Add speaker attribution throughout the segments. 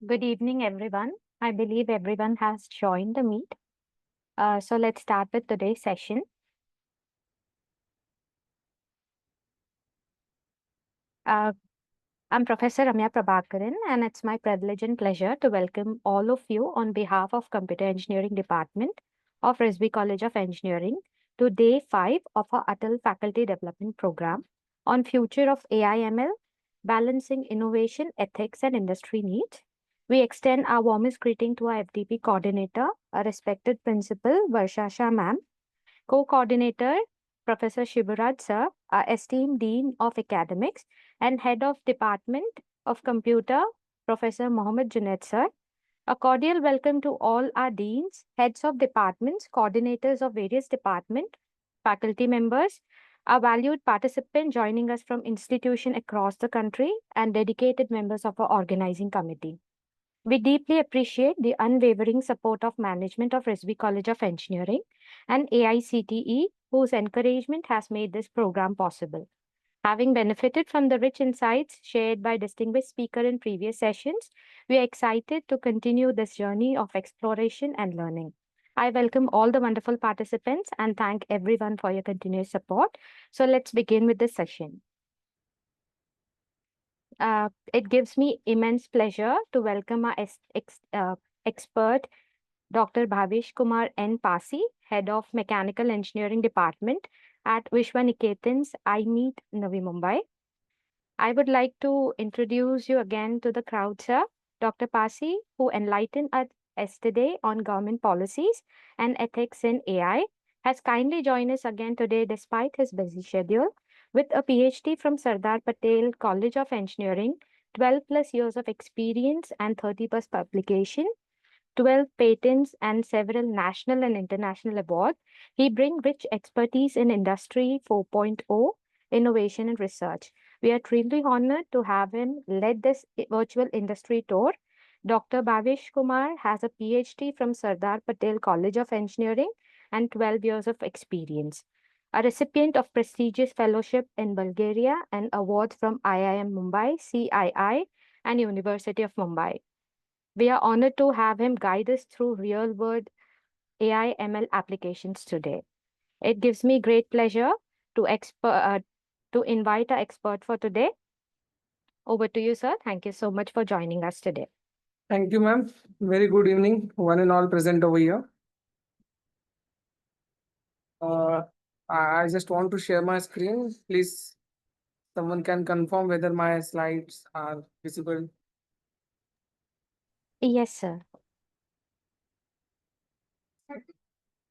Speaker 1: Good evening, everyone. I believe everyone has joined the meet. So let's start with today's session. Uh, I'm Professor Ramya Prabhakaran, and it's my privilege and pleasure to welcome all of you on behalf of Computer Engineering Department of RISB College of Engineering to day 5 of our ATAL Faculty Development Program on Future of AI/ML, Balancing Innovation, Ethics, and Industry Needs. We extend our warmest greeting to our FDP coordinator, our respected principal, Varsha Shah ma'am, co-coordinator, Professor Shiburaj sir, our esteemed Dean of Academics and Head of Department of Computer, Professor Mohammed Junaid sir. A cordial welcome to all our deans, heads of departments, coordinators of various department, faculty members, our valued participant joining us from institution across the country, and dedicated members of our organizing committee. We deeply appreciate the unwavering support of management of RISB College of Engineering and AICTE, whose encouragement has made this program possible. Having benefited from the rich insights shared by distinguished speaker in previous sessions, we are excited to continue this journey of exploration and learning. I welcome all the wonderful participants and thank everyone for your continuous support. So let's begin with this session. It gives me immense pleasure to welcome our expert, Dr. Bhavesh Kumar N. Pasi, Head of Mechanical Engineering Department at Vishwaniketan's iMeet Navi Mumbai. I would like to introduce you again to the crowd, sir. Dr. Pasi, who enlightened us yesterday on government policies and ethics in AI, has kindly joined us again today despite his busy schedule. With a PhD from Sardar Patel College of Engineering, 12 plus years of experience and 30 plus publication, 12 patents and several national and international awards, he brings rich expertise in Industry 4.0, innovation and research. We are truly honored to have him lead this virtual industry tour. Dr. Bhavesh Kumar has a PhD from Sardar Patel College of Engineering and 12 years of experience. A recipient of prestigious fellowship in Bulgaria and awards from IIM Mumbai, CII, and University of Mumbai. We are honored to have him guide us through real world AI ML applications today. It gives me great pleasure to invite our expert for today. Over to you, sir. Thank you so much for joining us today.
Speaker 2: Thank you, ma'am. Very good evening, one and all present over here. Uh, I just want to share my screen. Please, someone can confirm whether my slides are visible.
Speaker 1: Yes, sir.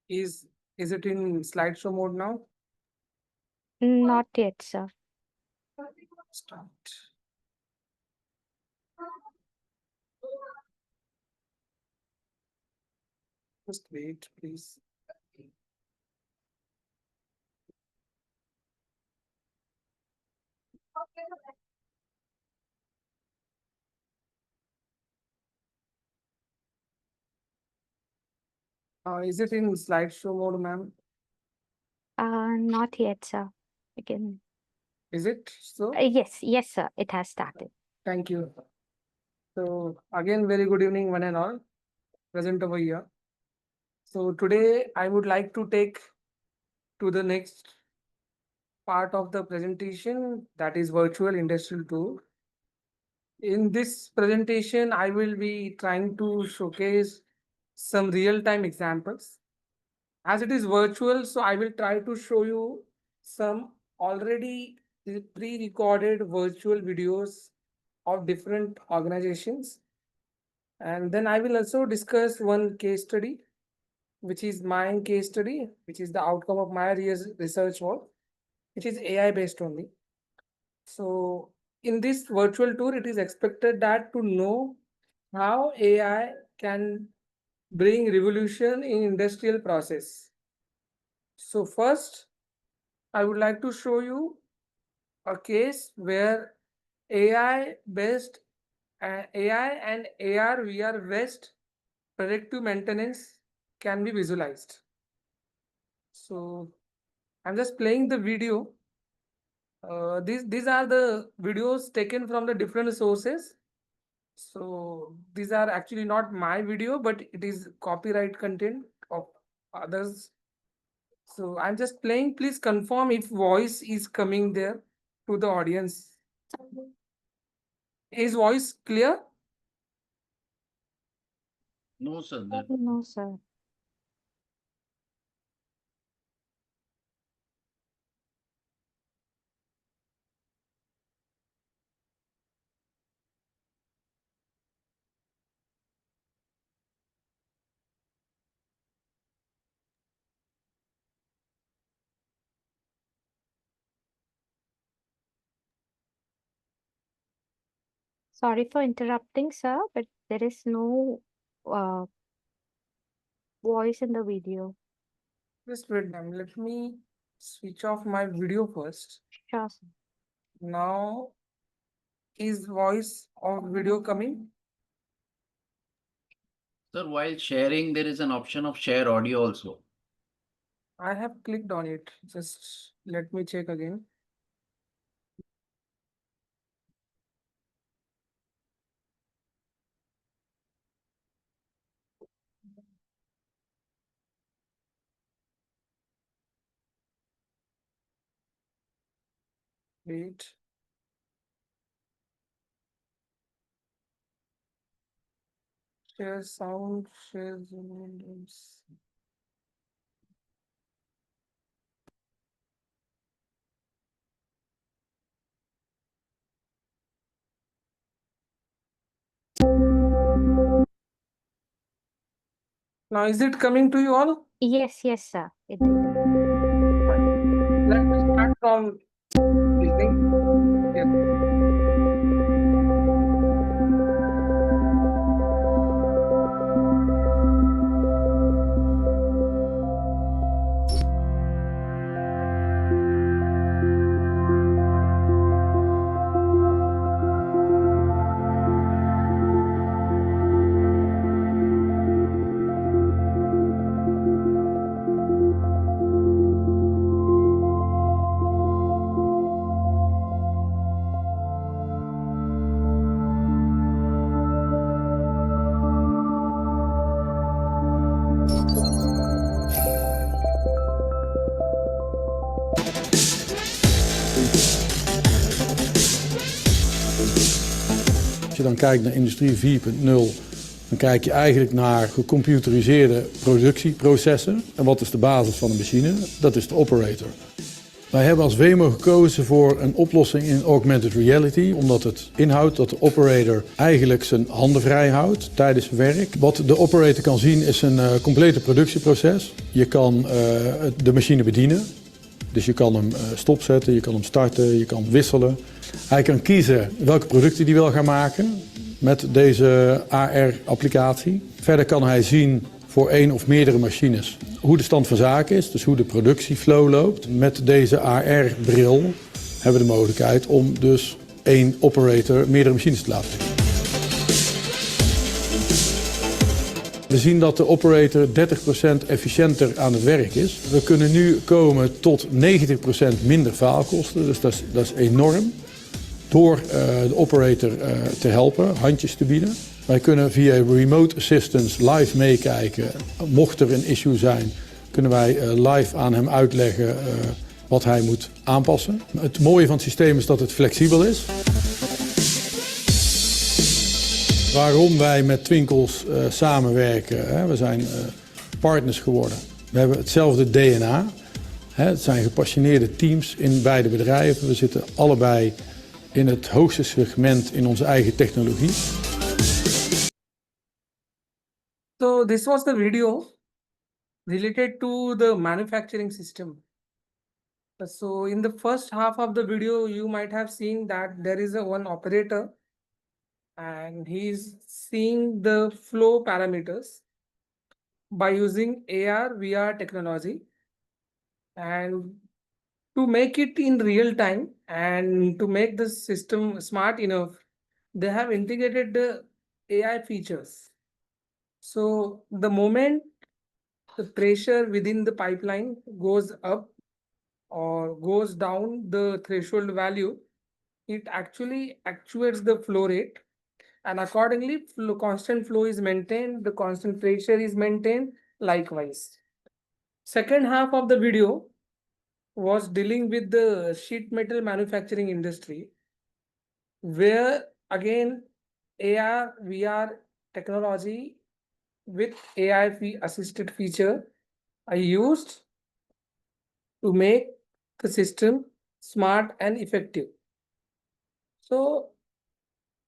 Speaker 2: Is is it in slideshow mode now?
Speaker 1: Not yet, sir.
Speaker 2: Start. Just wait, please. Is it in slideshow mode, ma'am?
Speaker 1: Not yet, sir. Again.
Speaker 2: Is it so?
Speaker 1: Yes, sir. It has started.
Speaker 2: Thank you. So again, very good evening, one and all present over here. So today I would like to take to the next part of the presentation, that is virtual industrial tour. In this presentation, I will be trying to showcase some real-time examples. As it is virtual, so I will try to show you some already pre-recorded virtual videos of different organizations. And then I will also discuss one case study, which is my case study, which is the outcome of my research work, which is AI based only. So in this virtual tour, it is expected that to know how AI can bring revolution in industrial process. So first, I would like to show you a case where AI based AI and AR VR based predictive maintenance can be visualized. So I'm just playing the video. These are the videos taken from the different sources. So these are actually not my video, but it is copyright content of others. So I'm just playing. Please confirm if voice is coming there to the audience. Is voice clear?
Speaker 3: No, sir.
Speaker 1: No, sir. Sorry for interrupting, sir, but there is no uh, voice in the video.
Speaker 2: Just wait, ma'am. Let me switch off my video first.
Speaker 1: Sure, sir.
Speaker 2: Now, is voice or video coming?
Speaker 3: Sir, while sharing, there is an option of share audio also.
Speaker 2: I have clicked on it. Just let me check again. Wait. Share sound, share Zoom windows. Now, is it coming to you all?
Speaker 1: Yes, yes, sir. It did.
Speaker 2: Let me start from beginning. Yes.
Speaker 4: Als je dan kijkt naar industrie 4.0, dan kijk je eigenlijk naar gecomputeriseerde productieprocessen. En wat is de basis van een machine? Dat is de operator. Wij hebben als WEMO gekozen voor een oplossing in augmented reality, omdat het inhoudt dat de operator eigenlijk zijn handen vrij houdt tijdens werk. Wat de operator kan zien is een complete productieproces. Je kan de machine bedienen. Dus je kan hem stopzetten, je kan hem starten, je kan wisselen. Hij kan kiezen welke producten hij wil gaan maken met deze AR-applicatie. Verder kan hij zien voor één of meerdere machines hoe de stand van zaken is, dus hoe de productieflow loopt. Met deze AR-bril hebben we de mogelijkheid om dus één operator meerdere machines te laten doen. We zien dat de operator 30% efficiënter aan het werk is. We kunnen nu komen tot 90% minder faalkosten, dus dat is enorm. Door de operator te helpen, handjes te bieden. Wij kunnen via remote assistance live meekijken. Mocht er een issue zijn, kunnen wij live aan hem uitleggen wat hij moet aanpassen. Het mooie van het systeem is dat het flexibel is. Waarom wij met Twinkels samenwerken, hè? We zijn partners geworden. We hebben hetzelfde DNA. Hè? Het zijn gepassioneerde teams in beide bedrijven. We zitten allebei in het hoogste segment in onze eigen technologie.
Speaker 2: So this was the video related to the manufacturing system. So in the first half of the video, you might have seen that there is one operator and he is seeing the flow parameters by using AR VR technology. And to make it in real time and to make the system smart enough, they have integrated the AI features. So the moment the pressure within the pipeline goes up or goes down the threshold value, it actually actuates the flow rate And accordingly, constant flow is maintained, the constant pressure is maintained likewise. Second half of the video was dealing with the sheet metal manufacturing industry, where again AR, VR technology with AI assisted feature I used to make the system smart and effective. So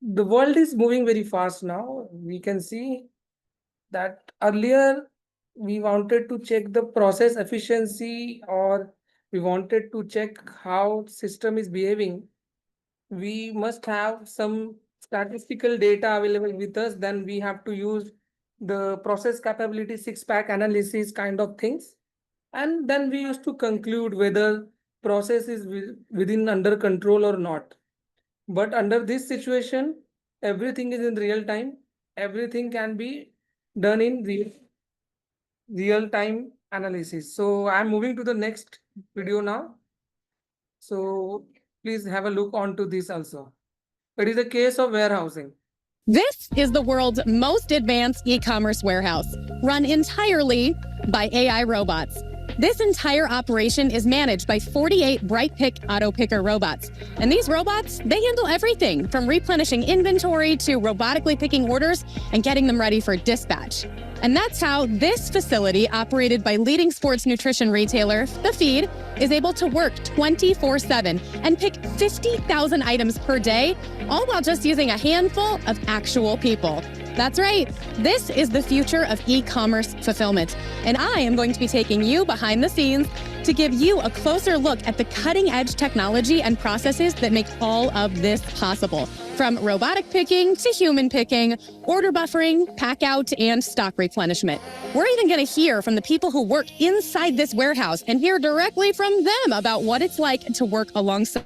Speaker 2: the world is moving very fast now. We can see that earlier we wanted to check the process efficiency, or we wanted to check how system is behaving. We must have some statistical data available with us. Then we have to use the process capability six-pack analysis kind of things. And then we used to conclude whether process is within under control or not. But under this situation, everything is in real time. Everything can be done in real time analysis. So I'm moving to the next video now. So please have a look onto this also. It is a case of warehousing.
Speaker 5: This is the world's most advanced e-commerce warehouse, run entirely by AI robots. This entire operation is managed by 48 Bright Pick auto picker robots. And these robots, they handle everything from replenishing inventory to robotically picking orders and getting them ready for dispatch. And that's how this facility, operated by leading sports nutrition retailer, The Feed, is able to work 24/7 and pick 50,000 items per day, all while just using a handful of actual people. That's right. This is the future of e-commerce fulfillment. And I am going to be taking you behind the scenes to give you a closer look at the cutting-edge technology and processes that make all of this possible. From robotic picking to human picking, order buffering, pack out, and stock replenishment. We're even going to hear from the people who work inside this warehouse and hear directly from them about what it's like to work alongside.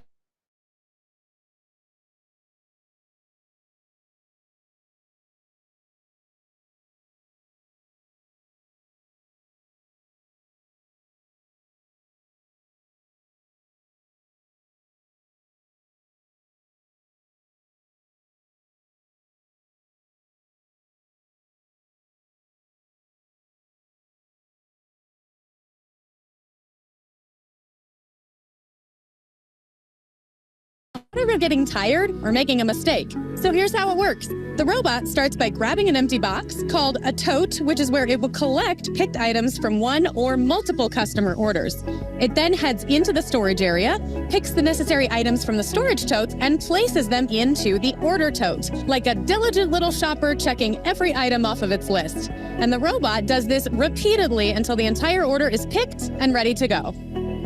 Speaker 5: Never getting tired or making a mistake. So here's how it works. The robot starts by grabbing an empty box called a tote, which is where it will collect picked items from one or multiple customer orders. It then heads into the storage area, picks the necessary items from the storage totes, and places them into the order tote, like a diligent little shopper checking every item off of its list. And the robot does this repeatedly until the entire order is picked and ready to go.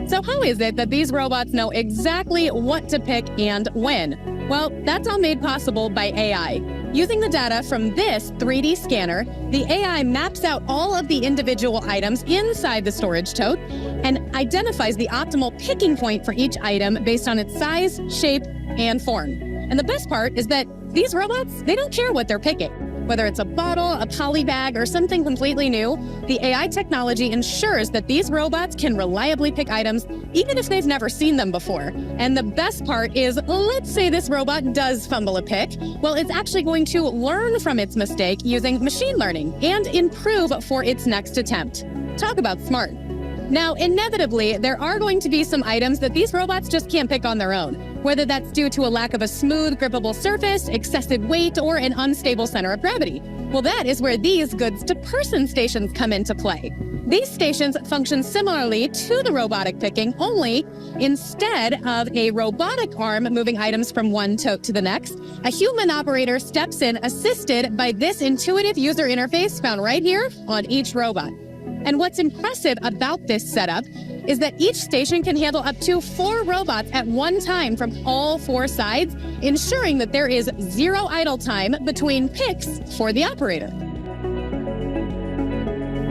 Speaker 5: So how is it that these robots know exactly what to pick and when? Well, that's all made possible by AI. Using the data from this 3D scanner, the AI maps out all of the individual items inside the storage tote and identifies the optimal picking point for each item based on its size, shape, and form. And the best part is that these robots, they don't care what they're picking. Whether it's a bottle, a poly bag, or something completely new, the AI technology ensures that these robots can reliably pick items even if they've never seen them before. And the best part is, let's say this robot does fumble a pick. Well, it's actually going to learn from its mistake using machine learning and improve for its next attempt. Talk about smart. Now, inevitably, there are going to be some items that these robots just can't pick on their own, whether that's due to a lack of a smooth, grippable surface, excessive weight, or an unstable center of gravity. Well, that is where these goods-to-person stations come into play. These stations function similarly to the robotic picking, only instead of a robotic arm moving items from one tote to the next, a human operator steps in assisted by this intuitive user interface found right here on each robot. And what's impressive about this setup is that each station can handle up to 4 robots at one time from all 4 sides, ensuring that there is zero idle time between picks for the operator.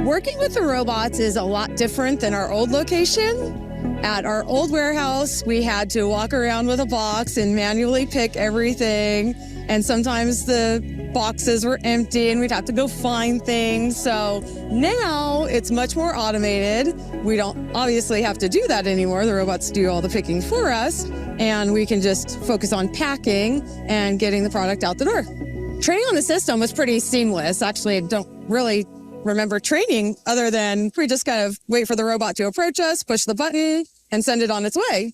Speaker 6: Working with the robots is a lot different than our old location. At our old warehouse, we had to walk around with a box and manually pick everything. And sometimes the boxes were empty and we'd have to go find things. So now it's much more automated. We don't obviously have to do that anymore. The robots do all the picking for us, and we can just focus on packing and getting the product out the door. Training on the system was pretty seamless. Actually, I don't really remember training other than we just kind of wait for the robot to approach us, push the button, and send it on its way.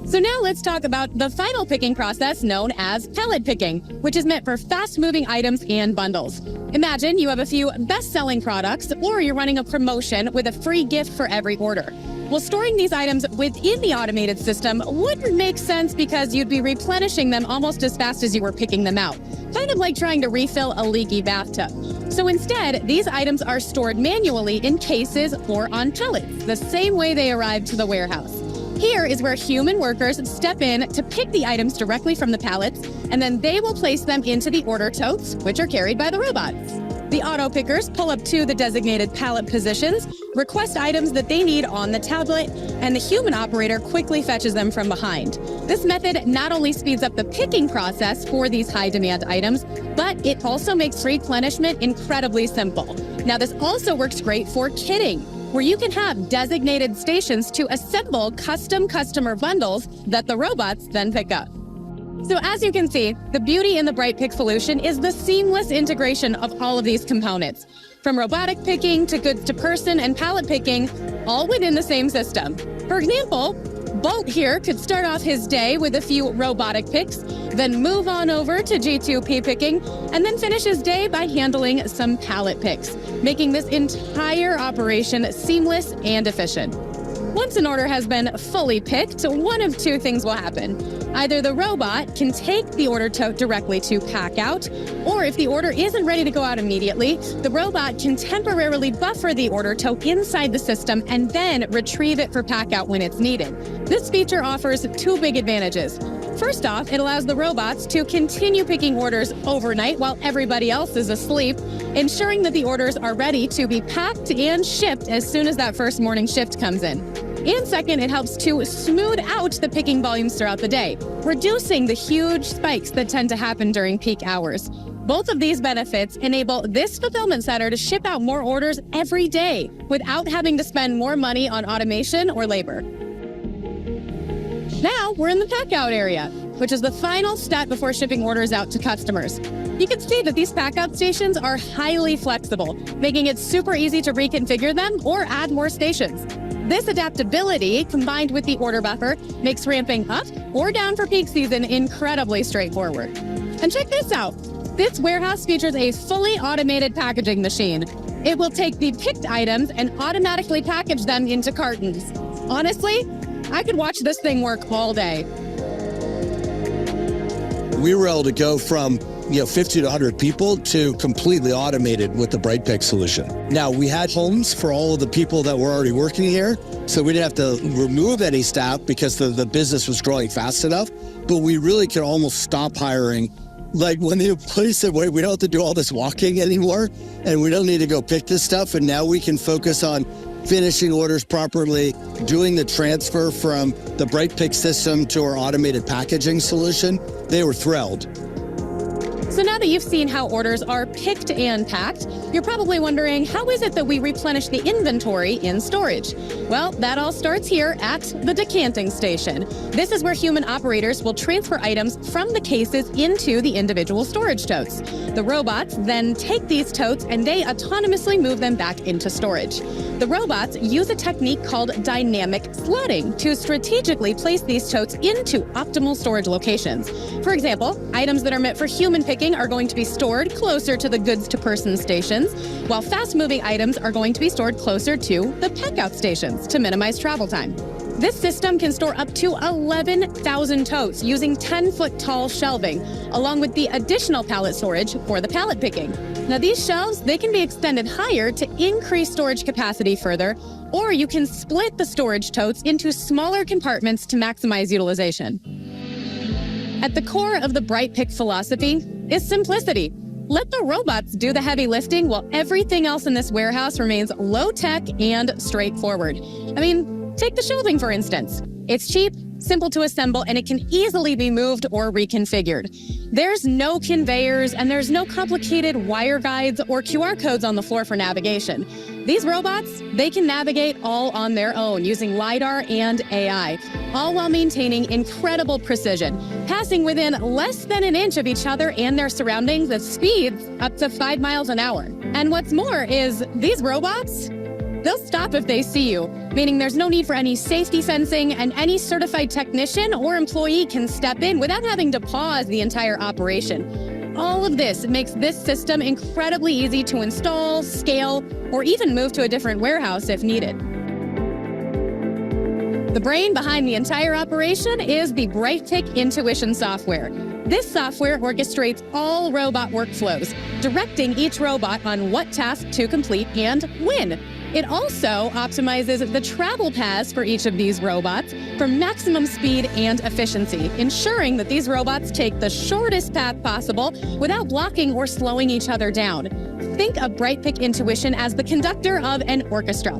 Speaker 5: So now let's talk about the final picking process known as pallet picking, which is meant for fast-moving items and bundles. Imagine you have a few best-selling products, or you're running a promotion with a free gift for every order. Well, storing these items within the automated system wouldn't make sense because you'd be replenishing them almost as fast as you were picking them out, kind of like trying to refill a leaky bathtub. So instead, these items are stored manually in cases or on pallets, the same way they arrived to the warehouse. Here is where human workers step in to pick the items directly from the pallets, and then they will place them into the order totes, which are carried by the robots. The auto pickers pull up to the designated pallet positions, request items that they need on the tablet, and the human operator quickly fetches them from behind. This method not only speeds up the picking process for these high-demand items, but it also makes replenishment incredibly simple. Now, this also works great for kitting, where you can have designated stations to assemble custom customer bundles that the robots then pick up. So as you can see, the beauty in the Bright Pick solution is the seamless integration of all of these components, from robotic picking to goods to person and pallet picking, all within the same system. For example, Bolt here could start off his day with a few robotic picks, then move on over to G2P picking, and then finish his day by handling some pallet picks, making this entire operation seamless and efficient. Once an order has been fully picked, one of two things will happen. Either the robot can take the order tote directly to pack out, or if the order isn't ready to go out immediately, the robot can temporarily buffer the order tote inside the system and then retrieve it for pack out when it's needed. This feature offers two big advantages. First off, it allows the robots to continue picking orders overnight while everybody else is asleep, ensuring that the orders are ready to be packed and shipped as soon as that first morning shift comes in. And second, it helps to smooth out the picking volumes throughout the day, reducing the huge spikes that tend to happen during peak hours. Both of these benefits enable this fulfillment center to ship out more orders every day without having to spend more money on automation or labor. Now we're in the pack out area, which is the final step before shipping orders out to customers. You can see that these pack out stations are highly flexible, making it super easy to reconfigure them or add more stations. This adaptability, combined with the order buffer, makes ramping up or down for peak season incredibly straightforward. And check this out. This warehouse features a fully automated packaging machine. It will take the picked items and automatically package them into cartons. Honestly, I could watch this thing work all day.
Speaker 7: We were able to go from 50 to 100 people to completely automated with the Bright Pick solution. Now, we had homes for all of the people that were already working here, so we didn't have to remove any staff because the business was growing fast enough, but we really could almost stop hiring. Like when the employees said, wait, we don't have to do all this walking anymore, and we don't need to go pick this stuff, and now we can focus on finishing orders properly, doing the transfer from the Bright Pick system to our automated packaging solution. They were thrilled.
Speaker 5: So now that you've seen how orders are picked and packed, you're probably wondering, how is it that we replenish the inventory in storage? Well, that all starts here at the decanting station. This is where human operators will transfer items from the cases into the individual storage totes. The robots then take these totes and they autonomously move them back into storage. The robots use a technique called dynamic slotting to strategically place these totes into optimal storage locations. For example, items that are meant for human picking are going to be stored closer to the goods to person stations, while fast-moving items are going to be stored closer to the pack-out stations to minimize travel time. This system can store up to 11,000 totes using 10-foot tall shelving, along with the additional pallet storage for the pallet picking. Now, these shelves, they can be extended higher to increase storage capacity further, or you can split the storage totes into smaller compartments to maximize utilization. At the core of the Bright Pick philosophy is simplicity. Let the robots do the heavy lifting while everything else in this warehouse remains low-tech and straightforward. I mean, take the shelving, for instance. It's cheap, simple to assemble, and it can easily be moved or reconfigured. There's no conveyors and there's no complicated wire guides or QR codes on the floor for navigation. These robots, they can navigate all on their own using LiDAR and AI, all while maintaining incredible precision, passing within less than an inch of each other and their surroundings at speeds up to 5 miles an hour. And what's more is these robots, they'll stop if they see you, meaning there's no need for any safety fencing and any certified technician or employee can step in without having to pause the entire operation. All of this makes this system incredibly easy to install, scale, or even move to a different warehouse if needed. The brain behind the entire operation is the BrightPick Intuition software. This software orchestrates all robot workflows, directing each robot on what task to complete and when. It also optimizes the travel paths for each of these robots for maximum speed and efficiency, ensuring that these robots take the shortest path possible without blocking or slowing each other down. Think of BrightPick Intuition as the conductor of an orchestra,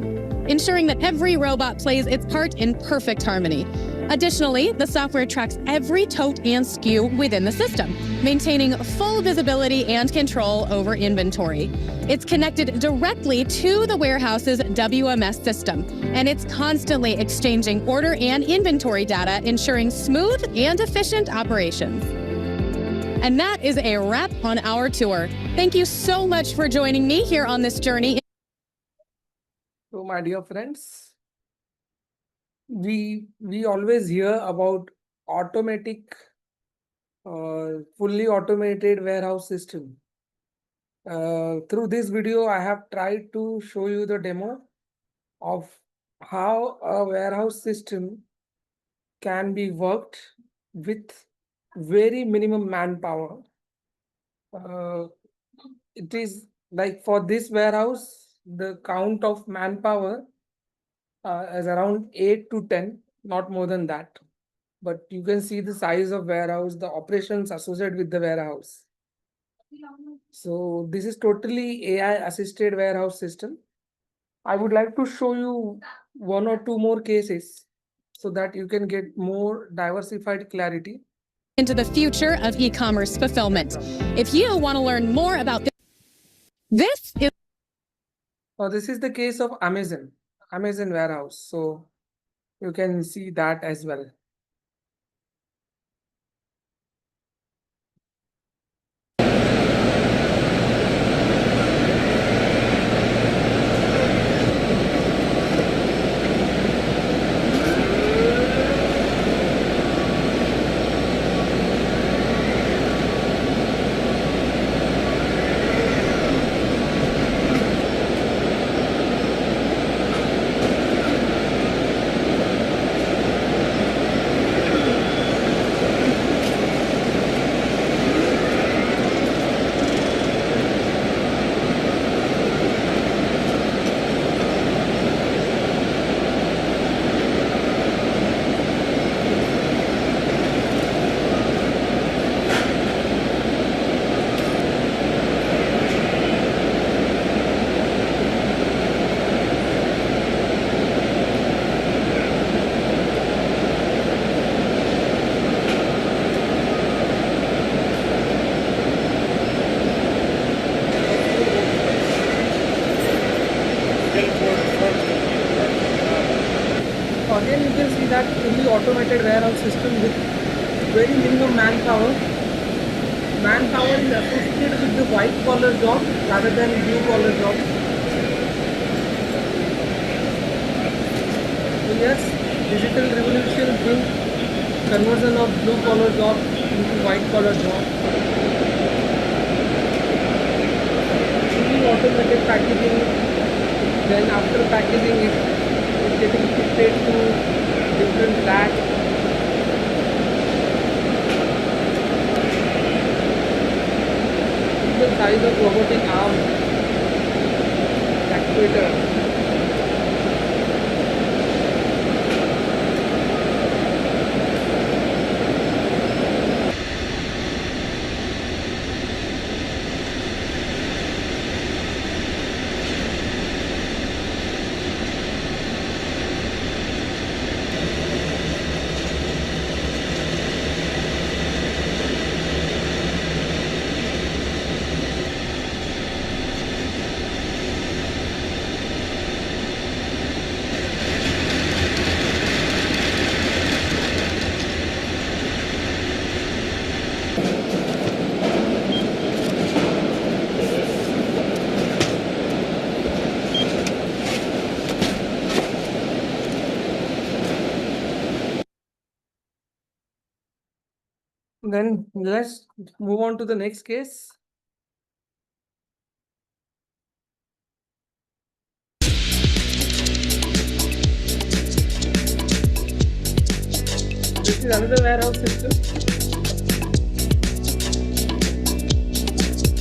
Speaker 5: ensuring that every robot plays its part in perfect harmony. Additionally, the software tracks every tote and SKU within the system, maintaining full visibility and control over inventory. It's connected directly to the warehouse's WMS system, and it's constantly exchanging order and inventory data, ensuring smooth and efficient operations. And that is a wrap on our tour. Thank you so much for joining me here on this journey.
Speaker 2: So, my dear friends, we always hear about automatic, fully automated warehouse system. Through this video, I have tried to show you the demo of how a warehouse system can be worked with very minimum manpower. It is like for this warehouse, the count of manpower is around 8 to 10, not more than that. But you can see the size of warehouse, the operations associated with the warehouse. So this is totally AI assisted warehouse system. I would like to show you 1 or 2 more cases so that you can get more diversified clarity
Speaker 5: Into the future of e-commerce fulfillment. If you want to learn more about this is
Speaker 2: This is the case of Amazon warehouse. So you can see that as well. Again, you can see that fully automated warehouse system with very minimum manpower. Manpower is associated with the white collar job rather than blue collar job. So yes, digital revolution brings conversion of blue collar job into white collar job. Fully automated packaging, then after packaging it's getting shifted to different racks. The size of robotic arm actuator. Then let's move on to the next case. This is another warehouse system.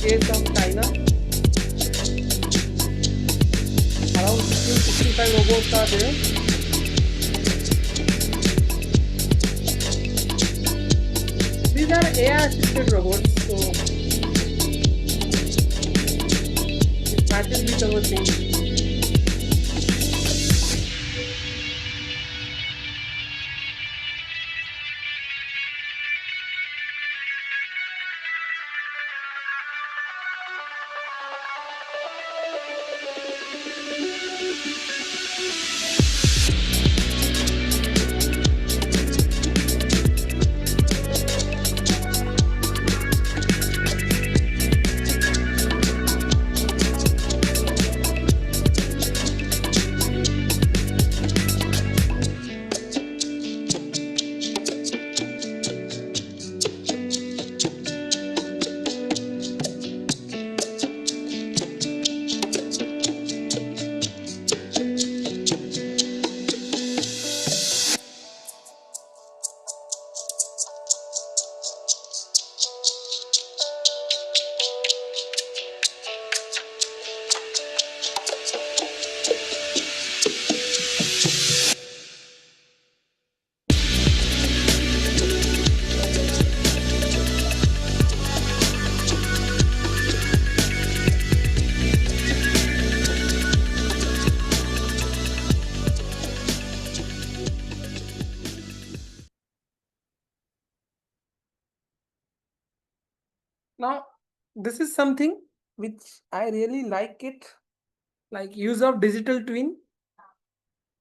Speaker 2: Case of China. Around 65 robots are there. These are AI assisted robots, so it matches with our thing. Now, this is something which I really like it, like use of digital twin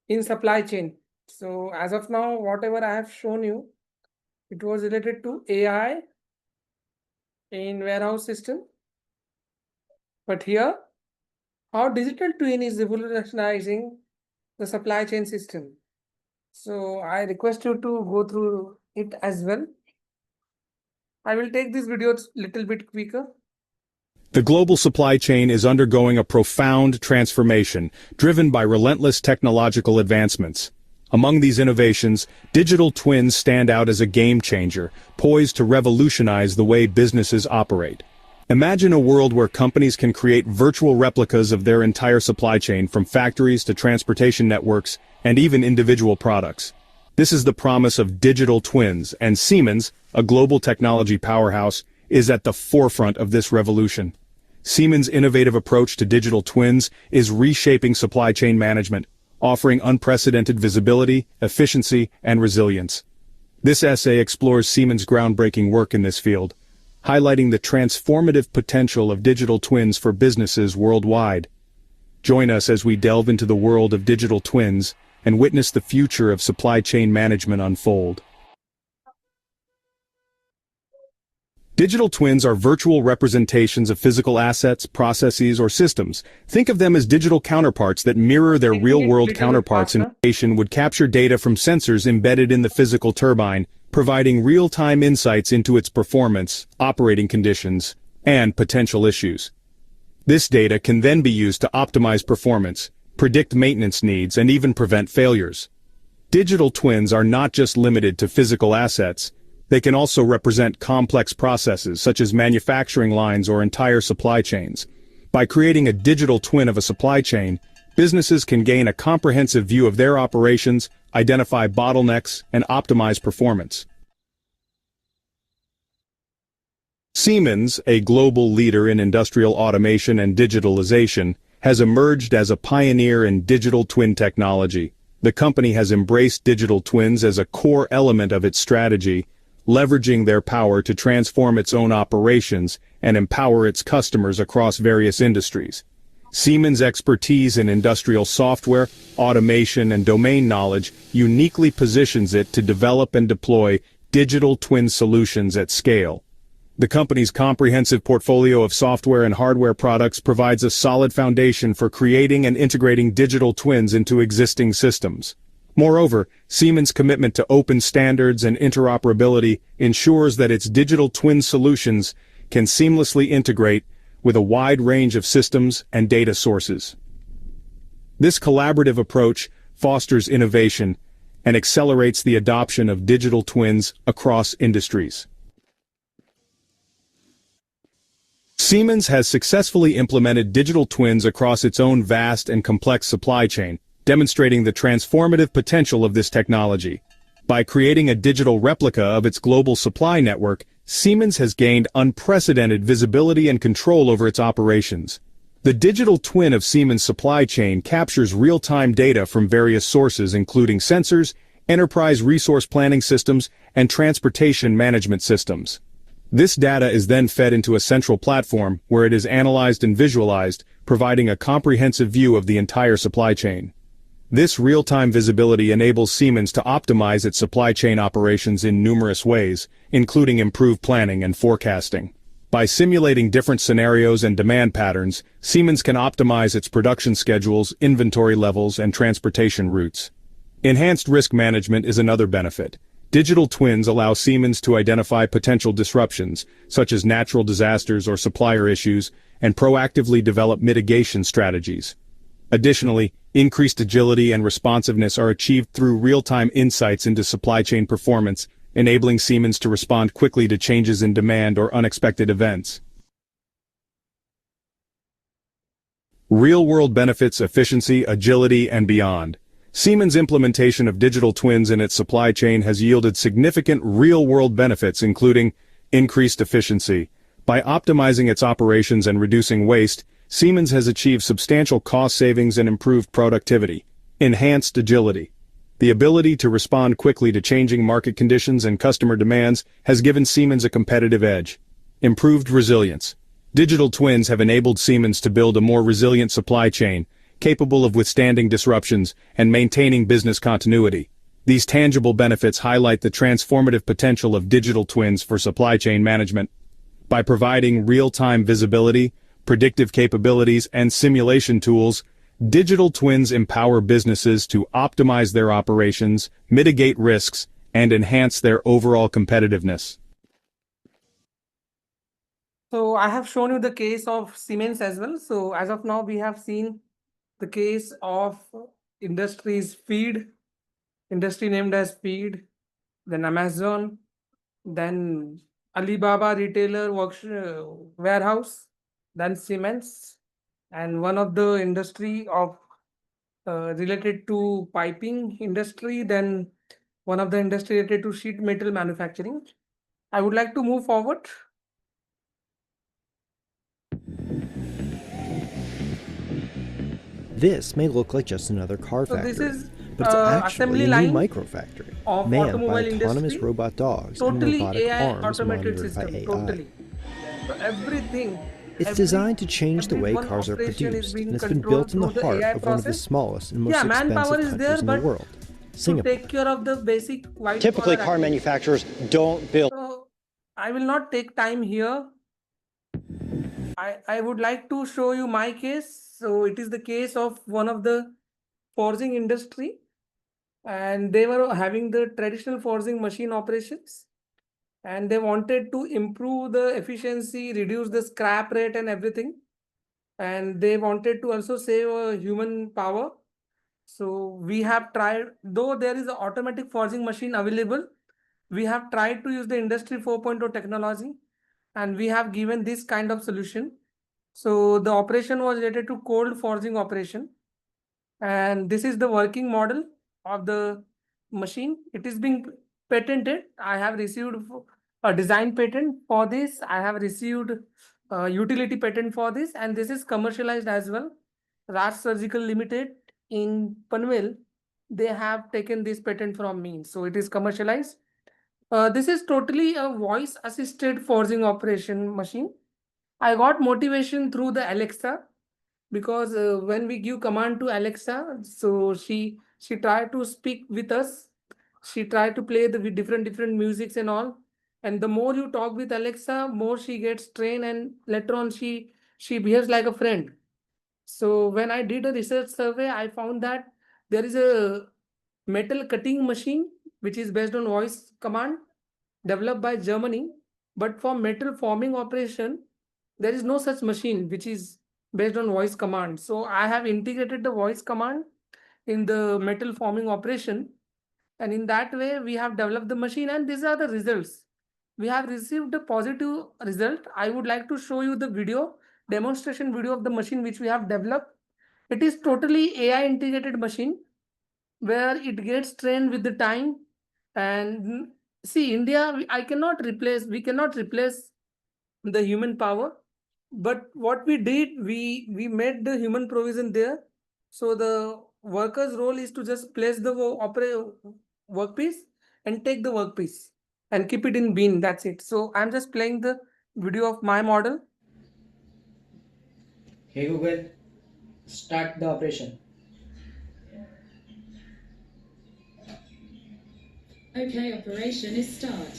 Speaker 2: in supply chain. So as of now, whatever I have shown you, it was related to AI in warehouse system. But here, how digital twin is revolutionizing the supply chain system. So I request you to go through it as well. I will take this video a little bit quicker.
Speaker 8: The global supply chain is undergoing a profound transformation, driven by relentless technological advancements. Among these innovations, digital twins stand out as a game changer, poised to revolutionize the way businesses operate. Imagine a world where companies can create virtual replicas of their entire supply chain, from factories to transportation networks, and even individual products. This is the promise of digital twins, and Siemens, a global technology powerhouse, is at the forefront of this revolution. Siemens' innovative approach to digital twins is reshaping supply chain management, offering unprecedented visibility, efficiency, and resilience. This essay explores Siemens' groundbreaking work in this field, highlighting the transformative potential of digital twins for businesses worldwide. Join us as we delve into the world of digital twins and witness the future of supply chain management unfold. Digital twins are virtual representations of physical assets, processes, or systems. Think of them as digital counterparts that mirror their real-world counterparts. Innovation would capture data from sensors embedded in the physical turbine, providing real-time insights into its performance, operating conditions, and potential issues. This data can then be used to optimize performance, predict maintenance needs, and even prevent failures. Digital twins are not just limited to physical assets. They can also represent complex processes such as manufacturing lines or entire supply chains. By creating a digital twin of a supply chain, businesses can gain a comprehensive view of their operations, identify bottlenecks, and optimize performance. Siemens, a global leader in industrial automation and digitalization, has emerged as a pioneer in digital twin technology. The company has embraced digital twins as a core element of its strategy, leveraging their power to transform its own operations and empower its customers across various industries. Siemens' expertise in industrial software, automation, and domain knowledge uniquely positions it to develop and deploy digital twin solutions at scale. The company's comprehensive portfolio of software and hardware products provides a solid foundation for creating and integrating digital twins into existing systems. Moreover, Siemens' commitment to open standards and interoperability ensures that its digital twin solutions can seamlessly integrate with a wide range of systems and data sources. This collaborative approach fosters innovation and accelerates the adoption of digital twins across industries. Siemens has successfully implemented digital twins across its own vast and complex supply chain, demonstrating the transformative potential of this technology. By creating a digital replica of its global supply network, Siemens has gained unprecedented visibility and control over its operations. The digital twin of Siemens' supply chain captures real-time data from various sources including sensors, enterprise resource planning systems, and transportation management systems. This data is then fed into a central platform where it is analyzed and visualized, providing a comprehensive view of the entire supply chain. This real-time visibility enables Siemens to optimize its supply chain operations in numerous ways, including improved planning and forecasting. By simulating different scenarios and demand patterns, Siemens can optimize its production schedules, inventory levels, and transportation routes. Enhanced risk management is another benefit. Digital twins allow Siemens to identify potential disruptions, such as natural disasters or supplier issues, and proactively develop mitigation strategies. Additionally, increased agility and responsiveness are achieved through real-time insights into supply chain performance, enabling Siemens to respond quickly to changes in demand or unexpected events. Real-world benefits, efficiency, agility, and beyond. Siemens' implementation of digital twins in its supply chain has yielded significant real-world benefits, including increased efficiency. By optimizing its operations and reducing waste, Siemens has achieved substantial cost savings and improved productivity. Enhanced agility. The ability to respond quickly to changing market conditions and customer demands has given Siemens a competitive edge. Improved resilience. Digital twins have enabled Siemens to build a more resilient supply chain, capable of withstanding disruptions and maintaining business continuity. These tangible benefits highlight the transformative potential of digital twins for supply chain management. By providing real-time visibility, predictive capabilities, and simulation tools, digital twins empower businesses to optimize their operations, mitigate risks, and enhance their overall competitiveness.
Speaker 2: So I have shown you the case of Siemens as well. So as of now, we have seen the case of industries feed, industry named as feed, then Amazon, then Alibaba retailer warehouse, then Siemens, and one of the industry of related to piping industry, then one of the industry related to sheet metal manufacturing. I would like to move forward.
Speaker 9: This may look like just another car
Speaker 2: So
Speaker 9: factory,
Speaker 2: this is
Speaker 9: but it's actually
Speaker 2: assembly
Speaker 9: a new
Speaker 2: line
Speaker 9: microfactory,
Speaker 2: of
Speaker 9: manned by
Speaker 2: automobile
Speaker 9: autonomous
Speaker 2: industry,
Speaker 9: robot dogs and
Speaker 2: totally
Speaker 9: robotic
Speaker 2: AI
Speaker 9: arms
Speaker 2: automated
Speaker 9: monitored by
Speaker 2: system,
Speaker 9: AI.
Speaker 2: totally. So everything.
Speaker 9: It's designed to change the way
Speaker 2: one
Speaker 9: cars are
Speaker 2: operation
Speaker 9: produced,
Speaker 2: is being
Speaker 9: and it's been
Speaker 2: controlled
Speaker 9: built in the
Speaker 2: through the
Speaker 9: heart
Speaker 2: AI
Speaker 9: of one of the
Speaker 2: process.
Speaker 9: smallest and most
Speaker 2: Yeah, manpower
Speaker 9: expensive
Speaker 2: is there,
Speaker 9: countries in the
Speaker 2: but
Speaker 9: world,
Speaker 2: to
Speaker 9: Singapore.
Speaker 2: take care of the basic white
Speaker 10: Typically,
Speaker 2: collar
Speaker 10: car
Speaker 2: activity.
Speaker 10: manufacturers don't build.
Speaker 2: So I will not take time here. I would like to show you my case. So it is the case of one of the forging industry, and they were having the traditional forging machine operations, and they wanted to improve the efficiency, reduce the scrap rate and everything, and they wanted to also save human power. So we have tried, though there is an automatic forging machine available, we have tried to use the industry 4.0 technology, and we have given this kind of solution. So the operation was related to cold forging operation, and this is the working model of the machine. It is being patented. I have received a design patent for this. I have received a utility patent for this, and this is commercialized as well. Raj Surgical Limited in Panvel, they have taken this patent from me, so it is commercialized. This is totally a voice assisted forging operation machine. I got motivation through the Alexa, because when we give command to Alexa, so she tried to speak with us. She tried to play the with different musics and all. And the more you talk with Alexa, more she gets trained, and later on she behaves like a friend. So when I did a research survey, I found that there is a metal cutting machine, which is based on voice command, developed by Germany. But for metal forming operation, there is no such machine which is based on voice command. So I have integrated the voice command in the metal forming operation. And in that way, we have developed the machine, and these are the results. We have received a positive result. I would like to show you the video, demonstration video of the machine which we have developed. It is totally AI integrated machine where it gets trained with the time. And see, India, we cannot replace the human power. But what we did, we made the human provision there. So the worker's role is to just place the workpiece and take the workpiece and keep it in bin. That's it. So I'm just playing the video of my model.
Speaker 10: Hey Google, start the operation.
Speaker 11: Okay, operation is start.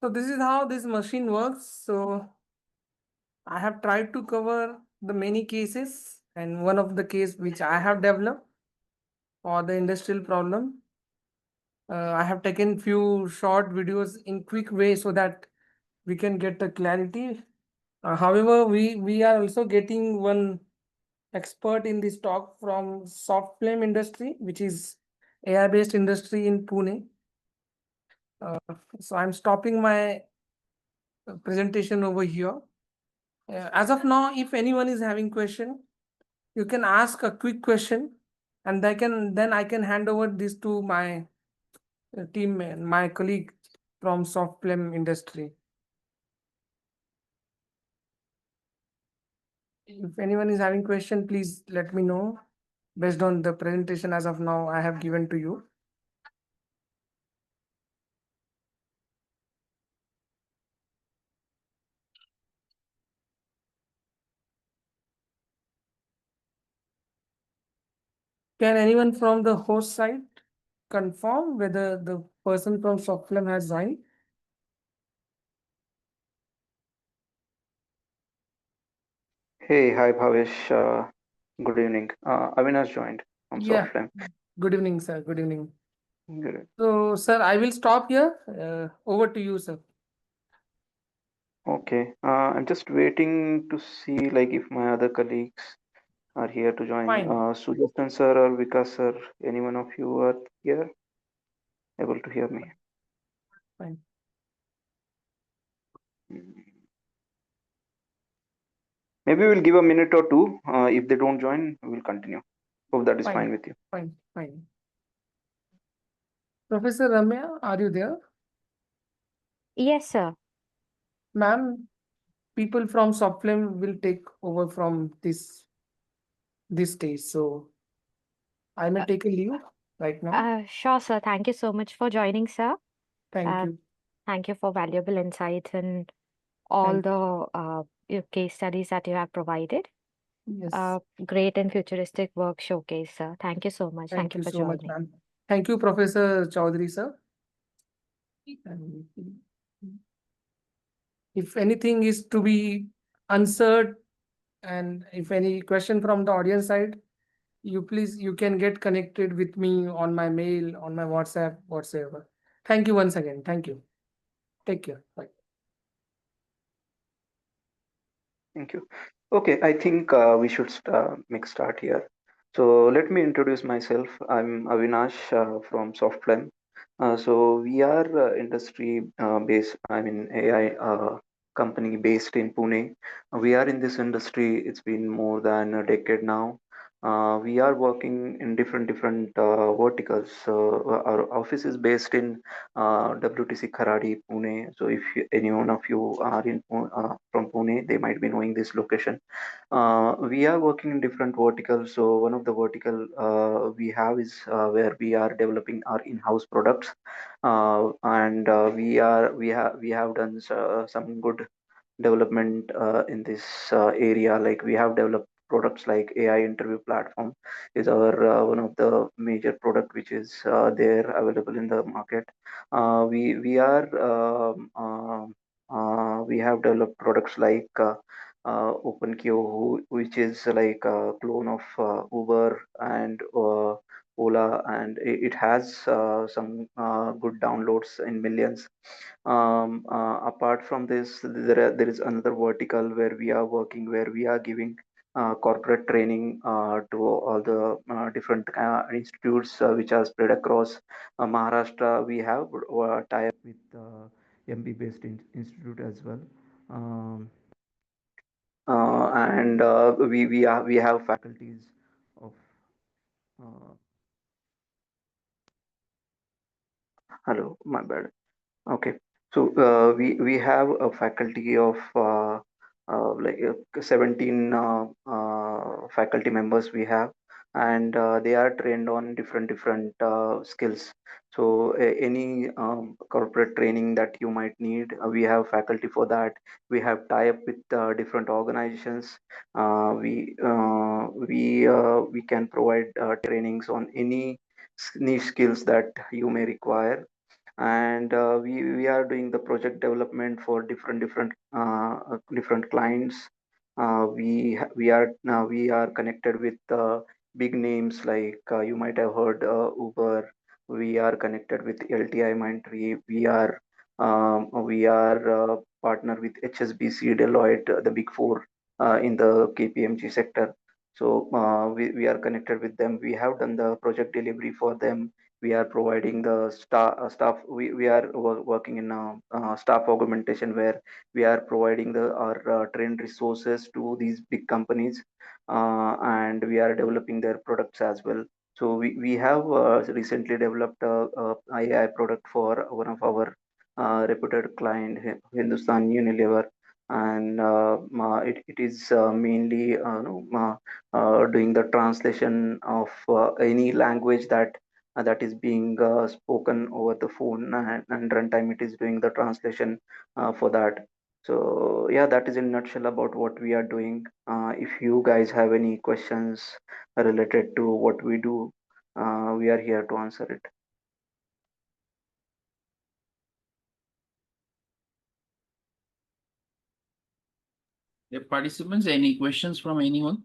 Speaker 2: So this is how this machine works. So I have tried to cover the many cases, and one of the case which I have developed for the industrial problem. I have taken few short videos in quick way so that we can get the clarity. However, we are also getting one expert in this talk from soft flame industry, which is AI based industry in Pune. So I'm stopping my presentation over here. As of now, if anyone is having question, you can ask a quick question, and then I can hand over this to my team, my colleague from soft flame industry. If anyone is having question, please let me know based on the presentation as of now I have given to you. Can anyone from the host side confirm whether the person from soft flame has joined?
Speaker 12: Hey, hi Bhavesh. Good evening. Avinash joined from
Speaker 2: Yeah.
Speaker 12: Softflame.
Speaker 2: Good evening, sir. Good evening.
Speaker 12: Good.
Speaker 2: So, sir, I will stop here. Over to you, sir.
Speaker 12: Okay. I'm just waiting to see like if my other colleagues are here to join.
Speaker 2: Fine.
Speaker 12: Sujatan sir or Vikas sir, any one of you are here able to hear me?
Speaker 2: Fine.
Speaker 12: Maybe we'll give a minute or two. If they don't join, we'll continue. Hope that is
Speaker 2: Fine.
Speaker 12: fine with you.
Speaker 2: Fine. Fine. Professor Ramya, are you there?
Speaker 1: Yes, sir.
Speaker 2: Ma'am, people from soft flame will take over from this stage. So I may take a leave right now.
Speaker 1: Sure, sir. Thank you so much for joining, sir.
Speaker 2: Thank you.
Speaker 1: Thank you for valuable insights and all
Speaker 2: Thank
Speaker 1: the your case studies that you have provided.
Speaker 2: Yes.
Speaker 1: Great and futuristic work showcase, sir. Thank you so much.
Speaker 2: Thank
Speaker 1: Thank you
Speaker 2: you
Speaker 1: for
Speaker 2: so much,
Speaker 1: joining.
Speaker 2: ma'am. Thank you, Professor Chaudhary, sir. And if anything is to be answered, and if any question from the audience side, you can get connected with me on my mail, on my WhatsApp, whatsoever. Thank you once again. Thank you. Take care. Bye.
Speaker 12: Thank you. Okay, I think we should make start here. So let me introduce myself. I'm Avinash from Softflame. So we are industry based, I mean AI company based in Pune. We are in this industry. It's been more than a decade now. We are working in different verticals. So our office is based in WTC Kharadi, Pune. So if any one of you are from Pune, they might be knowing this location. We are working in different verticals. So one of the vertical we have is where we are developing our in-house products, and we have done some good development in this area. Like we have developed products like AI interview platform is our one of the major product which is there available in the market. We have developed products like OpenQO, which is like a clone of Uber and Ola, and it has some good downloads in millions. Apart from this, there is another vertical where we are working, where we are giving corporate training to all the different institutes which are spread across Maharashtra. We have tie-up with MB-based institute as well. And we have faculties of hello, my bad. Okay, so we have a faculty of 17 faculty members we have, and they are trained on different skills. So any corporate training that you might need, we have faculty for that. We have tie up with different organizations. We can provide trainings on any niche skills that you may require. And we are doing the project development for different clients. We are connected with big names like you might have heard Uber. We are connected with LTI Mindtree. We are partner with HSBC, Deloitte, the big four in the KPMG sector. So we are connected with them. We have done the project delivery for them. We are providing the staff. We are working in staff augmentation, where we are providing our trained resources to these big companies, and we are developing their products as well. So we have recently developed a AI product for one of our reputed client, Hindustan Unilever. And it is mainly doing the translation of any language that is being spoken over the phone, and runtime it is doing the translation for that. So yeah, that is in nutshell about what we are doing. If you guys have any questions related to what we do, we are here to answer it.
Speaker 3: The participants, any questions from anyone?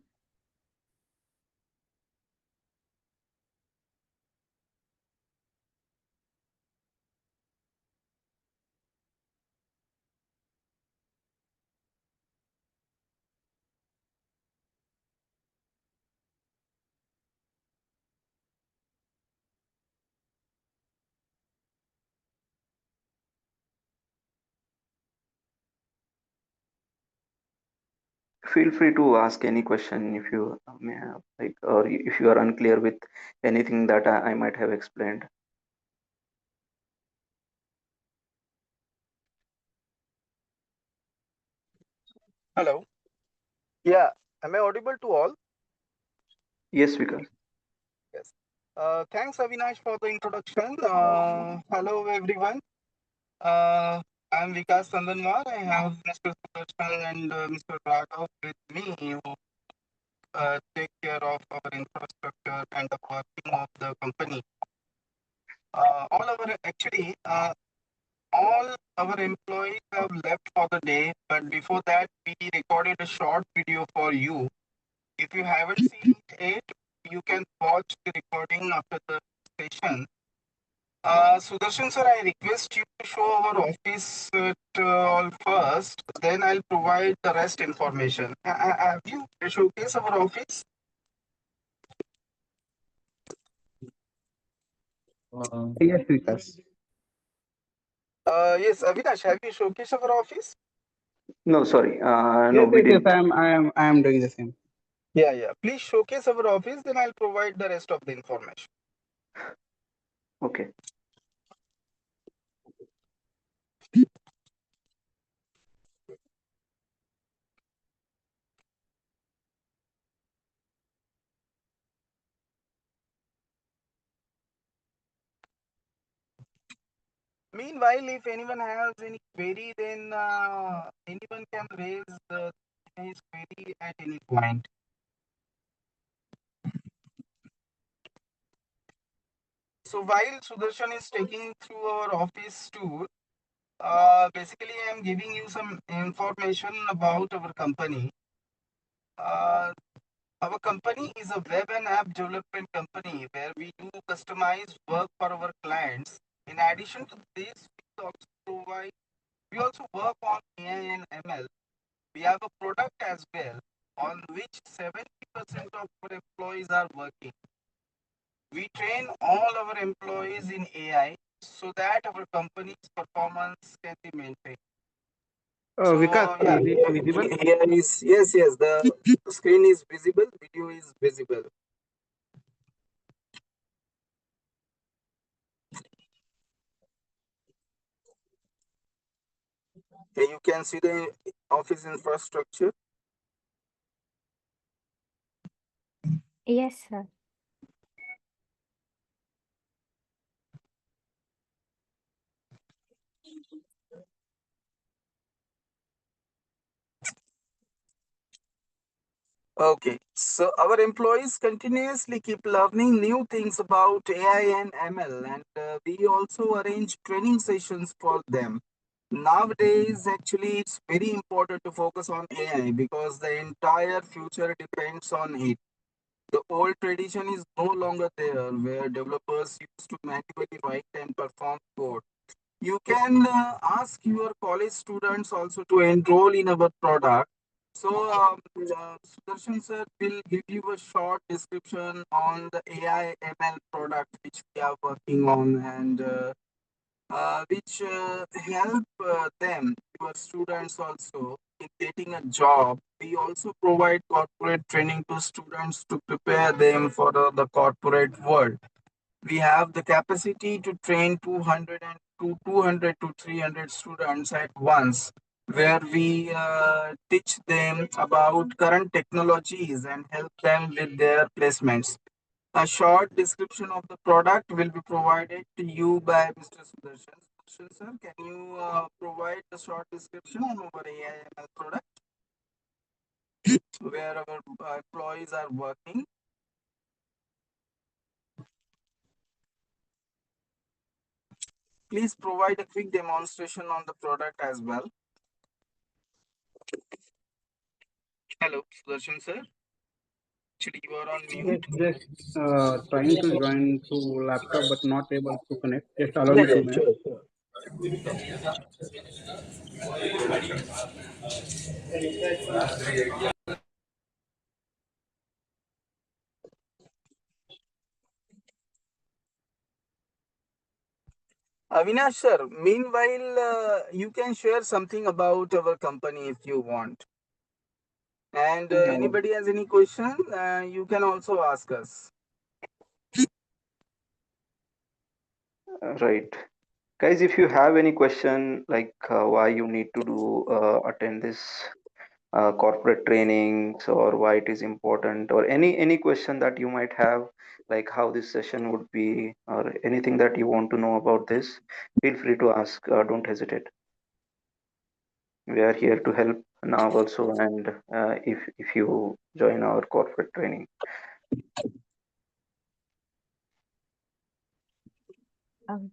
Speaker 12: Feel free to ask any question if you may have, like, or if you are unclear with anything that I might have explained.
Speaker 13: Hello. Yeah, am I audible to all?
Speaker 12: Yes, Vikas.
Speaker 13: Yes. Thanks, Avinash, for the introduction. Hello, everyone. I'm Vikas Sandanwar. I have Mr. Sudarshan and Mr. Raghav with me who take care of our infrastructure and the working of the company. All our employees have left for the day, but before that, we recorded a short video for you. If you haven't seen it, you can watch the recording after the session. Sudarshan sir, I request you to show our office all first, then I'll provide the rest information. Have you showcase our office?
Speaker 14: Yes, Vikas.
Speaker 13: Yes, Avinash, have you showcased our office?
Speaker 12: No, sorry. No,
Speaker 14: Yes,
Speaker 12: we
Speaker 14: yes, yes.
Speaker 12: didn't.
Speaker 14: I am doing the same.
Speaker 13: Yeah, yeah. Please showcase our office, then I'll provide the rest of the information.
Speaker 12: Okay.
Speaker 13: Meanwhile, if anyone has any query, then anyone can raise his query at any point. So while Sudarshan is taking through our office tour, basically I'm giving you some information about our company. Our company is a web and app development company where we do customized work for our clients. In addition to this, we also work on AI and ML. We have a product as well on which 70% of our employees are working. We train all our employees in AI so that our company's performance can be maintained. So
Speaker 14: Vikas,
Speaker 13: yeah,
Speaker 14: is it visible?
Speaker 13: AI is yes, the screen is visible, video is visible. You can see the office infrastructure.
Speaker 1: Yes, sir.
Speaker 13: Okay, so our employees continuously keep learning new things about AI and ML, and we also arrange training sessions for them. Nowadays, actually, it's very important to focus on AI because the entire future depends on it. The old tradition is no longer there, where developers used to manually write and perform code. You can ask your college students also to enroll in our product. So, Sudarshan sir will give you a short description on the AI ML product which we are working on and which help them, your students also, in getting a job. We also provide corporate training to students to prepare them for the corporate world. We have the capacity to train 200 to 300 students at once, where we teach them about current technologies and help them with their placements. A short description of the product will be provided to you by Mr. Sudarshan. Sudarshan sir, can you provide a short description on our AIML product where our employees are working? Please provide a quick demonstration on the product as well. Hello, Sudarshan sir. Actually, you are on
Speaker 14: Yes,
Speaker 13: mute.
Speaker 14: just trying to join through laptop but not able to connect. Just allow
Speaker 13: Yeah,
Speaker 14: me
Speaker 13: yeah,
Speaker 14: 2 minutes.
Speaker 13: sure. Avinash sir, meanwhile, you can share something about our company if you want. And anybody has any question, you can also ask us.
Speaker 12: Right. Guys, if you have any question like why you need to do attend this corporate trainings or why it is important or any question that you might have, like how this session would be or anything that you want to know about this, feel free to ask. Don't hesitate. We are here to help now also, and if you join our corporate training.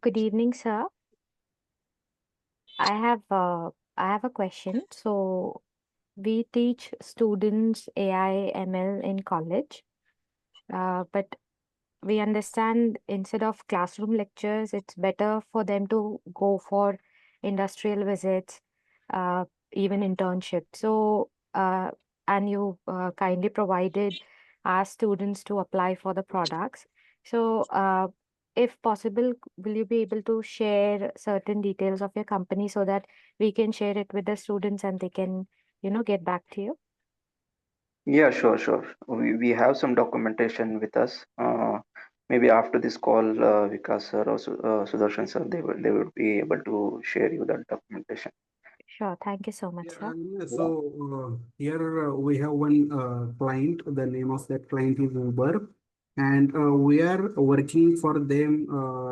Speaker 1: Good evening, sir. I have a question. So we teach students AI ML in college, but we understand instead of classroom lectures, it's better for them to go for industrial visits, even internships. So, and you kindly provided our students to apply for the products. So, if possible, will you be able to share certain details of your company so that we can share it with the students and they can, get back to you?
Speaker 12: Yeah, sure. We have some documentation with us. Maybe after this call, Vikas sir or Sudarshan sir, they would be able to share you that documentation.
Speaker 1: Sure. Thank you so much, sir.
Speaker 14: So here we have one client. The name of that client is Uber, and we are working for them.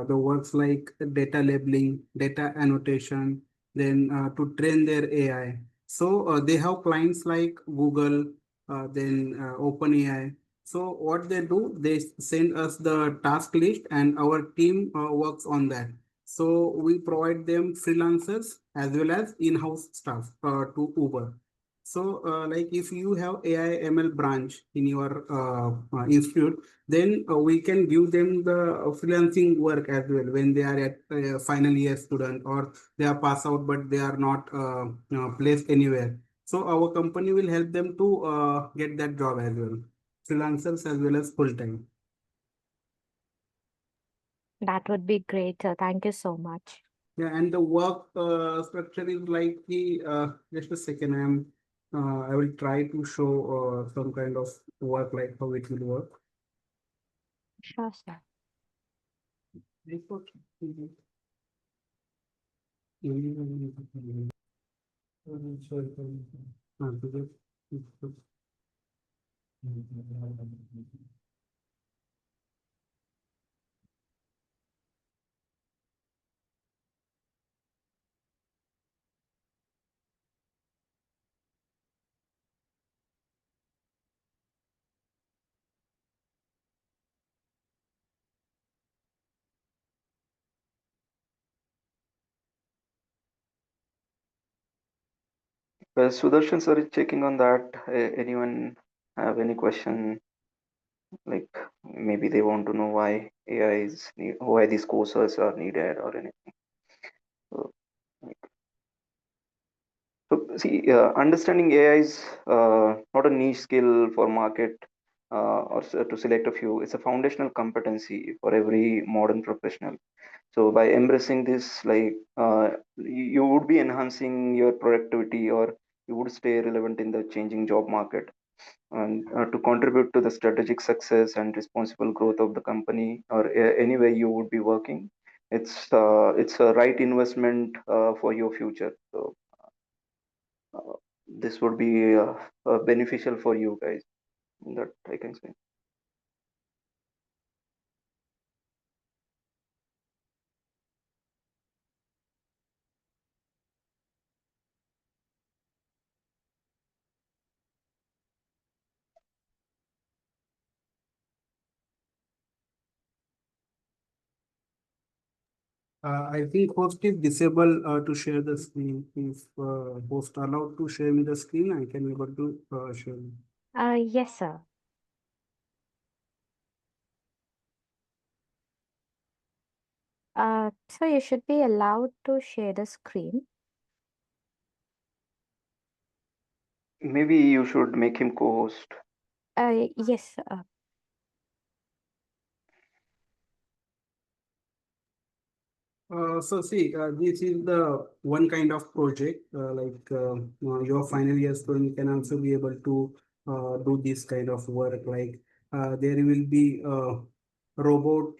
Speaker 14: The works like data labeling, data annotation, then to train their AI. So they have clients like Google, then OpenAI. So what they do, they send us the task list, and our team works on that. So we provide them freelancers as well as in-house staff to Uber. So like if you have AI ML branch in your institute, then we can give them the freelancing work as well when they are at final year student or they are pass out but they are not placed anywhere. So our company will help them to get that job as well, freelancers as well as full time.
Speaker 1: That would be great. Thank you so much.
Speaker 14: Yeah, and the work structure is like the just a second. I will try to show some kind of work like how it will work.
Speaker 1: Sure, sir.
Speaker 12: Well, Sudarshan sir is checking on that. Anyone have any question? Like maybe they want to know why why these courses are needed or anything. So, see, understanding AI is not a niche skill for market to select a few. It's a foundational competency for every modern professional. So by embracing this, like you would be enhancing your productivity, or you would stay relevant in the changing job market, and to contribute to the strategic success and responsible growth of the company or anywhere you would be working. It's a right investment for your future. So this would be beneficial for you guys. That I can say.
Speaker 14: I think host is disabled to share the screen. If host allowed to share me the screen, I can be able to share.
Speaker 1: Yes, sir. So you should be allowed to share the screen.
Speaker 12: Maybe you should make him co-host.
Speaker 1: Yes.
Speaker 14: So see, this is the one kind of project your final year student can also be able to do this kind of work. Like there will be robot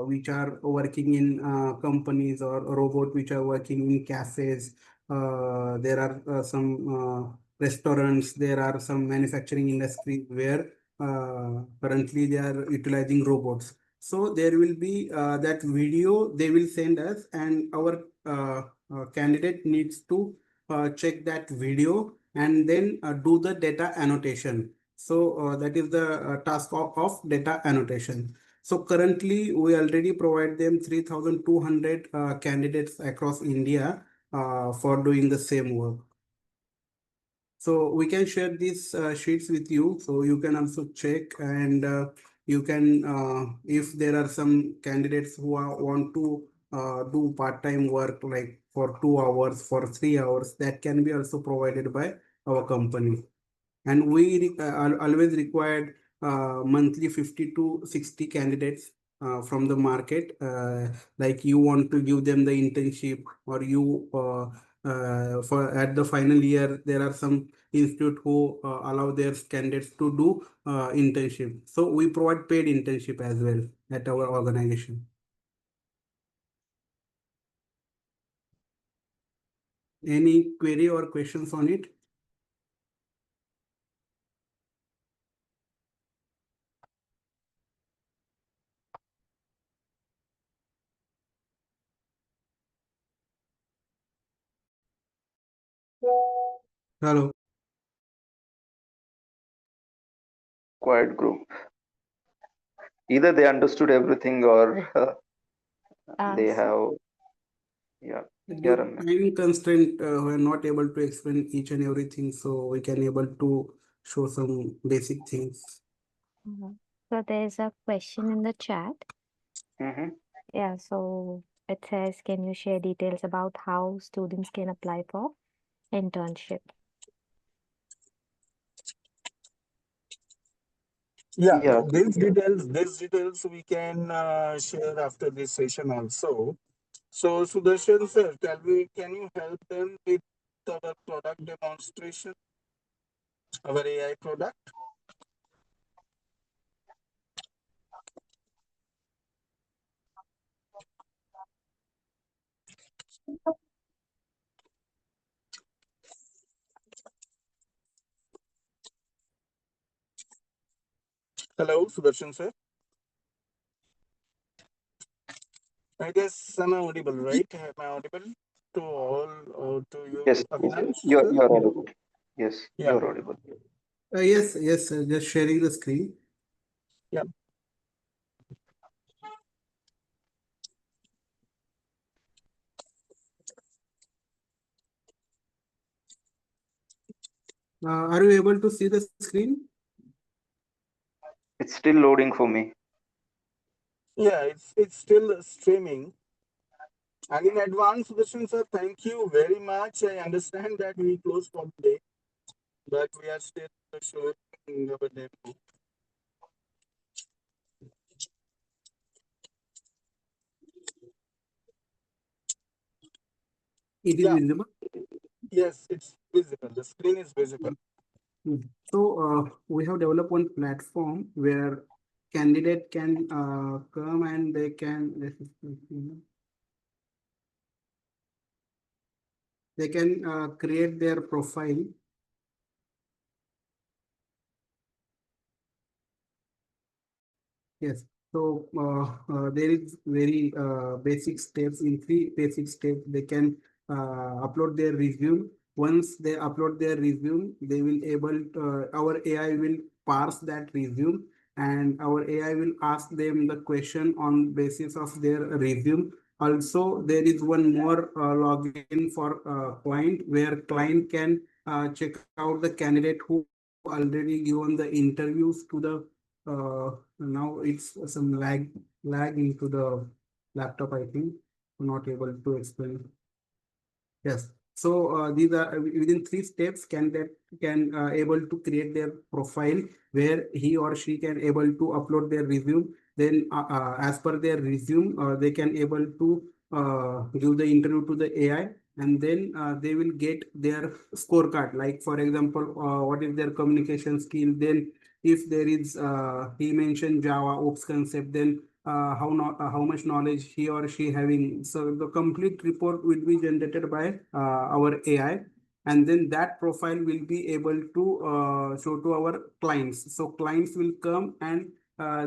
Speaker 14: which are working in companies or robot which are working in cafes. There are some restaurants. There are some manufacturing industry where currently they are utilizing robots. So there will be that video they will send us, and our candidate needs to check that video and then do the data annotation. So that is the task of data annotation. So currently we already provide them 3,200 candidates across India for doing the same work. So we can share these sheets with you, so you can also check, and you can, if there are some candidates who want to do part-time work like for 2 hours, for 3 hours, that can be also provided by our company. And we always required monthly 50 to 60 candidates from the market. Like you want to give them the internship, or you for at the final year there are some institute who allow their candidates to do internship. So we provide paid internship as well at our organization. Any query or questions on it? Hello.
Speaker 12: Quiet group. Either they understood everything or they have, yeah.
Speaker 14: Due to time constraint, we are not able to explain each and everything, so we can able to show some basic things.
Speaker 1: So there's a question in the chat. Yeah, so it says, can you share details about how students can apply for internship?
Speaker 13: Yeah, these details we can share after this session also. So Sudarshan sir, can you help them with our product demonstration, our AI product? Hello, Sudarshan sir. I guess I'm audible, right? Am I audible to all or to you?
Speaker 12: Yes,
Speaker 13: Avinash,
Speaker 12: you're
Speaker 13: sir?
Speaker 12: audible. Yes,
Speaker 13: Yeah.
Speaker 12: you're audible.
Speaker 14: Yes, just sharing the screen.
Speaker 13: Yeah.
Speaker 14: Are you able to see the screen?
Speaker 12: It's still loading for me.
Speaker 13: Yeah, it's still streaming. And in advance, Sudarshan sir, thank you very much. I understand that we closed for the day, but we are still showing our demo.
Speaker 14: It is visible.
Speaker 13: Yes, it's visible. The screen is visible.
Speaker 14: So we have developed one platform where candidate can come and they can create their profile. Yes. So there is very basic steps. In 3 basic steps, they can upload their resume. Once they upload their resume, they will able our AI will parse that resume, and our AI will ask them the question on basis of their resume. Also, there is one more login for client, where client can check out the candidate who already given the interviews to the now it's some lag into the laptop, I think. I'm not able to explain. Yes. So these are within 3 steps. Candidate can able to create their profile where he or she can able to upload their resume. Then as per their resume, they can able to give the interview to the AI, and then they will get their scorecard. Like for example, what is their communication skill? Then if there is he mentioned Java Ops concept, then how much knowledge he or she having. So the complete report will be generated by our AI, and then that profile will be able to show to our clients. So clients will come and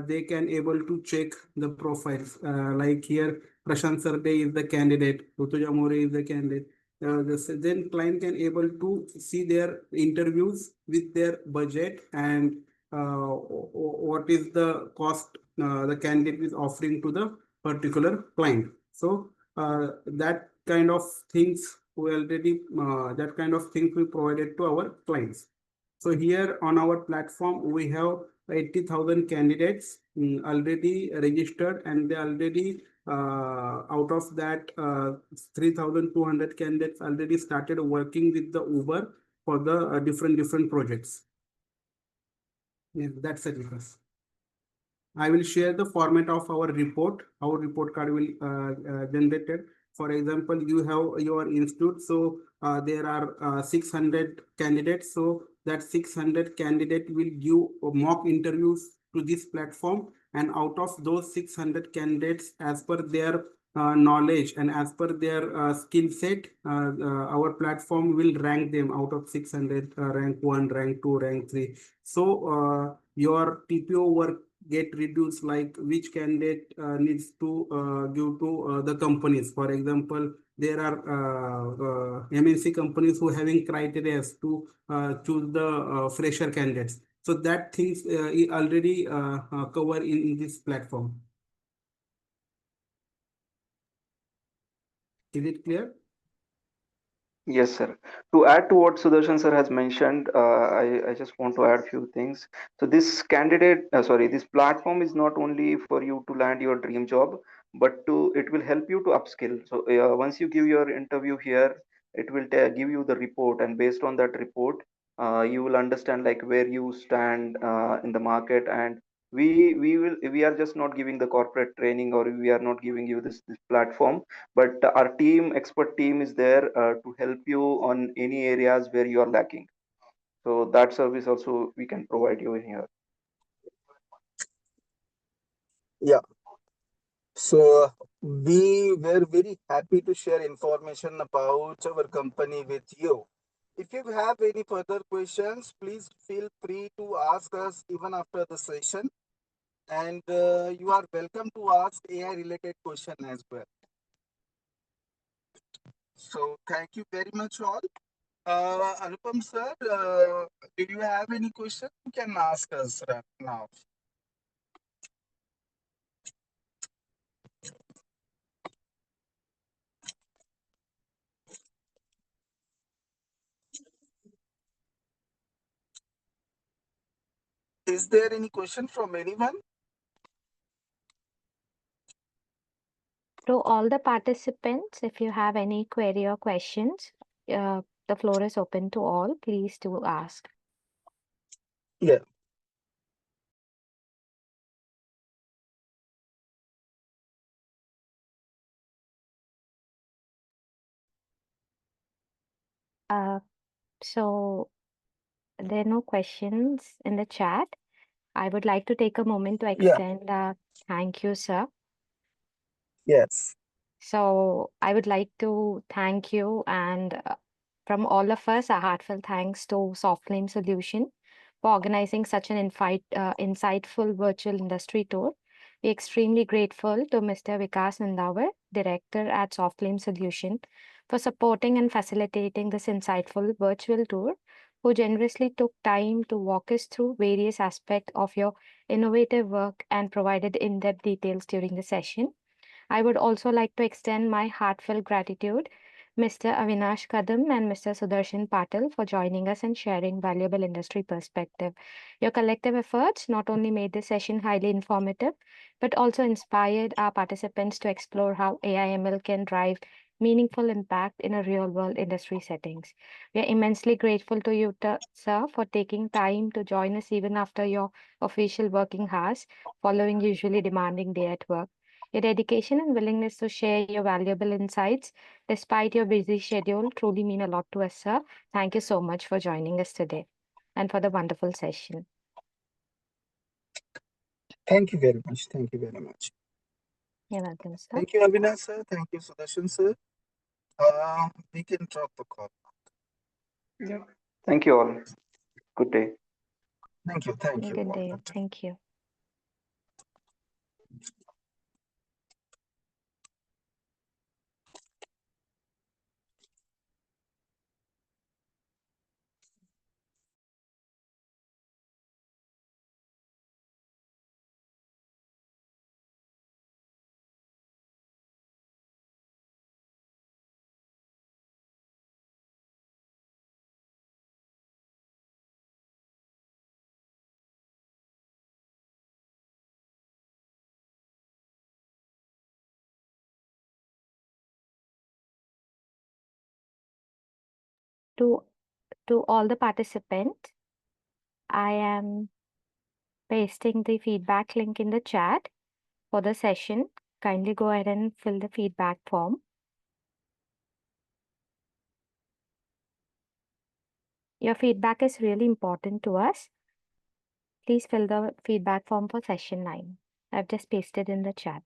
Speaker 14: they can able to check the profiles. Like here, Prashant Sarde is the candidate, Rutuja More is the candidate. Then client can able to see their interviews with their budget, and what is the cost the candidate is offering to the particular client. So that kind of things we already that kind of things we provided to our clients. So here on our platform we have 80,000 candidates already registered, and they already out of that 3,200 candidates already started working with the Uber for the different projects. Yeah, that's it, Vikas. I will share the format of our report. Our report card will generated. For example, you have your institute, so there are 600 candidates. So that 600 candidate will give mock interviews to this platform, and out of those 600 candidates, as per their knowledge and as per their skill set, our platform will rank them out of 600, rank 1, rank 2, rank 3. So your TPO work get reduced, like which candidate needs to give to the companies. For example, there are MNC companies who having criteria to choose the fresher candidates. So that things already cover in this platform. Is it clear?
Speaker 12: Yes, sir. To add to what Sudarshan sir has mentioned, I just want to add few things. So this platform is not only for you to land your dream job, but it will help you to upskill. So once you give your interview here, it will give you the report, and based on that report, you will understand like where you stand in the market, and we are just not giving the corporate training, or we are not giving you this platform, but our expert team is there to help you on any areas where you are lacking. So that service also we can provide you in here.
Speaker 13: Yeah. So we were very happy to share information about our company with you. If you have any further questions, please feel free to ask us even after the session. And you are welcome to ask AI related question as well. So thank you very much all. Anupam sir, did you have any question? You can ask us right now. Is there any question from anyone?
Speaker 1: To all the participants, if you have any query or questions, the floor is open to all. Please do ask.
Speaker 13: Yeah.
Speaker 1: So there are no questions in the chat. I would like to take a moment to
Speaker 13: Yeah.
Speaker 1: extend thank you, sir.
Speaker 13: Yes.
Speaker 1: So I would like to thank you, and from all of us, a heartfelt thanks to Softflame Solution for organizing such an insightful virtual industry tour. We're extremely grateful to Mr. Vikas Nandawar, Director at Softflame Solution, for supporting and facilitating this insightful virtual tour, who generously took time to walk us through various aspects of your innovative work and provided in-depth details during the session. I would also like to extend my heartfelt gratitude Mr. Avinash Kadam and Mr. Sudarshan Patil for joining us and sharing valuable industry perspective. Your collective efforts not only made this session highly informative, but also inspired our participants to explore how AI/ML can drive meaningful impact in a real-world industry settings. We are immensely grateful to you, sir, for taking time to join us even after your official working hours, following usually demanding day at work. Your dedication and willingness to share your valuable insights despite your busy schedule truly mean a lot to us, sir. Thank you so much for joining us today and for the wonderful session.
Speaker 13: Thank you very much. Thank you very much.
Speaker 1: You're welcome, sir.
Speaker 13: Thank you, Avinash sir. Thank you, Sudarshan sir. We can drop the call.
Speaker 12: Yeah. Thank you all. Good day.
Speaker 13: Thank you. Thank you.
Speaker 1: Good day. Thank you. To all the participants, I am pasting the feedback link in the chat for the session. Kindly go ahead and fill the feedback form. Your feedback is really important to us. Please fill the feedback form for session 9. I've just pasted in the chat.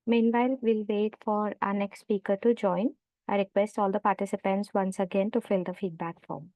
Speaker 1: Meanwhile, we'll wait for our next speaker to join. I request all the participants once again to fill the feedback form.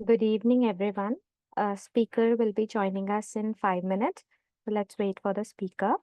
Speaker 1: Good evening, everyone. A speaker will be joining us in 5 minutes. So let's wait for the speaker.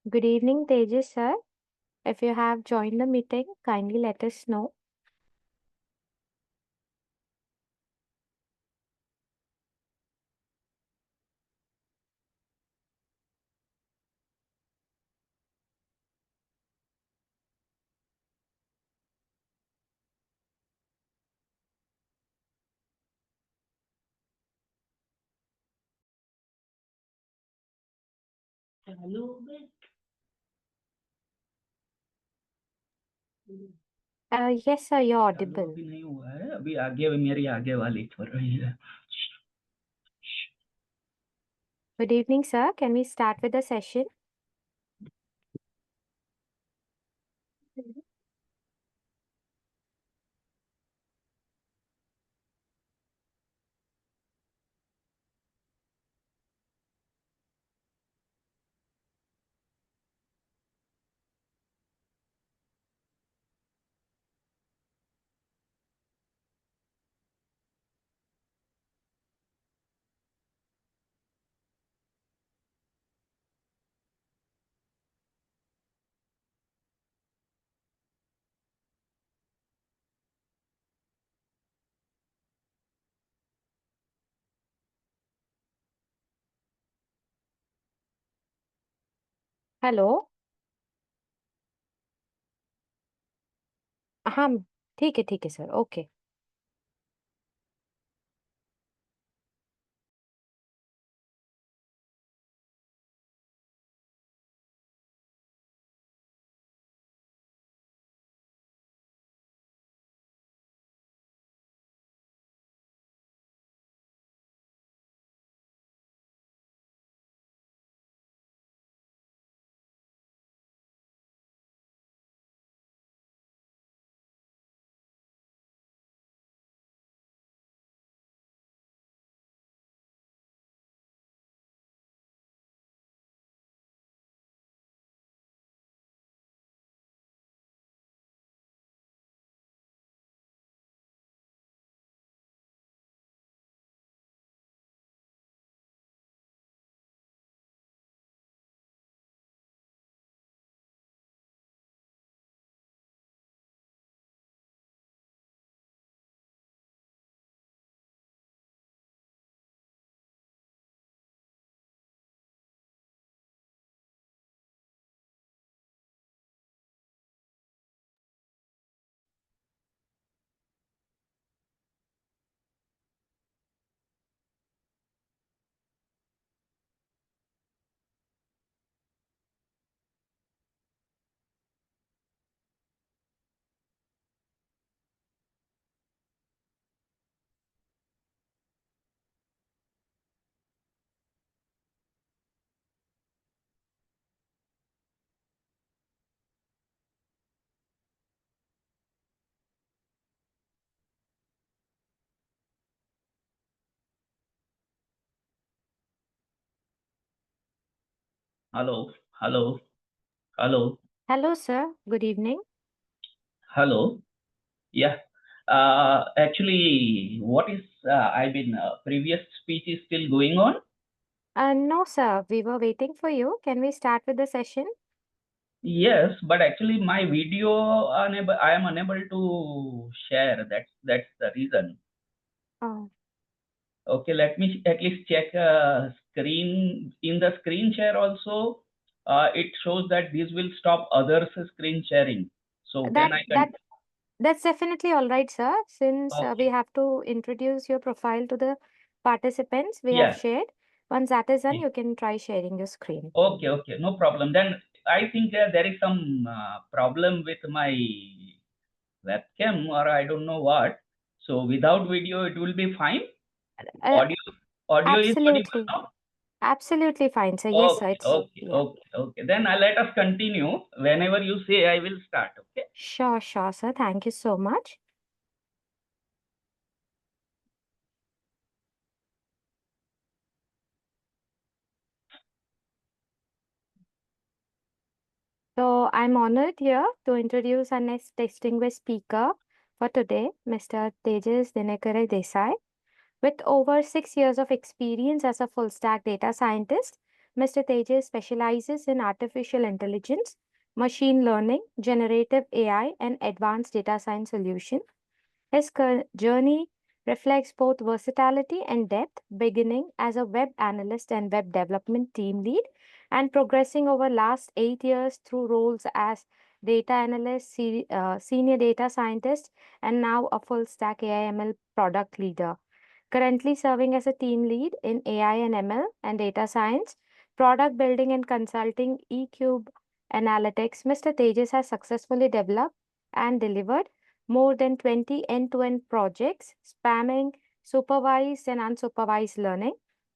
Speaker 1: Good evening, Tejas sir. If you have joined the meeting, kindly let us know. Yes, sir, you're audible.
Speaker 15: अभी नहीं हुआ है, अभी आगे मेरी आगे वाली कर रही है.
Speaker 1: Good evening, sir. Can we start with the session? Hello. हाँ, ठीक है sir, okay.
Speaker 15: Hello, hello, hello,
Speaker 1: Hello, sir. Good evening.
Speaker 15: hello. Yeah. Actually, what is, previous speech is still going on?
Speaker 1: No, sir. We were waiting for you. Can we start with the session?
Speaker 15: Yes, but actually my video I am unable to share. That's the reason.
Speaker 1: Oh.
Speaker 15: Okay, let me at least check screen. In the screen share also, it shows that this will stop others' screen sharing. So can I
Speaker 1: That's definitely all right, sir. Since we
Speaker 15: Okay.
Speaker 1: have to introduce your profile to the participants we have
Speaker 15: Yeah.
Speaker 1: shared. Once that is done,
Speaker 15: Yeah.
Speaker 1: you can try sharing your screen.
Speaker 15: Okay, no problem. Then I think there is some problem with my webcam, or I don't know what. So without video, it will be fine.
Speaker 1: Uh,
Speaker 15: Audio is audible
Speaker 1: Absolutely.
Speaker 15: now.
Speaker 1: Absolutely fine, sir. Yes, sir.
Speaker 15: Okay. Then let us continue. Whenever you say, I will start. Okay.
Speaker 1: Sure, sir. Thank you so much. So I'm honored here to introduce our next distinguished speaker for today, Mr. Tejas Desai. With over 6 years of experience as a full stack data scientist, Mr. Tejas specializes in artificial intelligence, machine learning, generative AI, and advanced data science solutions. His journey reflects both versatility and depth, beginning as a web analyst and web development team lead, and progressing over last 8 years through roles as data analyst, senior data scientist, and now a full stack AI/ML product leader. Currently serving as a team lead in AI and ML and data science, product building and consulting, eCube analytics, Mr. Tejas has successfully developed and delivered more than 20 end-to-end projects spanning supervised and unsupervised learning,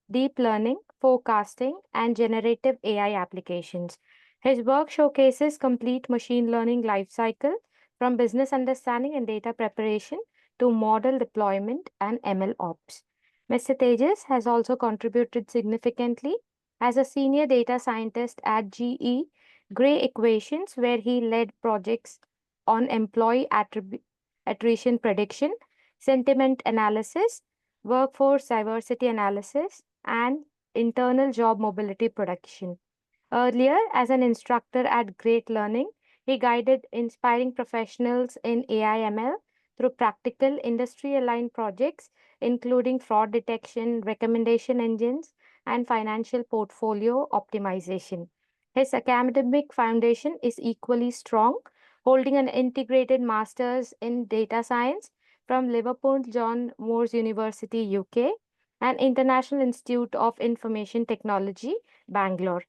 Speaker 1: deep learning, forecasting, and generative AI applications. His work showcases complete machine learning lifecycle from business understanding and data preparation to model deployment and ML ops. Mr. Tejas has also contributed significantly as a senior data scientist at GE Gray Equations, where he led projects on employee attrition prediction, sentiment analysis, workforce diversity analysis, and internal job mobility prediction. Earlier, as an instructor at Great Learning, he guided inspiring professionals in AI/ML through practical industry aligned projects, including fraud detection, recommendation engines, and financial portfolio optimization. His academic foundation is equally strong, holding an integrated master's in data science from Liverpool John Moores University, UK, and International Institute of Information Technology, Bangalore,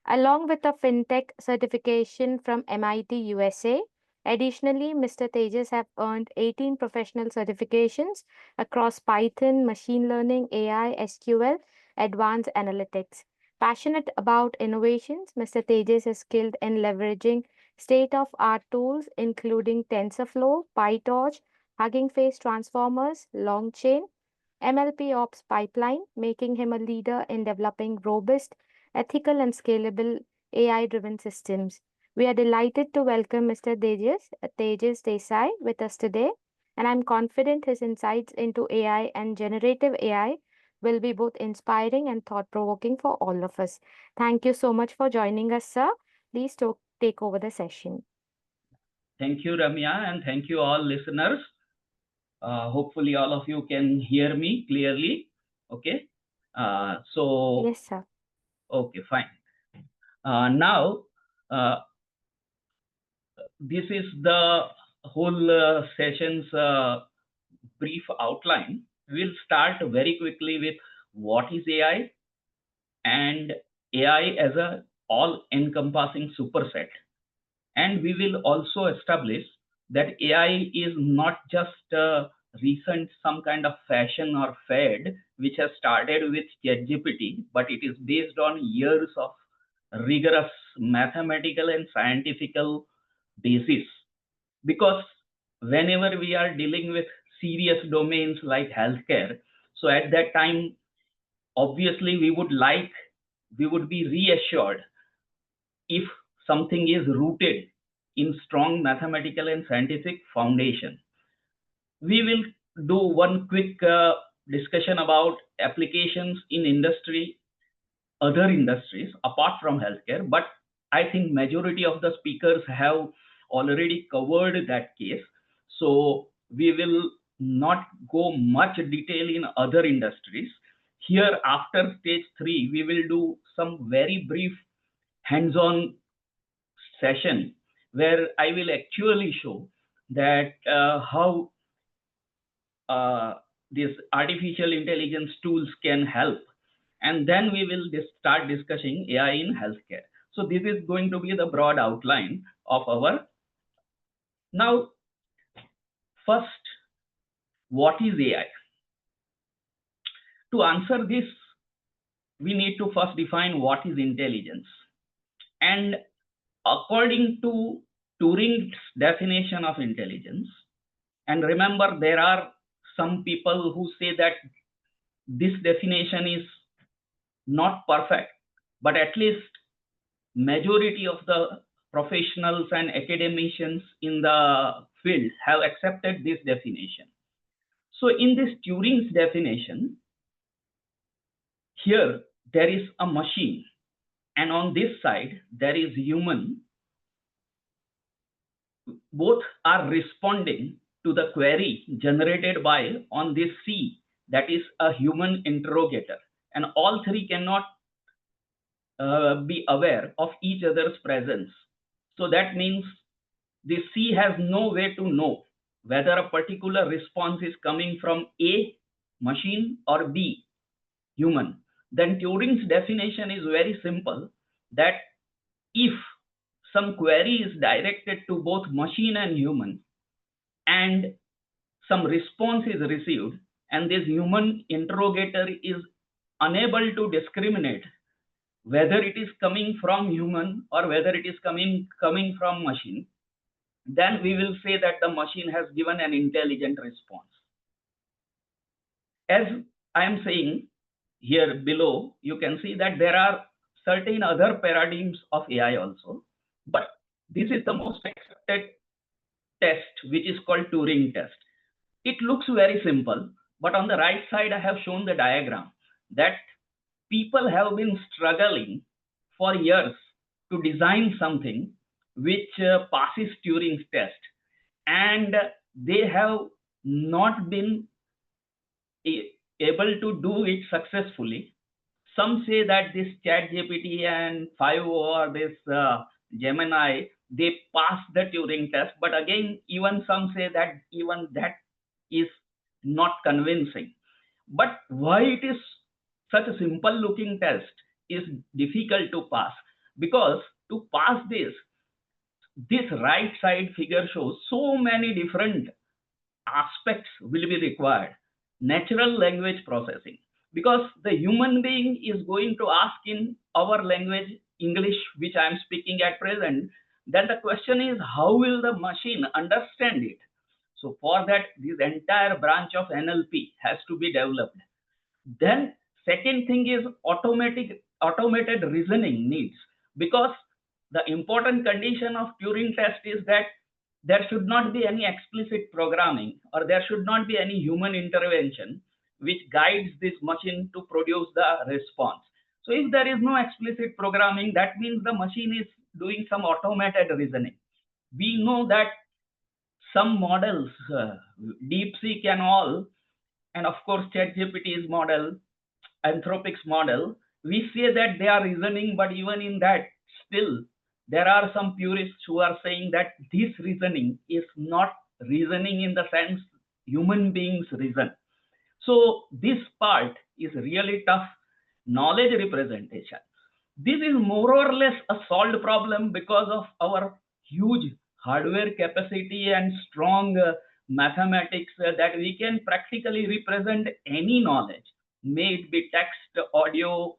Speaker 1: along with a fintech certification from MIT, USA. Additionally, Mr. Tejas have earned 18 professional certifications across Python, machine learning, AI, SQL, advanced analytics. Passionate about innovations, Mr. Tejas is skilled in leveraging state-of-art tools including TensorFlow, PyTorch, Hugging Face transformers, Longchain, MLP Ops pipeline, making him a leader in developing robust, ethical, and scalable AI driven systems. We are delighted to welcome Mr. Tejas Desai with us today, and I'm confident his insights into AI and generative AI will be both inspiring and thought provoking for all of us. Thank you so much for joining us, sir. Please take over the session.
Speaker 15: Thank you, Ramya, and thank you all listeners. Hopefully all of you can hear me clearly. Okay.
Speaker 1: Yes, sir.
Speaker 15: Okay, fine. Now, this is the whole session's brief outline. We'll start very quickly with what is AI and AI as a all-encompassing superset. And we will also establish that AI is not just a recent some kind of fashion or fad which has started with ChatGPT, but it is based on years of rigorous mathematical and scientific basis. Because whenever we are dealing with serious domains like healthcare, so at that time, obviously we would be reassured if something is rooted in strong mathematical and scientific foundation. We will do one quick discussion about applications in industry, other industries apart from healthcare, but I think majority of the speakers have already covered that case. So we will not go much detail in other industries. Here after stage 3, we will do some very brief hands-on session where I will actually show that how these artificial intelligence tools can help. And then we will start discussing AI in healthcare. So this is going to be the broad outline of our. Now, first, what is AI? To answer this, we need to first define what is intelligence. And according to Turing's definition of intelligence, and remember there are some people who say that this definition is not perfect, but at least majority of the professionals and academicians in the field have accepted this definition. So in this Turing's definition, here there is a machine, and on this side there is human. Both are responding to the query generated by on this C, that is a human interrogator, and all three cannot be aware of each other's presence. So that means the C has no way to know whether a particular response is coming from A, machine, or B, human. Then Turing's definition is very simple, that if some query is directed to both machine and human, and some response is received, and this human interrogator is unable to discriminate whether it is coming from human or whether it is coming from machine, then we will say that the machine has given an intelligent response. As I am saying here below, you can see that there are certain other paradigms of AI also, but this is the most accepted test, which is called Turing test. It looks very simple, but on the right side I have shown the diagram that people have been struggling for years to design something which passes Turing's test, and they have not been able to do it successfully. Some say that this ChatGPT and 5 or this Gemini, they pass the Turing test, but again, even some say that even that is not convincing. But why it is such a simple looking test is difficult to pass? Because to pass this right side figure shows so many different aspects will be required. Natural language processing, because the human being is going to ask in our language, English, which I am speaking at present, then the question is, how will the machine understand it? So for that, this entire branch of NLP has to be developed. Then second thing is automated reasoning needs, because the important condition of Turing test is that there should not be any explicit programming, or there should not be any human intervention which guides this machine to produce the response. So if there is no explicit programming, that means the machine is doing some automated reasoning. We know that some models, DeepSeek and all, and of course ChatGPT's model, Anthropic's model, we say that they are reasoning, but even in that, still there are some purists who are saying that this reasoning is not reasoning in the sense human beings reason. So this part is really tough. Knowledge representation. This is more or less a solved problem because of our huge hardware capacity and strong mathematics that we can practically represent any knowledge, may it be text, audio,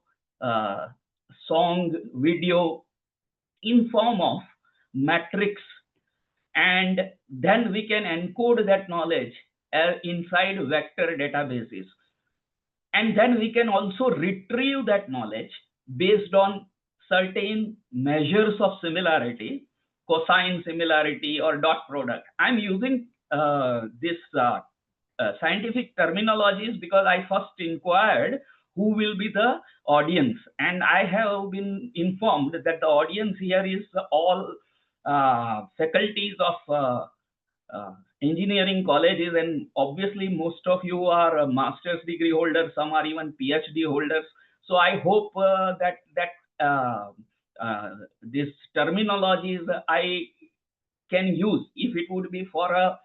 Speaker 15: song, video, in form of matrix, and then we can encode that knowledge inside vector databases, and then we can also retrieve that knowledge based on certain measures of similarity, cosine similarity or dot product. I'm using this scientific terminologies because I first inquired who will be the audience, and I have been informed that the audience here is all faculties of engineering colleges, and obviously most of you are master's degree holders, some are even PhD holders. So I hope this terminologies I can use. If it would be for a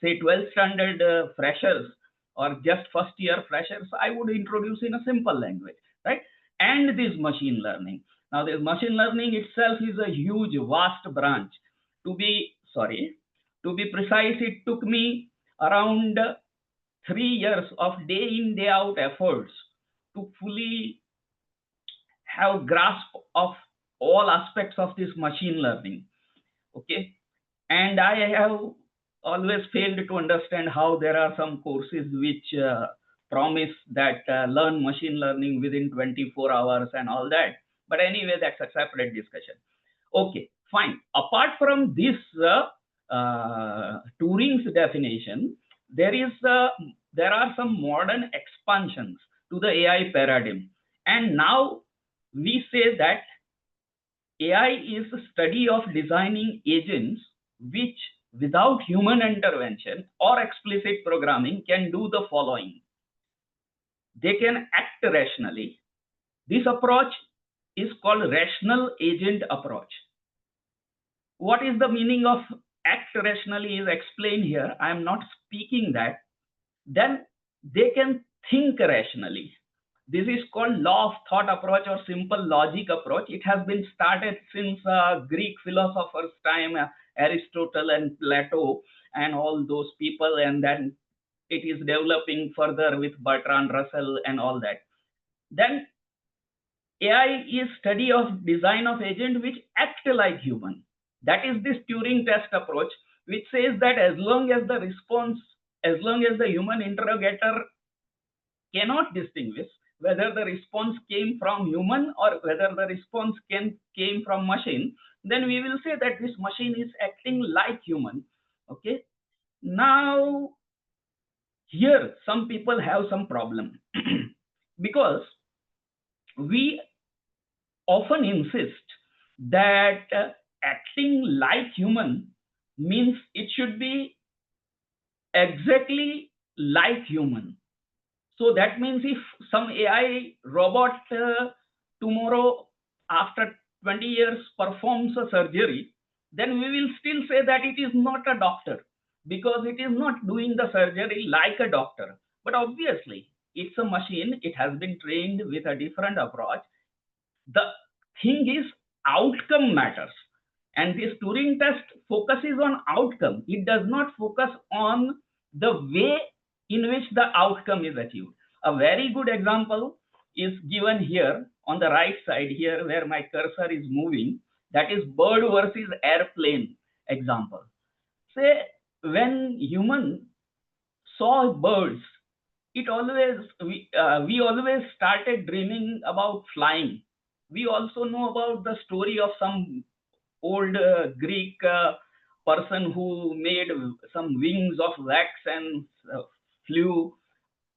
Speaker 15: say 12th standard freshers or just first year freshers, I would introduce in a simple language, right? And this machine learning. Now this machine learning itself is a huge, vast branch. To be precise, it took me around 3 years of day in, day out efforts to fully have grasp of all aspects of this machine learning. Okay. And I have always failed to understand how there are some courses which promise that learn machine learning within 24 hours and all that. But anyway, that's a separate discussion. Okay, fine. Apart from this Turing's definition, there are some modern expansions to the AI paradigm. And now we say that AI is the study of designing agents which, without human intervention or explicit programming, can do the following. They can act rationally. This approach is called rational agent approach. What is the meaning of act rationally is explained here. I am not speaking that. Then they can think rationally. This is called law of thought approach or simple logic approach. It has been started since Greek philosophers' time, Aristotle and Plato and all those people, and then it is developing further with Bertrand Russell and all that. Then AI is study of design of agent which act like human. That is this Turing test approach, which says that as long as the human interrogator cannot distinguish whether the response came from human or whether the response came from machine, then we will say that this machine is acting like human. Okay. Now, here some people have some problem because we often insist that acting like human means it should be exactly like human. So that means if some AI robot tomorrow after 20 years performs a surgery, then we will still say that it is not a doctor because it is not doing the surgery like a doctor. But obviously, it's a machine. It has been trained with a different approach. The thing is, outcome matters. And this Turing test focuses on outcome. It does not focus on the way in which the outcome is achieved. A very good example is given here on the right side here where my cursor is moving. That is bird versus airplane example. Say when human saw birds, we always started dreaming about flying. We also know about the story of some old Greek person who made some wings of wax and flew.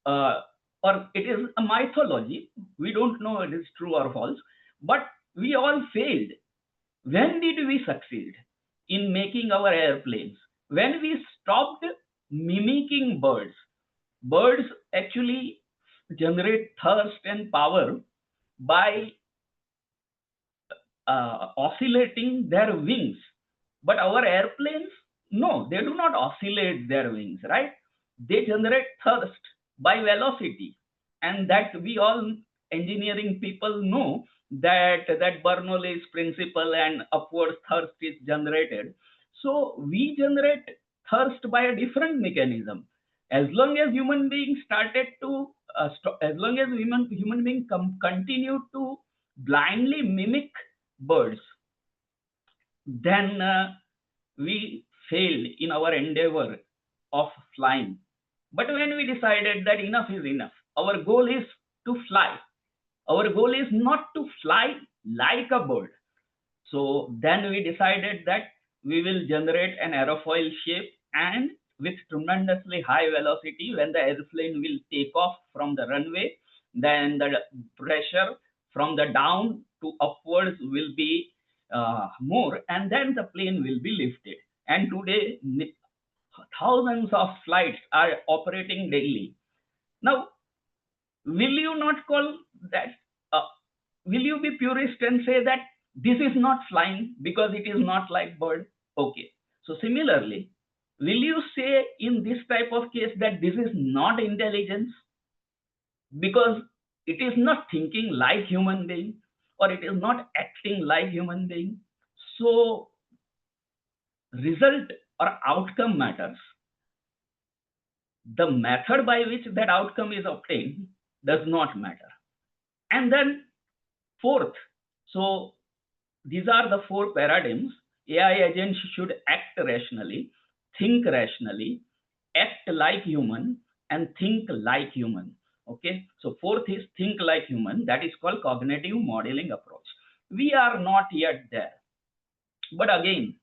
Speaker 15: Or it is a mythology. We don't know it is true or false. But we all failed. When did we succeed in making our airplanes? When we stopped mimicking birds. Birds actually generate thirst and power by oscillating their wings. But our airplanes, no, they do not oscillate their wings, right? They generate thirst by velocity. And that we all engineering people know that Bernoulli's principle and upward thirst is generated. So we generate thirst by a different mechanism. As long as human beings continue to blindly mimic birds, then we failed in our endeavor of flying. But when we decided that enough is enough, our goal is to fly, Our goal is not to fly like a bird. So then we decided that we will generate an aerofoil shape, and with tremendously high velocity, when the airplane will take off from the runway, then the pressure from the down to upwards will be more, and then the plane will be lifted. And today, thousands of flights are operating daily. Now, will you not call that, will you be purist and say that this is not flying because it is not like bird? Okay. So similarly, will you say in this type of case that this is not intelligence because it is not thinking like human being, or it is not acting like human being? So result or outcome matters. The method by which that outcome is obtained does not matter. And then fourth, so these are the four paradigms. AI agents should act rationally, think rationally, act like human, and think like human. Okay, so fourth is think like human. That is called cognitive modeling approach. We are not yet there. But again,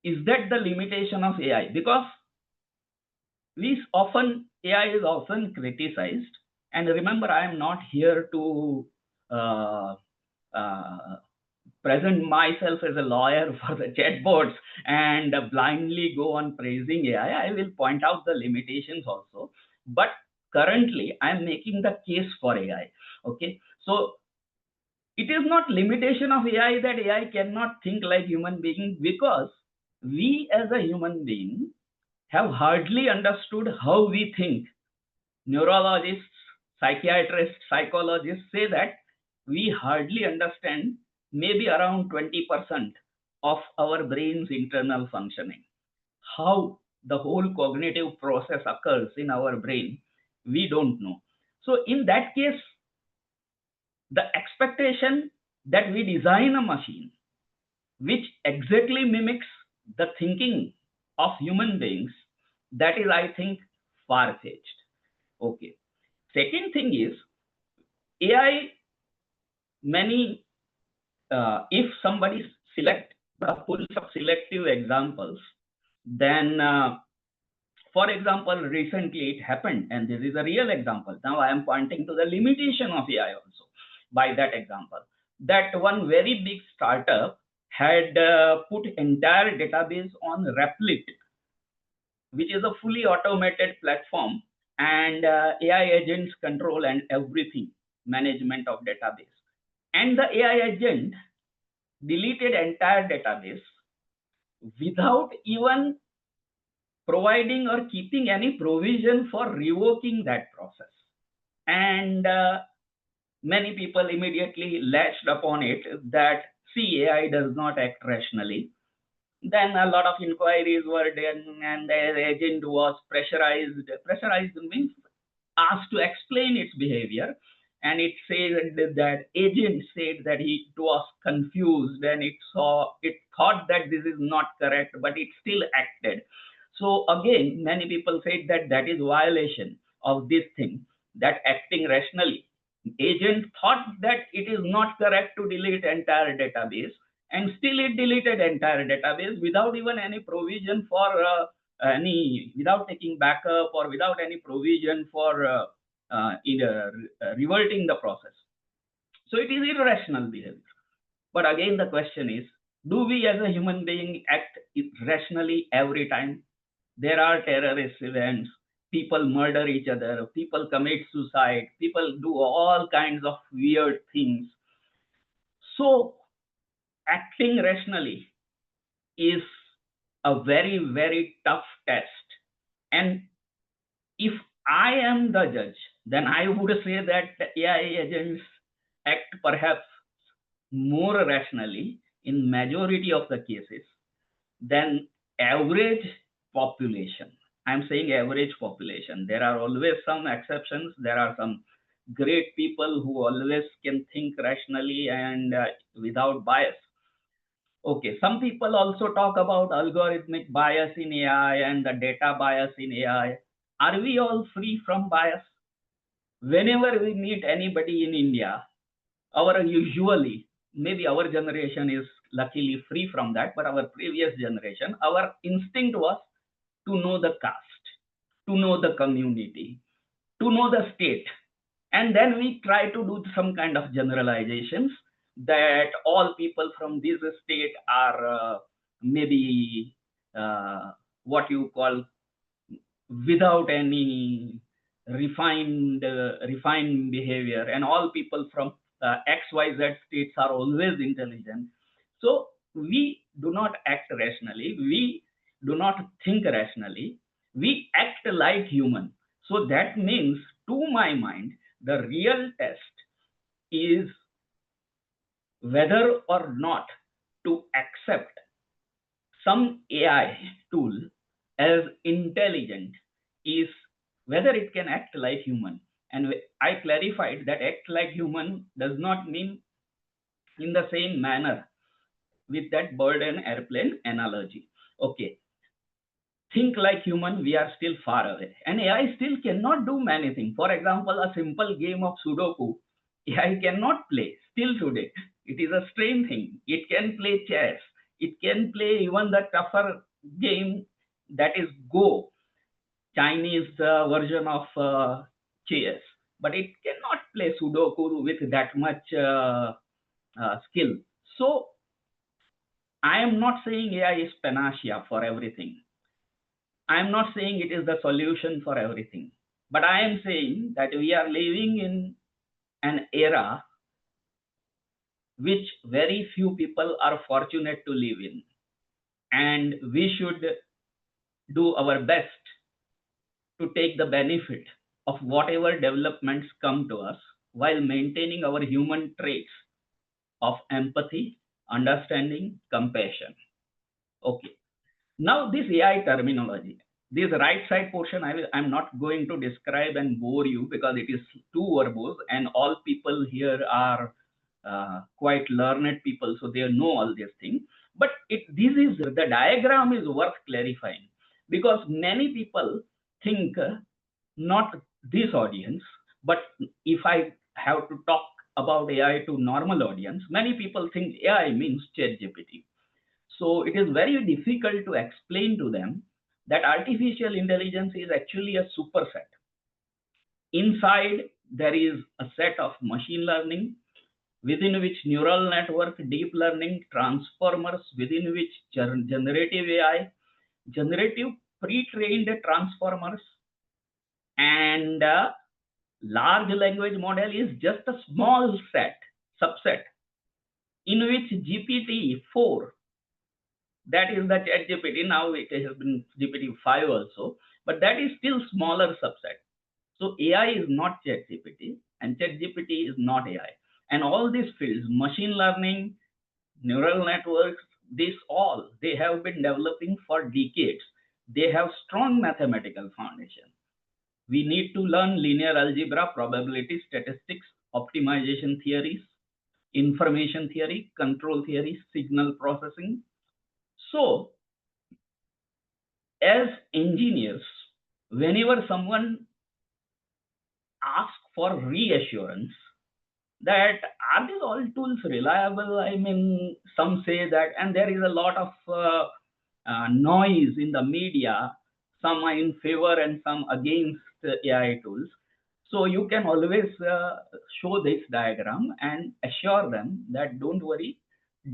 Speaker 15: is that the limitation of AI? Because AI is often criticized. And remember, I am not here to present myself as a lawyer for the chatbots and blindly go on praising AI. I will point out the limitations also. But currently, I am making the case for AI. Okay, so it is not limitation of AI that AI cannot think like human being, because we as a human being have hardly understood how we think. Neurologists, psychiatrists, psychologists say that we hardly understand maybe around 20% of our brain's internal functioning. How the whole cognitive process occurs in our brain, we don't know. So in that case, the expectation that we design a machine which exactly mimics the thinking of human beings, that is, I think, far-fetched. Okay. Second thing is, AI, if somebody select the full selective examples, then, for example, recently it happened, and this is a real example. Now I am pointing to the limitation of AI also by that example, that one very big startup had put entire database on Replit, which is a fully automated platform, and AI agents control and everything, management of database. And the AI agent deleted entire database without even providing or keeping any provision for revoking that process. And many people immediately latched upon it that, see, AI does not act rationally. Then a lot of inquiries were done, and the agent was pressurized. Pressurized means asked to explain its behavior, and it said that agent said that it was confused, and it thought that this is not correct, but it still acted. So again, many people said that that is violation of this thing, that acting rationally. Agent thought that it is not correct to delete entire database, and still it deleted entire database without even any provision for without taking backup, or without any provision for reverting the process. So it is irrational behavior. But again, the question is, do we as a human being act rationally every time? There are terrorist events, people murder each other, people commit suicide, people do all kinds of weird things. So acting rationally is a very, very tough test. And if I am the judge, then I would say that AI agents act perhaps more rationally in majority of the cases than average population. I'm saying average population. There are always some exceptions. There are some great people who always can think rationally and without bias. Okay, some people also talk about algorithmic bias in AI and the data bias in AI. Are we all free from bias? whenever we meet anybody in India, usually, maybe our generation is luckily free from that, but our previous generation, our instinct was to know the caste, to know the community, to know the state. And then we try to do some kind of generalizations that all people from this state are maybe what you call without any refined behavior, and all people from XYZ states are always intelligent. So we do not act rationally, we do not think rationally, we act like human. So that means, to my mind, the real test is whether or not to accept some AI tool as intelligent is whether it can act like human. And I clarified that act like human does not mean in the same manner with that bird and airplane analogy. Okay, think like human, we are still far away. And AI still cannot do many things. For example, a simple game of Sudoku, AI cannot play still today. It is a strange thing. It can play chess. It can play even the tougher game, that is Go, Chinese version of chess. But it cannot play Sudoku with that much skill. So I am not saying AI is panacea for everything. I am not saying it is the solution for everything, but I am saying that we are living in an era which very few people are fortunate to live in, and we should do our best to take the benefit of whatever developments come to us while maintaining our human traits of empathy, understanding, compassion. Okay. Now this AI terminology, this right side portion, I'm not going to describe and bore you because it is too verbose, and all people here are quite learned people, so they know all these things. But the diagram is worth clarifying, because many people think, not this audience, but if I have to talk about AI to normal audience, many people think AI means ChatGPT. So it is very difficult to explain to them that artificial intelligence is actually a superset. Inside, there is a set of machine learning, within which neural network, deep learning, transformers, within which generative AI, generative pre-trained transformers, and large language model is just a small subset, in which GPT-4, that is the ChatGPT. Now it has been GPT-5 also, but that is still smaller subset. So AI is not ChatGPT, and ChatGPT is not AI. And all these fields, machine learning, neural networks, they have been developing for decades. They have strong mathematical foundation. We need to learn linear algebra, probability, statistics, optimization theories, information theory, control theory, signal processing. So, as engineers, whenever someone asks for reassurance that are these all tools reliable, I mean, some say that, and there is a lot of noise in the media, some are in favor and some against AI tools. So you can always show this diagram and assure them that don't worry,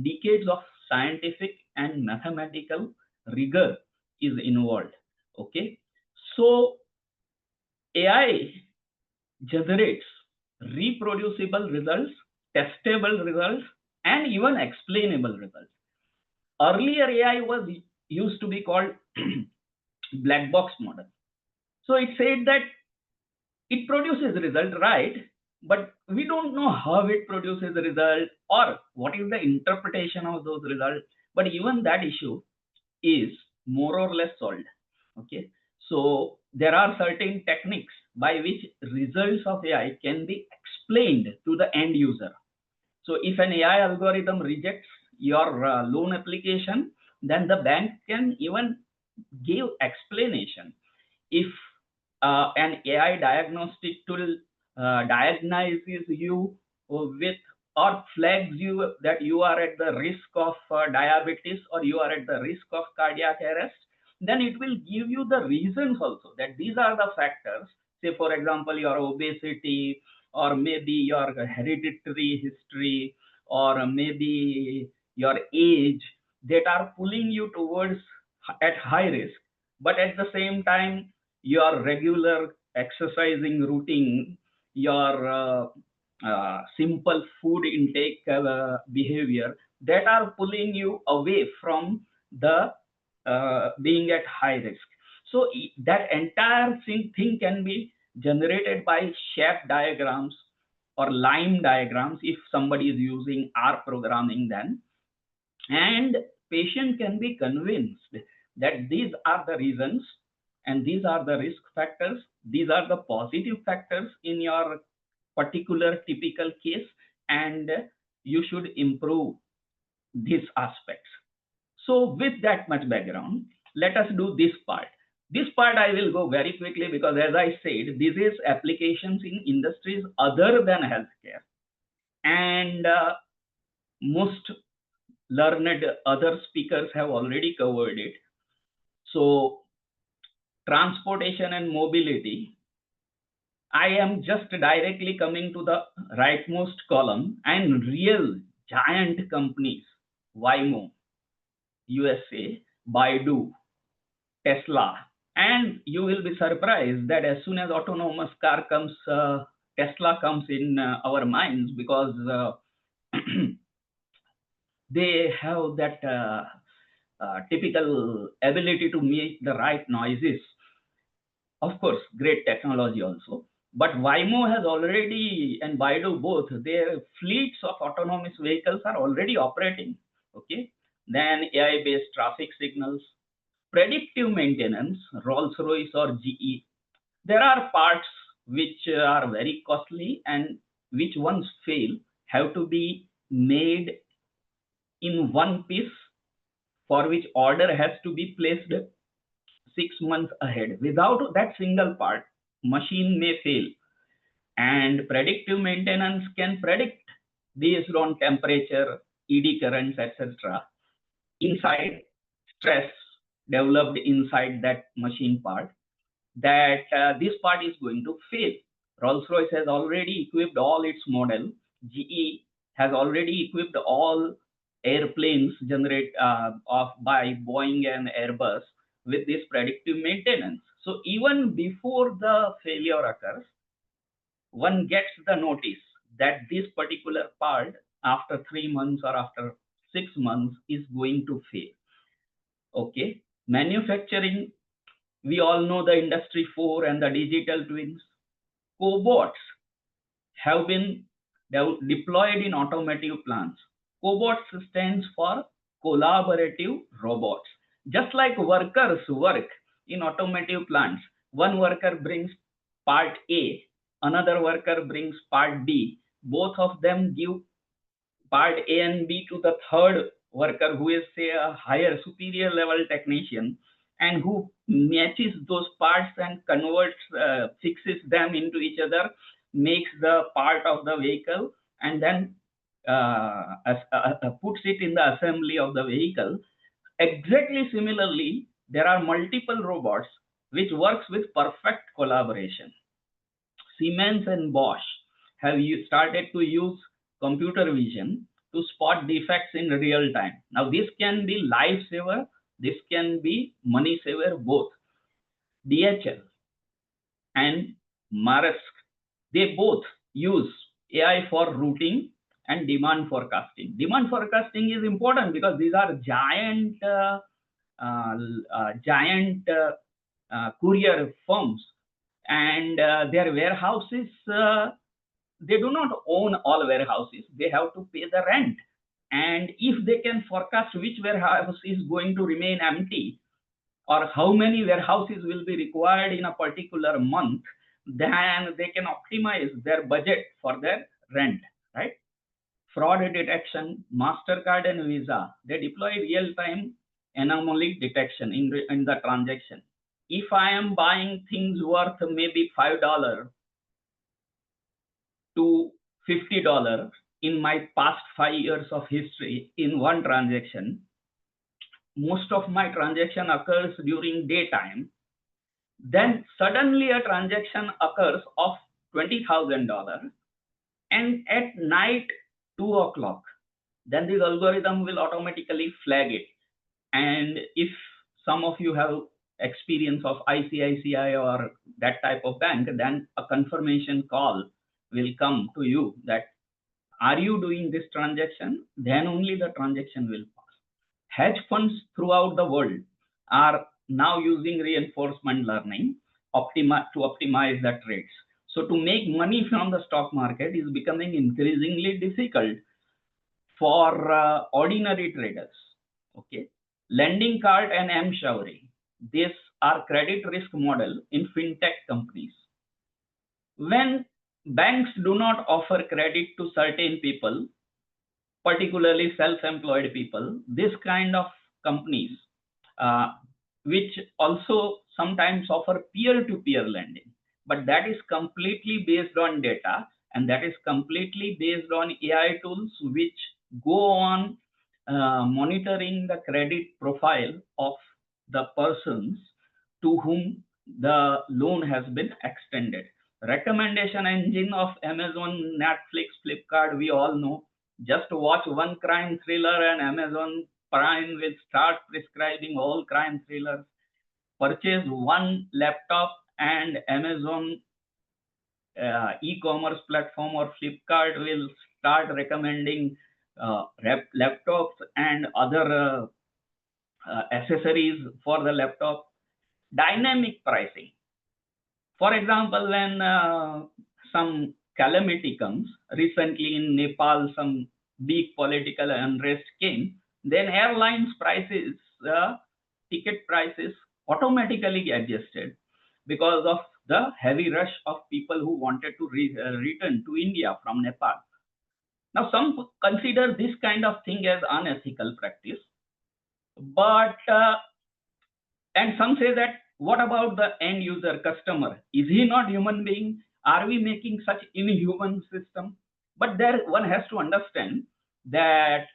Speaker 15: decades of scientific and mathematical rigor is involved. Okay, so AI generates reproducible results, testable results, and even explainable results. Earlier AI was used to be called black box model. So it said that it produces result, right? But we don't know how it produces the result or what is the interpretation of those results. But even that issue is more or less solved. Okay, so there are certain techniques by which results of AI can be explained to the end user. So if an AI algorithm rejects your loan application, then the bank can even give explanation. If an AI diagnostic tool diagnoses you with or flags you that you are at the risk of diabetes or you are at the risk of cardiac arrest, then it will give you the reasons also that these are the factors. Say, for example, your obesity, or maybe your hereditary history, or maybe your age, that are pulling you towards at high risk. But at the same time, your regular exercising routine, your simple food intake behavior, that are pulling you away from the being at high risk. So that entire thing can be generated by shape diagrams or line diagrams if somebody is using R programming then, and patient can be convinced that these are the reasons and these are the risk factors, these are the positive factors in your particular typical case, and you should improve these aspects. So with that much background, let us do this part. This part I will go very quickly because, as I said, this is applications in industries other than healthcare, and most learned other speakers have already covered it. So transportation and mobility, I am just directly coming to the rightmost column, and real giant companies, Waymo, USA, Baidu, Tesla, and you will be surprised that as soon as autonomous car comes, Tesla comes in our minds, because they have that typical ability to make the right noises. Of course, great technology also. But Waymo has already, and Baidu both, their fleets of autonomous vehicles are already operating. Okay. Then AI-based traffic signals, predictive maintenance, Rolls-Royce or GE. There are parts which are very costly and which once fail have to be made in one piece, for which order has to be placed 6 months ahead. Without that single part, machine may fail. And predictive maintenance can predict based on temperature, ED currents, etc. inside stress developed inside that machine part, that this part is going to fail. Rolls-Royce has already equipped all its model. GE has already equipped all airplanes by Boeing and Airbus with this predictive maintenance. So even before the failure occurs, one gets the notice that this particular part after 3 months or after 6 months is going to fail. Okay. Manufacturing, we all know the Industry 4 and the digital twins. Cobots have been deployed in automotive plants. Cobots stands for collaborative robots. Just like workers work in automotive plants, one worker brings part A, another worker brings part B. Both of them give part A and B to the third worker, who is, say, a higher superior level technician, and who matches those parts and converts, fixes them into each other, makes the part of the vehicle, and then puts it in the assembly of the vehicle. Exactly similarly, there are multiple robots which works with perfect collaboration. Siemens and Bosch have started to use computer vision to spot defects in real time. Now, this can be lifesaver, this can be money saver, both. DHL and Maersk, they both use AI for routing and demand forecasting. Demand forecasting is important because these are giant courier firms, and their warehouses, they do not own all warehouses. They have to pay the rent. And if they can forecast which warehouse is going to remain empty, or how many warehouses will be required in a particular month, then they can optimize their budget for their rent, right? Fraud detection, MasterCard and Visa, they deploy real-time anomaly detection in the transaction. If I am buying things worth maybe $5, to $50 in my past 5 years of history in one transaction, most of my transaction occurs during daytime, then suddenly a transaction occurs of $20,000 and at night 2 o'clock, then this algorithm will automatically flag it. And if some of you have experience of ICICI or that type of bank, then a confirmation call will come to you that are you doing this transaction? Then only the transaction will pass. Hedge funds throughout the world are now using reinforcement learning to optimize the trades. So to make money from the stock market is becoming increasingly difficult for ordinary traders. Okay, lending card and M-Showering, these are credit risk model in fintech companies. When banks do not offer credit to certain people, particularly self-employed people, this kind of companies, which also sometimes offer peer-to-peer lending, but that is completely based on data and that is completely based on AI tools which go on monitoring the credit profile of the persons to whom the loan has been extended. Recommendation engine of Amazon, Netflix, Flipkart, we all know. Just watch one crime thriller and Amazon Prime will start prescribing all crime thrillers. Purchase one laptop and Amazon e-commerce platform or Flipkart will start recommending laptops and other accessories for the laptop. Dynamic pricing. For example, when some calamity comes, recently in Nepal, some big political unrest came, then airlines prices, ticket prices automatically adjusted because of the heavy rush of people who wanted to return to India from Nepal. Now, some consider this kind of thing as unethical practice, but and some say that what about the end user customer? Is he not human being? Are we making such inhuman system? But there one has to understand that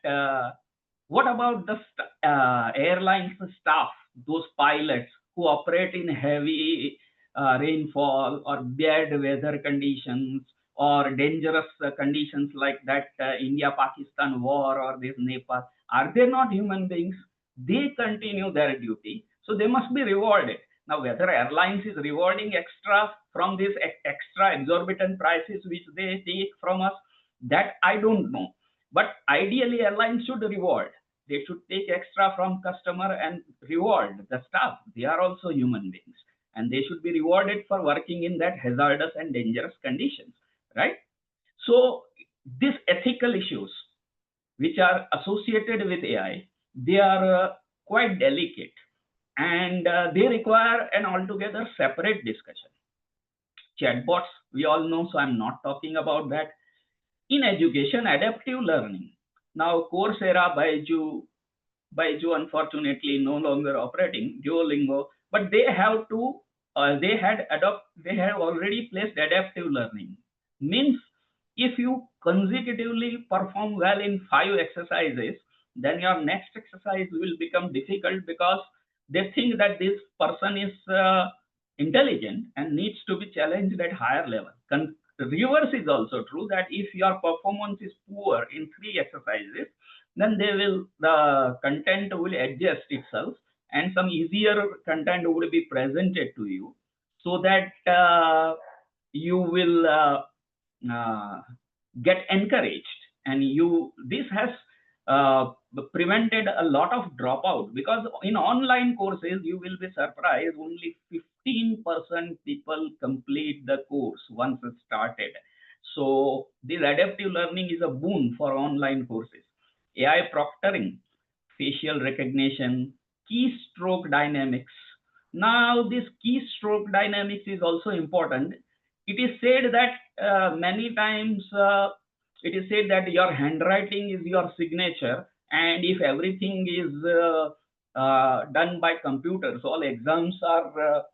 Speaker 15: what about the airlines staff, those pilots who operate in heavy rainfall or bad weather conditions or dangerous conditions like that India-Pakistan war or this Nepal? Are they not human beings? They continue their duty, so they must be rewarded. Now, whether airlines is rewarding extra from these extra exorbitant prices which they take from us, that I don't know. But ideally, airlines should reward. They should take extra from customer and reward the staff. They are also human beings, and they should be rewarded for working in that hazardous and dangerous conditions, right? So these ethical issues which are associated with AI, they are quite delicate and they require an altogether separate discussion. Chatbots, we all know, so I'm not talking about that. In education, adaptive learning. Now, Coursera, Byju unfortunately no longer operating, Duolingo, but they have to, they have already placed adaptive learning. Means if you consecutively perform well in 5 exercises, then your next exercise will become difficult because they think that this person is intelligent and needs to be challenged at higher level. Reverse is also true, that if your performance is poor in 3 exercises, then the content will adjust itself and some easier content will be presented to you so that you will get encouraged, and this has prevented a lot of dropout, because in online courses you will be surprised only 15% people complete the course once it's started. So this adaptive learning is a boon for online courses. AI proctoring, facial recognition, keystroke dynamics. Now this keystroke dynamics is also important. It is said that many times it is said that your handwriting is your signature, and if everything is done by computers, all exams are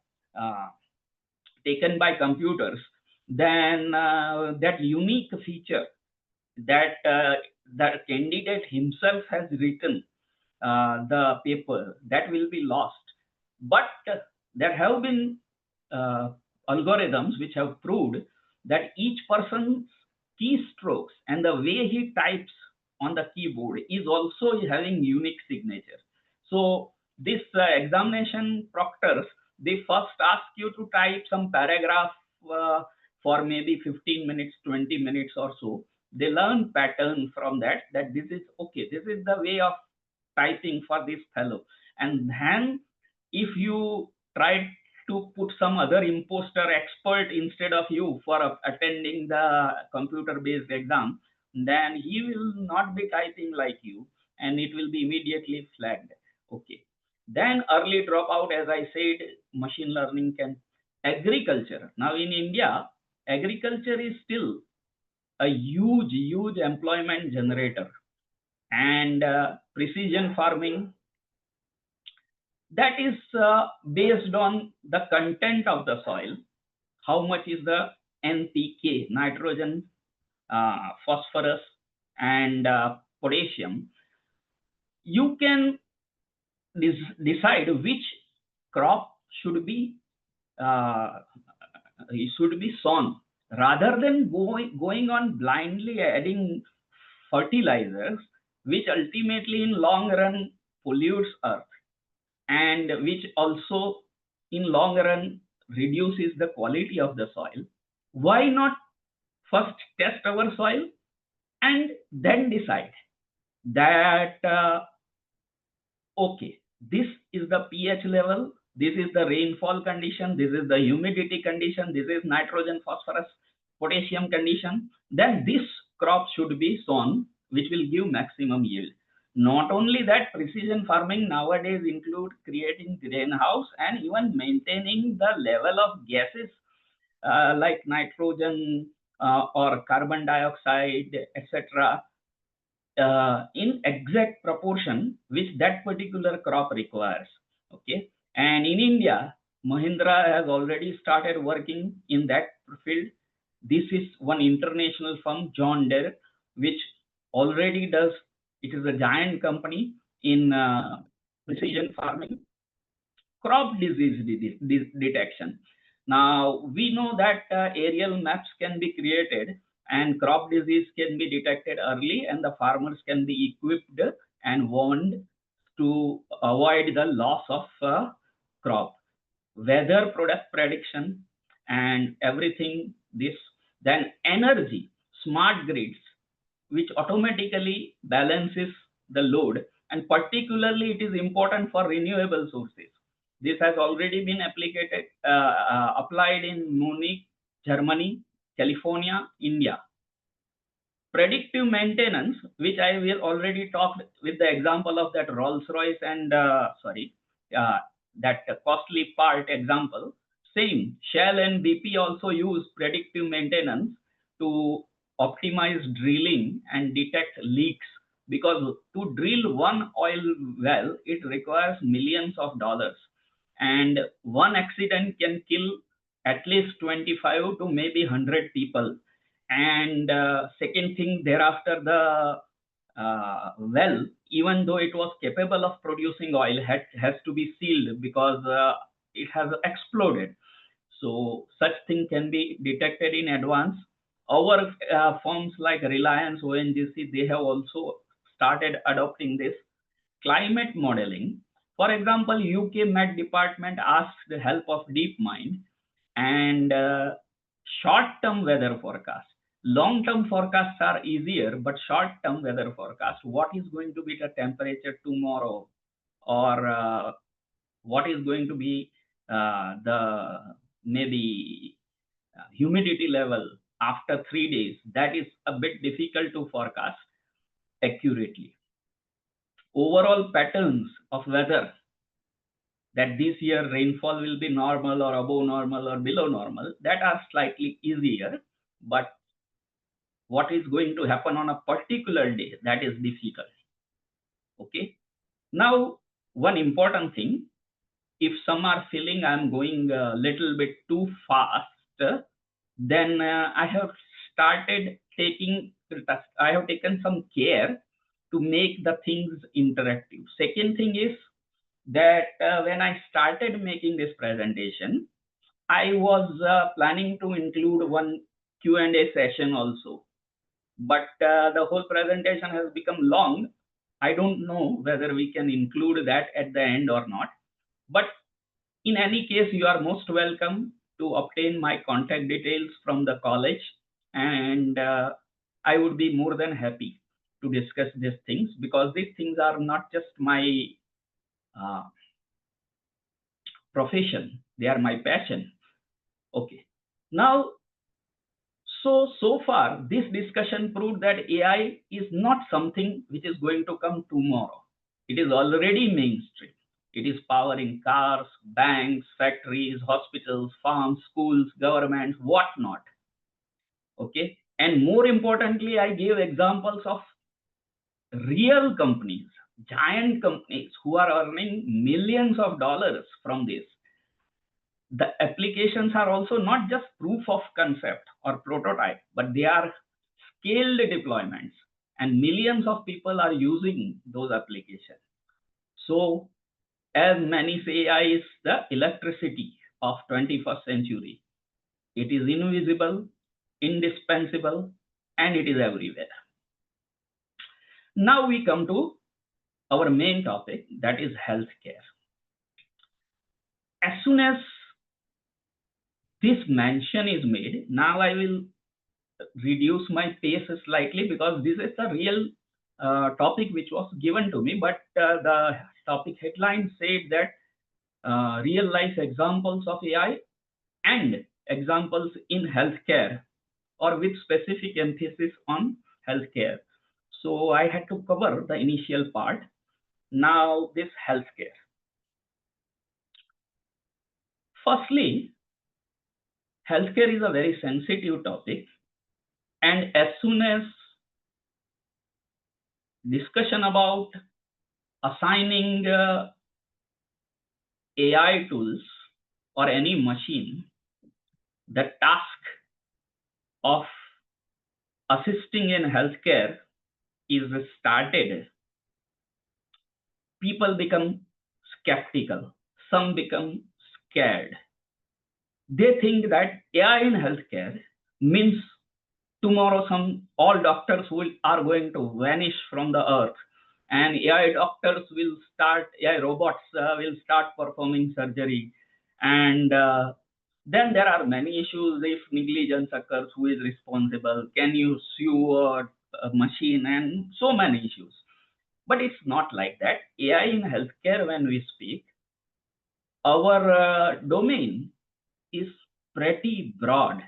Speaker 15: taken by computers, then that unique feature that the candidate himself has written the paper, that will be lost. But there have been algorithms which have proved that each person's keystrokes and the way he types on the keyboard is also having unique signature. So this examination proctors, they first ask you to type some paragraph for maybe 15 minutes, 20 minutes or so. They learn pattern from that, that this is okay, this is the way of typing for this fellow. And then if you try to put some other imposter expert instead of you for attending the computer based exam, then he will not be typing like you and it will be immediately flagged. Okay. Then early dropout, as I said, machine learning can. Agriculture. Now in India, agriculture is still a huge employment generator. And precision farming, that is based on the content of the soil, how much is the NPK, nitrogen, phosphorus, and potassium. You can decide which crop should be sown, rather than going on blindly adding fertilizers, which ultimately in long run pollutes earth and which also in long run reduces the quality of the soil. Why not first test our soil and then decide that okay, this is the pH level, this is the rainfall condition, this is the humidity condition, this is nitrogen, phosphorus, potassium condition, then this crop should be sown, which will give maximum yield. Not only that, precision farming nowadays include creating greenhouse and even maintaining the level of gases like nitrogen or carbon dioxide, etc. In exact proportion which that particular crop requires. Okay, and in India, Mahindra has already started working in that field. This is one international firm, John Deere, which already does. It is a giant company in precision farming, crop disease detection. Now we know that aerial maps can be created and crop disease can be detected early, and the farmers can be equipped and warned to avoid the loss of crop. Weather product prediction and everything this. Then energy, smart grids, which automatically balances the load, and particularly it is important for renewable sources. This has already been applied in Munich, Germany, California, India. Predictive maintenance, which I will already talked with the example of that Rolls-Royce and that costly part example. Same, Shell and BP also use predictive maintenance to optimize drilling and detect leaks, because to drill one oil well, it requires millions of dollars, and one accident can kill at least 25 to maybe 100 people. And second thing, thereafter, the well, even though it was capable of producing oil, has to be sealed because it has exploded. So such thing can be detected in advance. Our firms like Reliance, ONGC, they have also started adopting this. Climate modeling. For example, UK Met Department asked the help of DeepMind and short-term weather forecast. Long-term forecasts are easier, but short-term weather forecast, what is going to be the temperature tomorrow, or what is going to be the maybe humidity level after 3 days, that is a bit difficult to forecast accurately. Overall patterns of weather, that this year rainfall will be normal or above normal or below normal, that are slightly easier, but what is going to happen on a particular day, that is difficult. Okay. Now, one important thing, if some are feeling I'm going a little bit too fast, Then I have taken some care to make the things interactive. Second thing is that when I started making this presentation, I was planning to include one Q&A session also, but the whole presentation has become long. I don't know whether we can include that at the end or not, but in any case, you are most welcome to obtain my contact details from the college, and I would be more than happy to discuss these things, because these things are not just my uh, profession, they are my passion. Okay. Now, so far, this discussion proved that AI is not something which is going to come tomorrow. It is already mainstream. It is powering cars, banks, factories, hospitals, farms, schools, governments, whatnot. Okay. And more importantly, I gave examples of real companies, giant companies who are earning millions of dollars from this. The applications are also not just proof of concept or prototype, but they are scaled deployments, and millions of people are using those applications. So, as many say, AI is the electricity of 21st century. It is invisible, indispensable, and it is everywhere. Now we come to our main topic, that is healthcare. As soon as this mention is made, now I will reduce my pace slightly, because this is the real topic which was given to me, but the topic headline said that real life examples of AI and examples in healthcare, or with specific emphasis on healthcare. So I had to cover the initial part. Now this healthcare. Firstly, healthcare is a very sensitive topic, and as soon as discussion about assigning AI tools or any machine the task of assisting in healthcare is started, people become skeptical. Some become scared. They think that AI in healthcare means tomorrow all doctors are going to vanish from the earth, and AI robots will start performing surgery, and then there are many issues. If negligence occurs, who is responsible? Can you sue a machine? And so many issues. But it's not like that. AI in healthcare, when we speak, our domain is pretty broad.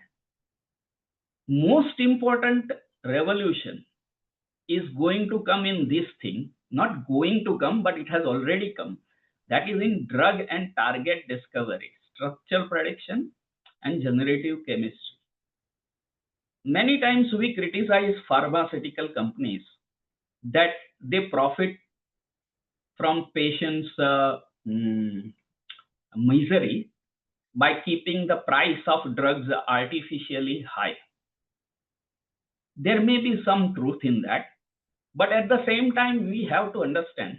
Speaker 15: Most important revolution is going to come in this thing, not going to come, but it has already come. That is in drug and target discovery, structure prediction, and generative chemistry. Many times we criticize pharmaceutical companies that they profit from patients' misery by keeping the price of drugs artificially high. There may be some truth in that, but at the same time, we have to understand.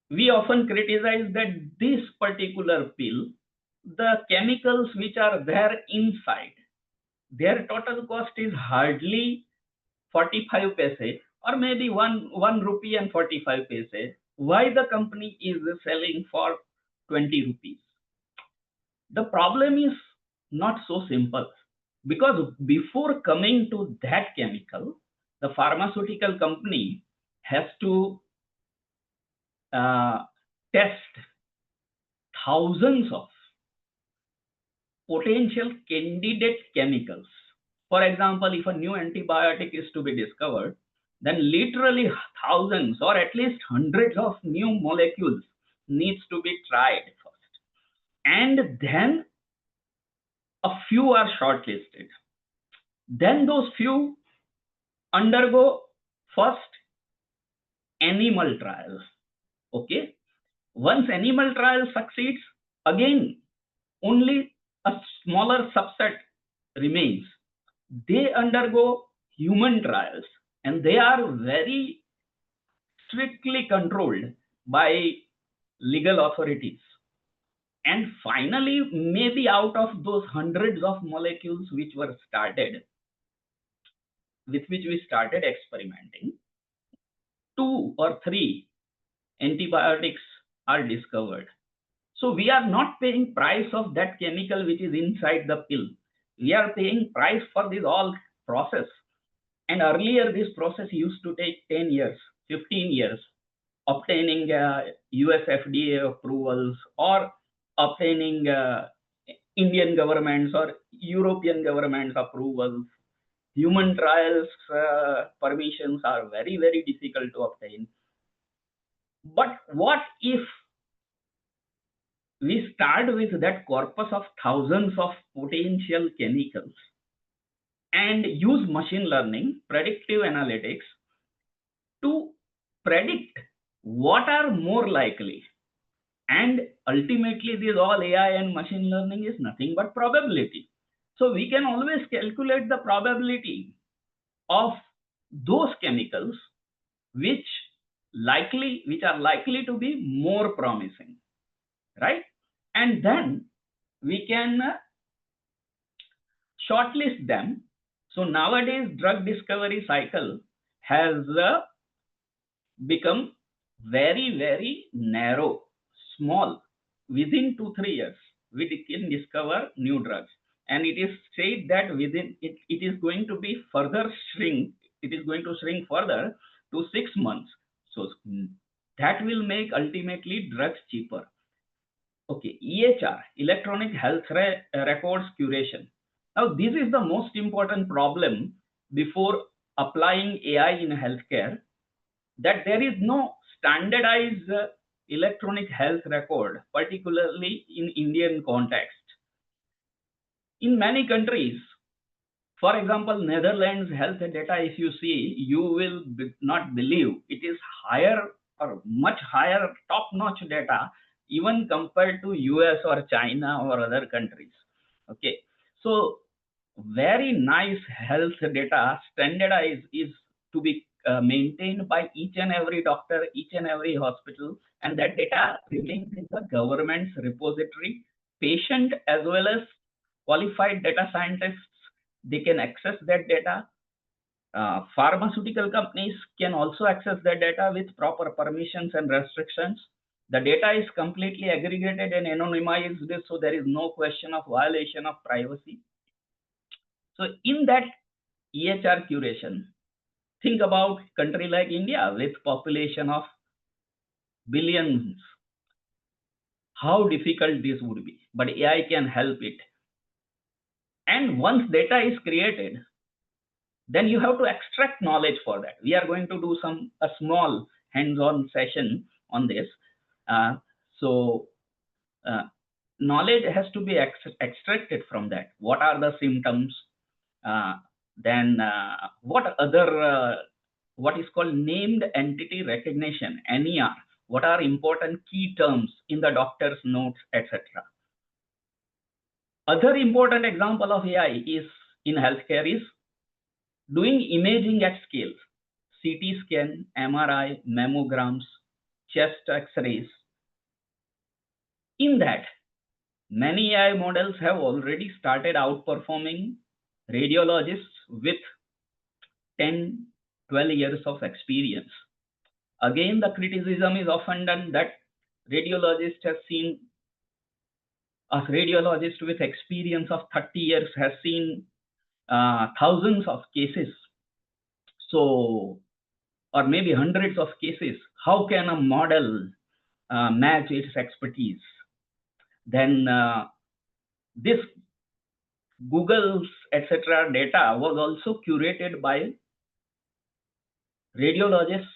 Speaker 15: We often criticize that this particular pill, the chemicals which are there inside, their total cost is hardly 45 paise, or maybe 1 rupee and 45 paise. Why the company is selling for 20 rupees? The problem is not so simple, because before coming to that chemical, the pharmaceutical company has to test thousands of potential candidate chemicals. For example, if a new antibiotic is to be discovered, then literally thousands or at least hundreds of new molecules needs to be tried first. And then a few are shortlisted. Then those few undergo first animal trials. Okay. Once animal trial succeeds, again, only a smaller subset remains, they undergo human trials and they are very strictly controlled by legal authorities. And finally, maybe out of those hundreds of molecules which were started, with which we started experimenting, 2 or 3 antibiotics are discovered. So we are not paying price of that chemical which is inside the pill. We are paying price for this all process. And earlier this process used to take 10 years, 15 years, obtaining US FDA approvals or obtaining Indian governments or European governments approvals. Human trials permissions are very, very difficult to obtain. But what if we start with that corpus of thousands of potential chemicals and use machine learning, predictive analytics to predict what are more likely? And ultimately, this all AI and machine learning is nothing but probability. So we can always calculate the probability of those chemicals which are likely to be more promising, right? And then we can shortlist them. So nowadays, drug discovery cycle has become very, very narrow, small. Within 2-3 years, we can discover new drugs. And it is said that within it is going to be further shrink. It is going to shrink further to 6 months. So that will make ultimately drugs cheaper. Okay, EHR, electronic health records curation. Now, this is the most important problem before applying AI in healthcare, that there is no standardized electronic health record, particularly in Indian context. In many countries, for example, Netherlands health data, if you see, you will not believe it is higher or much higher top-notch data even compared to US or China or other countries. Okay, so very nice health data standardized is to be maintained by each and every doctor, each and every hospital, and that data remains in the government's repository. Patient as well as qualified data scientists, they can access that data. Pharmaceutical companies can also access that data with proper permissions and restrictions. The data is completely aggregated and anonymized, so there is no question of violation of privacy. So in that EHR curation, think about country like India with population of billions. How difficult this would be, but AI can help it. And once data is created, then you have to extract knowledge for that. We are going to do a small hands-on session on this. Knowledge has to be extracted from that. What are the symptoms? Then what other, what is called named entity recognition, NER. What are important key terms in the doctor's notes, etc. Other important example of AI is in healthcare is doing imaging at scale. CT scan, MRI, mammograms, chest x-rays. In that, many AI models have already started outperforming radiologists with 10, 12 years of experience. Again, the criticism is often done that a radiologist with experience of 30 years has seen thousands of cases. So, or maybe hundreds of cases. How can a model match its expertise? Then this Google's etc. data was also curated by radiologists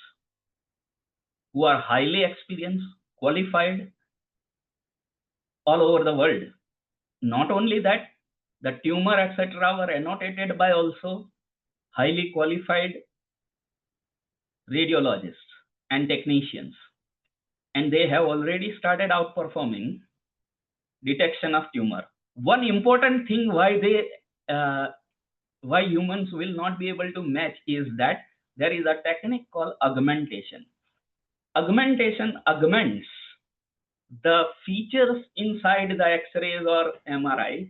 Speaker 15: who are highly experienced, qualified all over the world. Not only that, the tumor etc. were annotated by also highly qualified radiologists and technicians. And they have already started outperforming detection of tumor. One important thing why they why humans will not be able to match is that there is a technique called augmentation. Augmentation augments the features inside the X-rays or MRI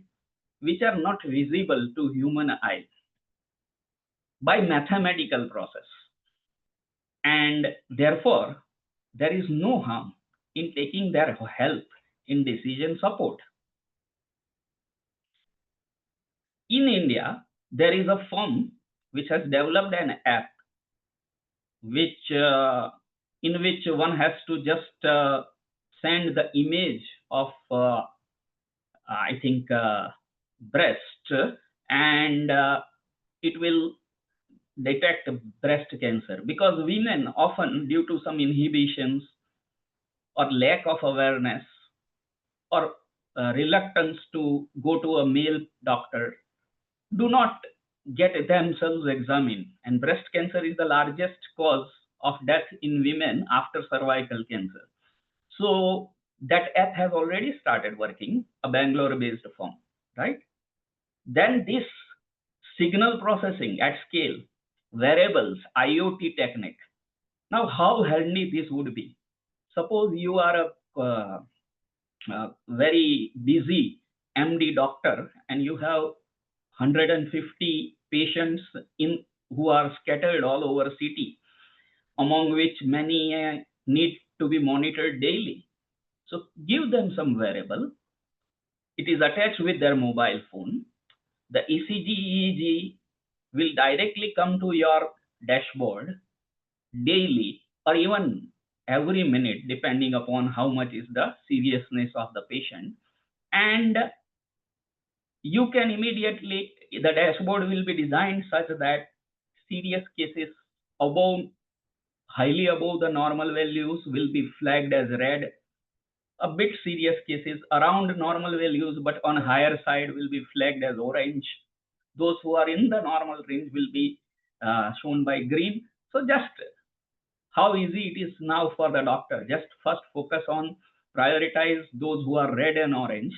Speaker 15: which are not visible to human eye by mathematical process, and therefore there is no harm in taking their help in decision support. In India, there is a firm which has developed an app which in which one has to just send the image of I think breast, and it will detect breast cancer, because women often, due to some inhibitions or lack of awareness or reluctance to go to a male doctor, do not get themselves examined, and breast cancer is the largest cause of death in women after cervical cancer. So that app has already started working, a Bangalore-based firm, right? Then this signal processing at scale, wearables, IoT technique. Now, how handy this would be? Suppose you are a very busy MD doctor and you have 150 patients who are scattered all over city, among which many need to be monitored daily. So give them some wearable. It is attached with their mobile phone. The ECG, EEG will directly come to your dashboard daily or even every minute, depending upon how much is the seriousness of the patient. And you can immediately, the dashboard will be designed such that serious cases highly above the normal values will be flagged as red. A bit serious cases around normal values but on higher side will be flagged as orange. Those who are in the normal range will be shown by green. So just how easy it is now for the doctor. Just first focus on prioritize those who are red and orange,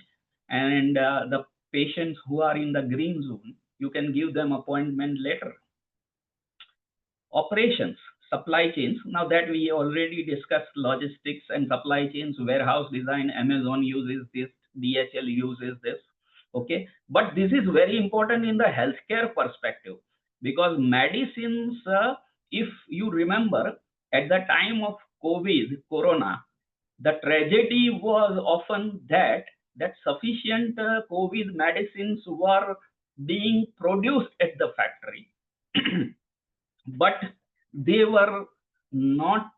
Speaker 15: and the patients who are in the green zone, you can give them appointment later. Operations, supply chains. Now that we already discussed logistics and supply chains, warehouse design, Amazon uses this, DHL uses this. Okay, but this is very important in the healthcare perspective, because medicines, if you remember, at the time of Corona, the tragedy was often that sufficient COVID medicines were being produced at the factory, but they were not,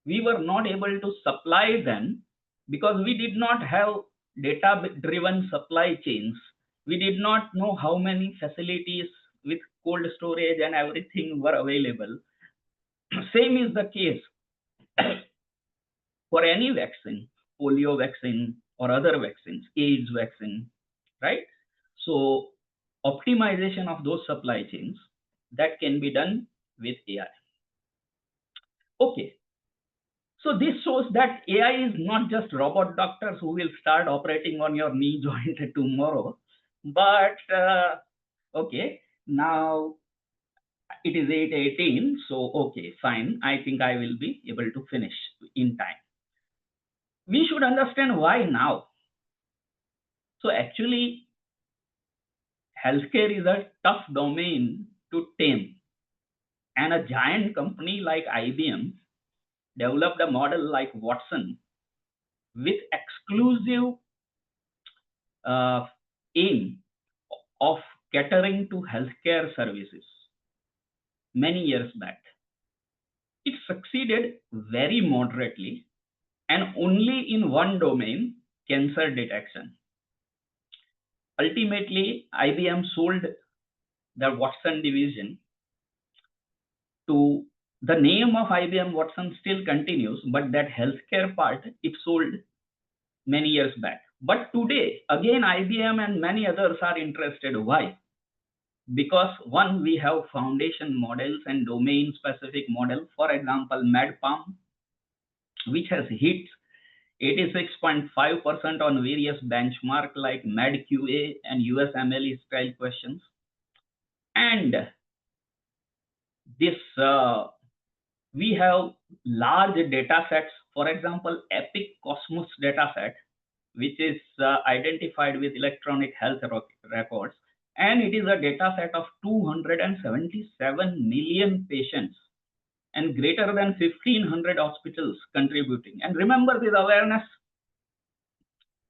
Speaker 15: we were not able to supply them because we did not have data-driven supply chains. We did not know how many facilities with cold storage and everything were available. Same is the case for any vaccine, polio vaccine or other vaccines, AIDS vaccine, right? So optimization of those supply chains, that can be done with AI. Okay. So this shows that AI is not just robot doctors who will start operating on your knee joint tomorrow, but okay, now it is 8:18, so okay, fine. I think I will be able to finish in time. We should understand why now. So actually, healthcare is a tough domain to tame, and a giant company like IBM developed a model like Watson with exclusive aim of catering to healthcare services many years back. It succeeded very moderately and only in one domain, cancer detection. Ultimately, IBM sold the Watson division to, the name of IBM Watson still continues, but that healthcare part, it sold many years back. But today, again, IBM and many others are interested. Why? Because one, we have foundation models and domain specific model. For example, MedPalm, which has hit 86.5% on various benchmark like MedQA and USMLE style questions. And this we have large data sets. For example, Epic Cosmos data set, which is identified with electronic health records, and it is a data set of 277 million patients and greater than 1,500 hospitals contributing. And remember, this awareness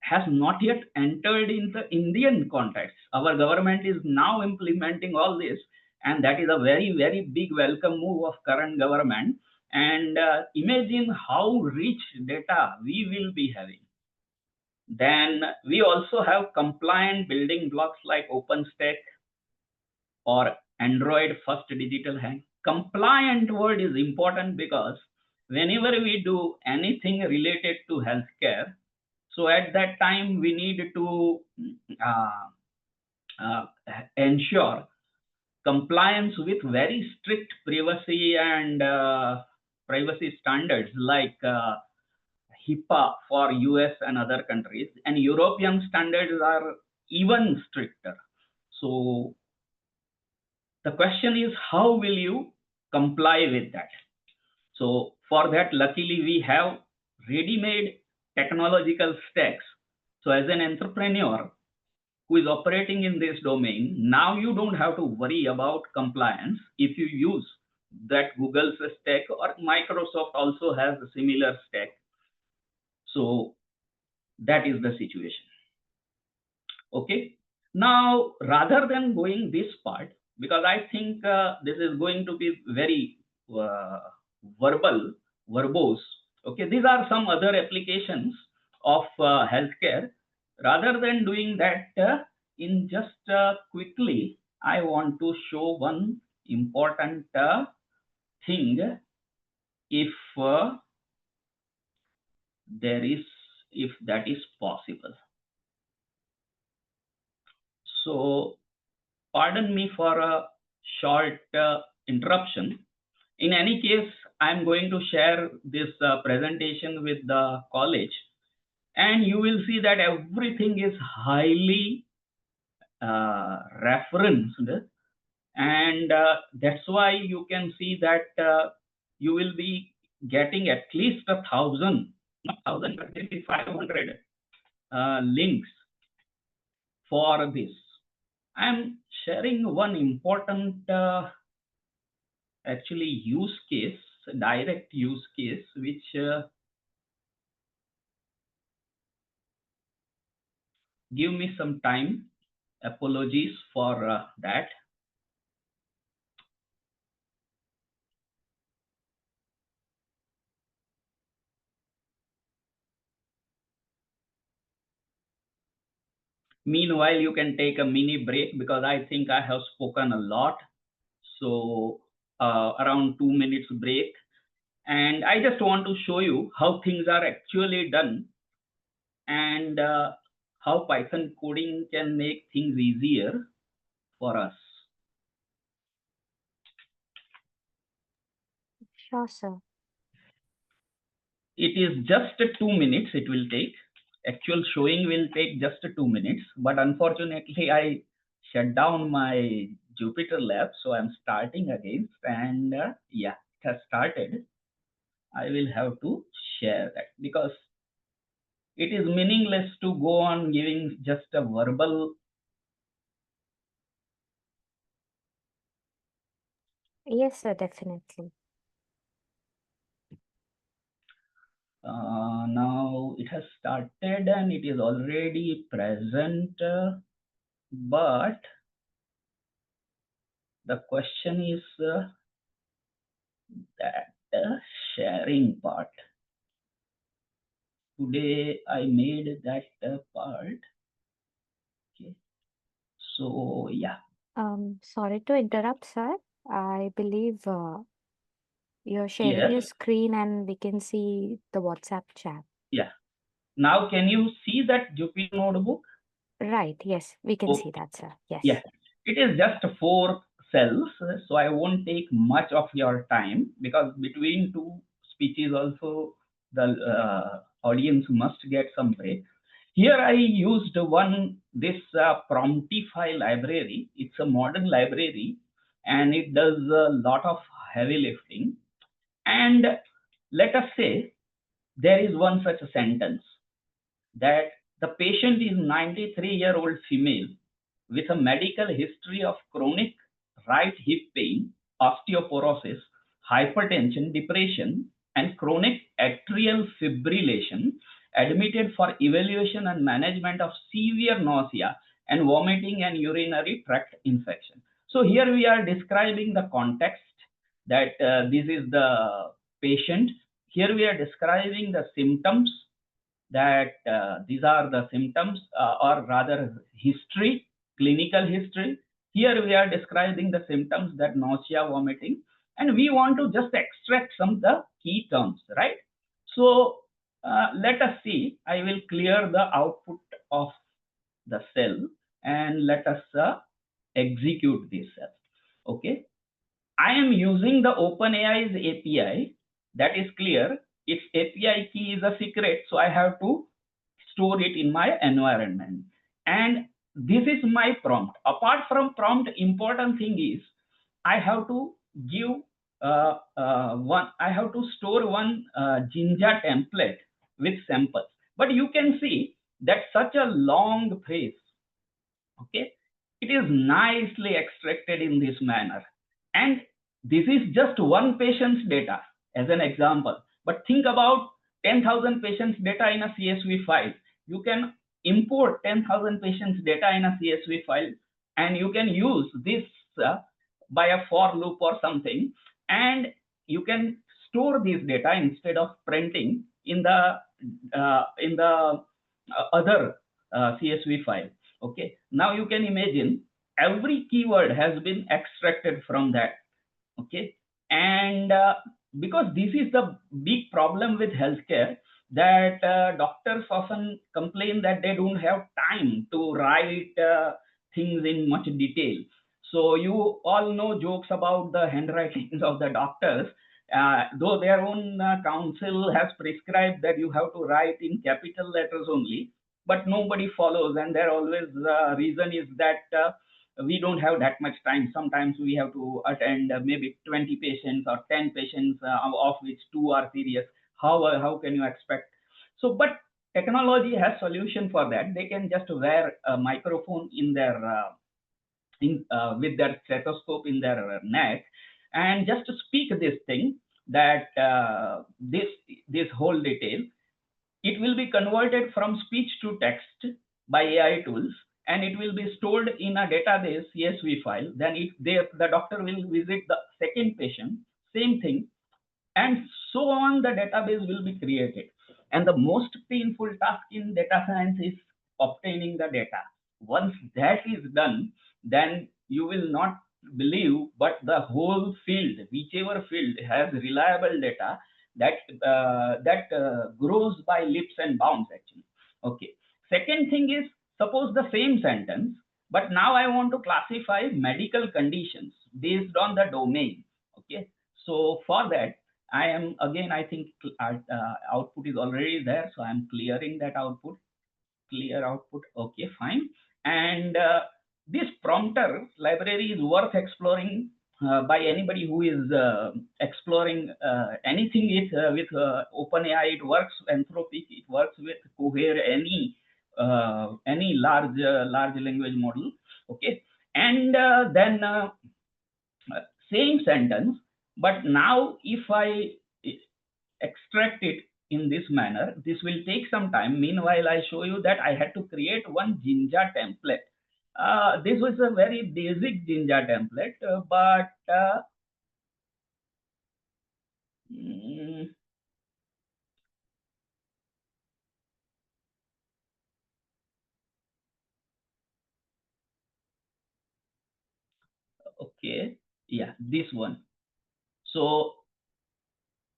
Speaker 15: has not yet entered in the Indian context. Our government is now implementing all this, and that is a very, very big welcome move of current government. And imagine how rich data we will be having. Then we also have compliant building blocks like OpenStack or Android first digital hand. Compliant word is important because whenever we do anything related to healthcare, so at that time we need to ensure compliance with very strict privacy and privacy standards like HIPAA for US and other countries, and European standards are even stricter. So the question is, how will you comply with that? So for that, luckily we have ready-made technological stacks. So as an entrepreneur who is operating in this domain, now you don't have to worry about compliance if you use that Google's stack, or Microsoft also has a similar stack. So that is the situation. Okay. Now, rather than going this part, because I think this is going to be very verbose. Okay, these are some other applications of healthcare. Rather than doing that, in just quickly, I want to show one important thing. If that is possible. So pardon me for a short interruption. In any case, I'm going to share this presentation with the college, and you will see that everything is highly referenced, and that's why you can see that you will be getting at least 1,000, not 1,000, but maybe 500 links for this. I'm sharing one important actually use case, direct use case, which give me some time. Apologies for that. Meanwhile, you can take a mini break because I think I have spoken a lot. So around 2 minutes break. And I just want to show you how things are actually done, and how Python coding can make things easier for us.
Speaker 1: Sure, sir.
Speaker 15: It is just 2 minutes it will take. Actual showing will take just 2 minutes, but unfortunately I shut down my Jupyter lab, so I'm starting again, and yeah, it has started. I will have to share that because it is meaningless to go on giving just a verbal.
Speaker 1: Yes, sir, definitely.
Speaker 15: Now it has started and it is already present, but the question is that sharing part. Today I made that part. Okay. So yeah.
Speaker 1: Sorry to interrupt, sir. I believe you're sharing your
Speaker 15: Yes.
Speaker 1: screen and we can see the WhatsApp chat.
Speaker 15: Yeah. Now can you see that Jupyter notebook?
Speaker 1: Right. Yes, we can see
Speaker 15: Okay.
Speaker 1: that, sir. Yes.
Speaker 15: Yeah. It is just 4 cells, so I won't take much of your time because between two speeches also the audience must get some break. Here I used this Promptify library. It's a modern library and it does a lot of heavy lifting. And let us say there is one such a sentence that the patient is 93-year-old female with a medical history of chronic right hip pain, osteoporosis, hypertension, depression, and chronic atrial fibrillation, admitted for evaluation and management of severe nausea and vomiting and urinary tract infection. So here we are describing the context that this is the patient. Here we are describing the symptoms that these are the symptoms or rather history, clinical history. Here we are describing the symptoms that nausea, vomiting, and we want to just extract some of the key terms, right? So let us see. I will clear the output of the cell and let us execute this cell. Okay. I am using the OpenAI's API. That is clear. Its API key is a secret, so I have to store it in my environment. And this is my prompt. Apart from prompt, important thing is I have to give I have to store one Jinja template with samples. But you can see that such a long phrase, okay, it is nicely extracted in this manner. And this is just one patient's data as an example. But think about 10,000 patients' data in a CSV file. You can import 10,000 patients' data in a CSV file, and you can use this by a for loop or something, and you can store this data instead of printing in the other CSV file. Okay. Now you can imagine every keyword has been extracted from that. Okay. And because this is the big problem with healthcare, that doctors often complain that they don't have time to write things in much detail. So you all know jokes about the handwritings of the doctors, though their own counsel has prescribed that you have to write in capital letters only, but nobody follows, and their always reason is that we don't have that much time. Sometimes we have to attend maybe 20 patients or 10 patients, of which 2 are serious. How can you expect? So, but technology has solution for that. They can just wear a microphone in their with their stethoscope in their neck and just speak this thing that this whole detail. It will be converted from speech to text by AI tools, and it will be stored in a database CSV file. Then the doctor will visit the second patient, same thing, and so on. The database will be created. And the most painful task in data science is obtaining the data. Once that is done, then you will not believe, but the whole field, whichever field has reliable data, that grows by leaps and bounds actually. Okay. Second thing is, suppose the same sentence, but now I want to classify medical conditions based on the domain. Okay. So for that, I am again, I think output is already there, so I'm clearing that output. Clear output. Okay, fine. And this prompter library is worth exploring by anybody who is exploring anything with OpenAI. It works Anthropic, it works with Cohere, any large language model. Okay, and then same sentence, but now if I extract it in this manner, this will take some time. Meanwhile, I show you that I had to create one Jinja template. This was a very basic Jinja template, but okay, yeah, this one. So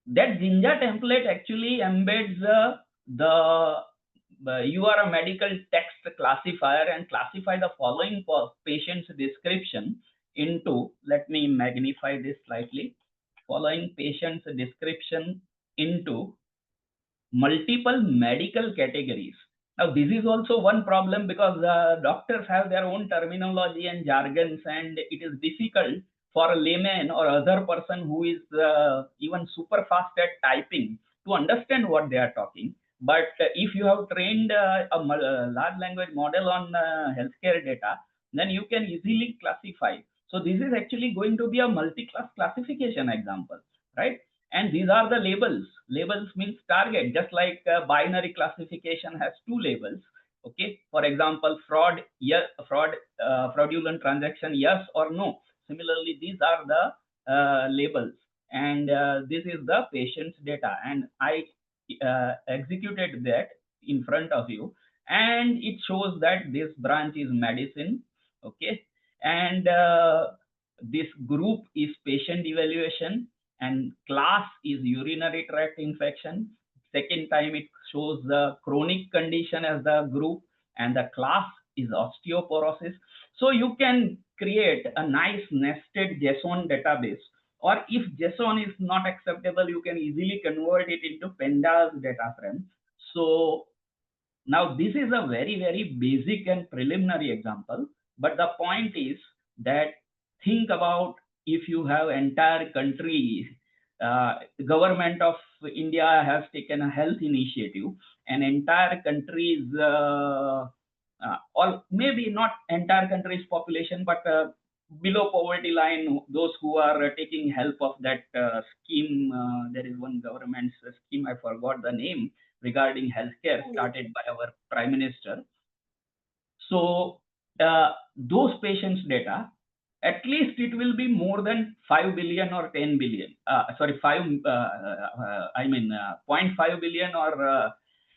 Speaker 15: that Jinja template actually embeds you are a medical text classifier and classify the following patient's description into, let me magnify this slightly, following patient's description into multiple medical categories. Now, this is also one problem because doctors have their own terminology and jargons, and it is difficult for a layman or other person who is even super fast at typing to understand what they are talking. But if you have trained a large language model on healthcare data, then you can easily classify. So this is actually going to be a multi-class classification example, right? And these are the labels. Labels means target, just like binary classification has two labels. Okay, for example, fraud, yes, fraudulent transaction, yes or no. Similarly, these are the labels, and this is the patient's data, and I executed that in front of you, and it shows that this branch is medicine. Okay, and this group is patient evaluation, and class is urinary tract infection. Second time it shows the chronic condition as the group, and the class is osteoporosis. So you can create a nice nested JSON database, or if JSON is not acceptable, you can easily convert it into pandas data frame. So now this is a very, very basic and preliminary example, but the point is that think about if you have entire country, government of India has taken a health initiative, and entire country's, or maybe not entire country's population, but below poverty line, those who are taking help of that scheme. There is one government scheme, I forgot the name, regarding healthcare, started by our Prime Minister. So those patients' data, at least it will be more than 5 billion or 10 billion. Sorry, 0.5 billion or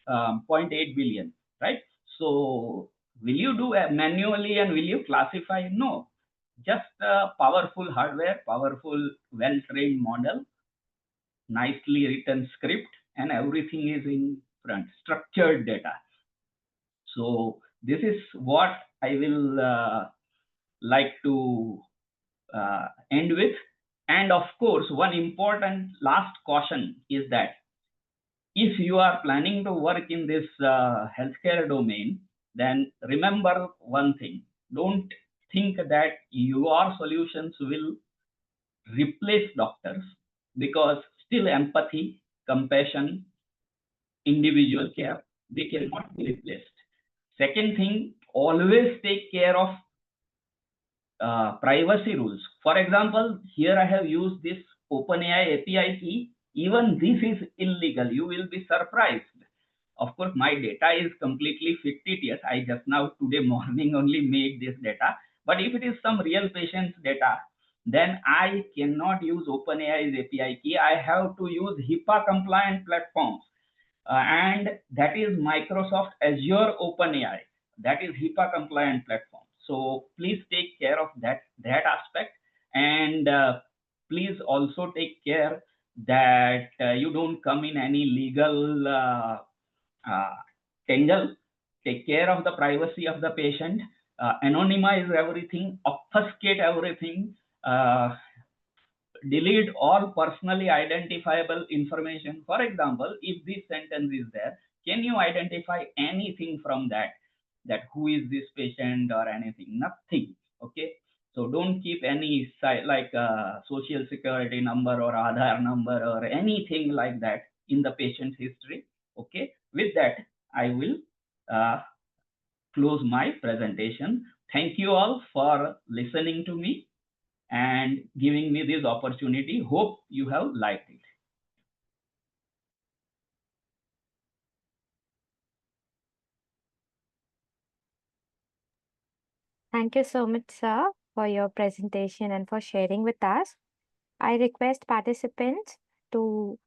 Speaker 15: 0.8 billion, right? So will you do manually and will you classify? No, just powerful hardware, powerful well-trained model, nicely written script, and everything is in front, structured data. So this is what I will like to end with. And of course, one important last caution is that if you are planning to work in this healthcare domain, then remember one thing: don't think that your solutions will replace doctors, because still empathy, compassion, individual care, they cannot be replaced. Second thing, always take care of privacy rules. For example, here I have used this OpenAI API key. Even this is illegal. You will be surprised. Of course, my data is completely fictitious. I just now today morning only made this data. But if it is some real patient's data, then I cannot use OpenAI's API key. I have to use HIPAA compliant platforms. And that is Microsoft Azure OpenAI. That is HIPAA compliant platform. So please take care of that aspect, and please also take care that you don't come in any legal tangle. Take care of the privacy of the patient, anonymize everything, obfuscate everything, delete all personally identifiable information. For example, if this sentence is there, can you identify anything from that who is this patient or anything? Nothing. Okay, so don't keep any like social security number or Aadhaar number or anything like that in the patient's history. Okay, with that I will close my presentation. Thank you all for listening to me and giving me this opportunity. Hope you have liked it.
Speaker 1: Thank you so much, sir, for your presentation and for sharing with us. I request participants to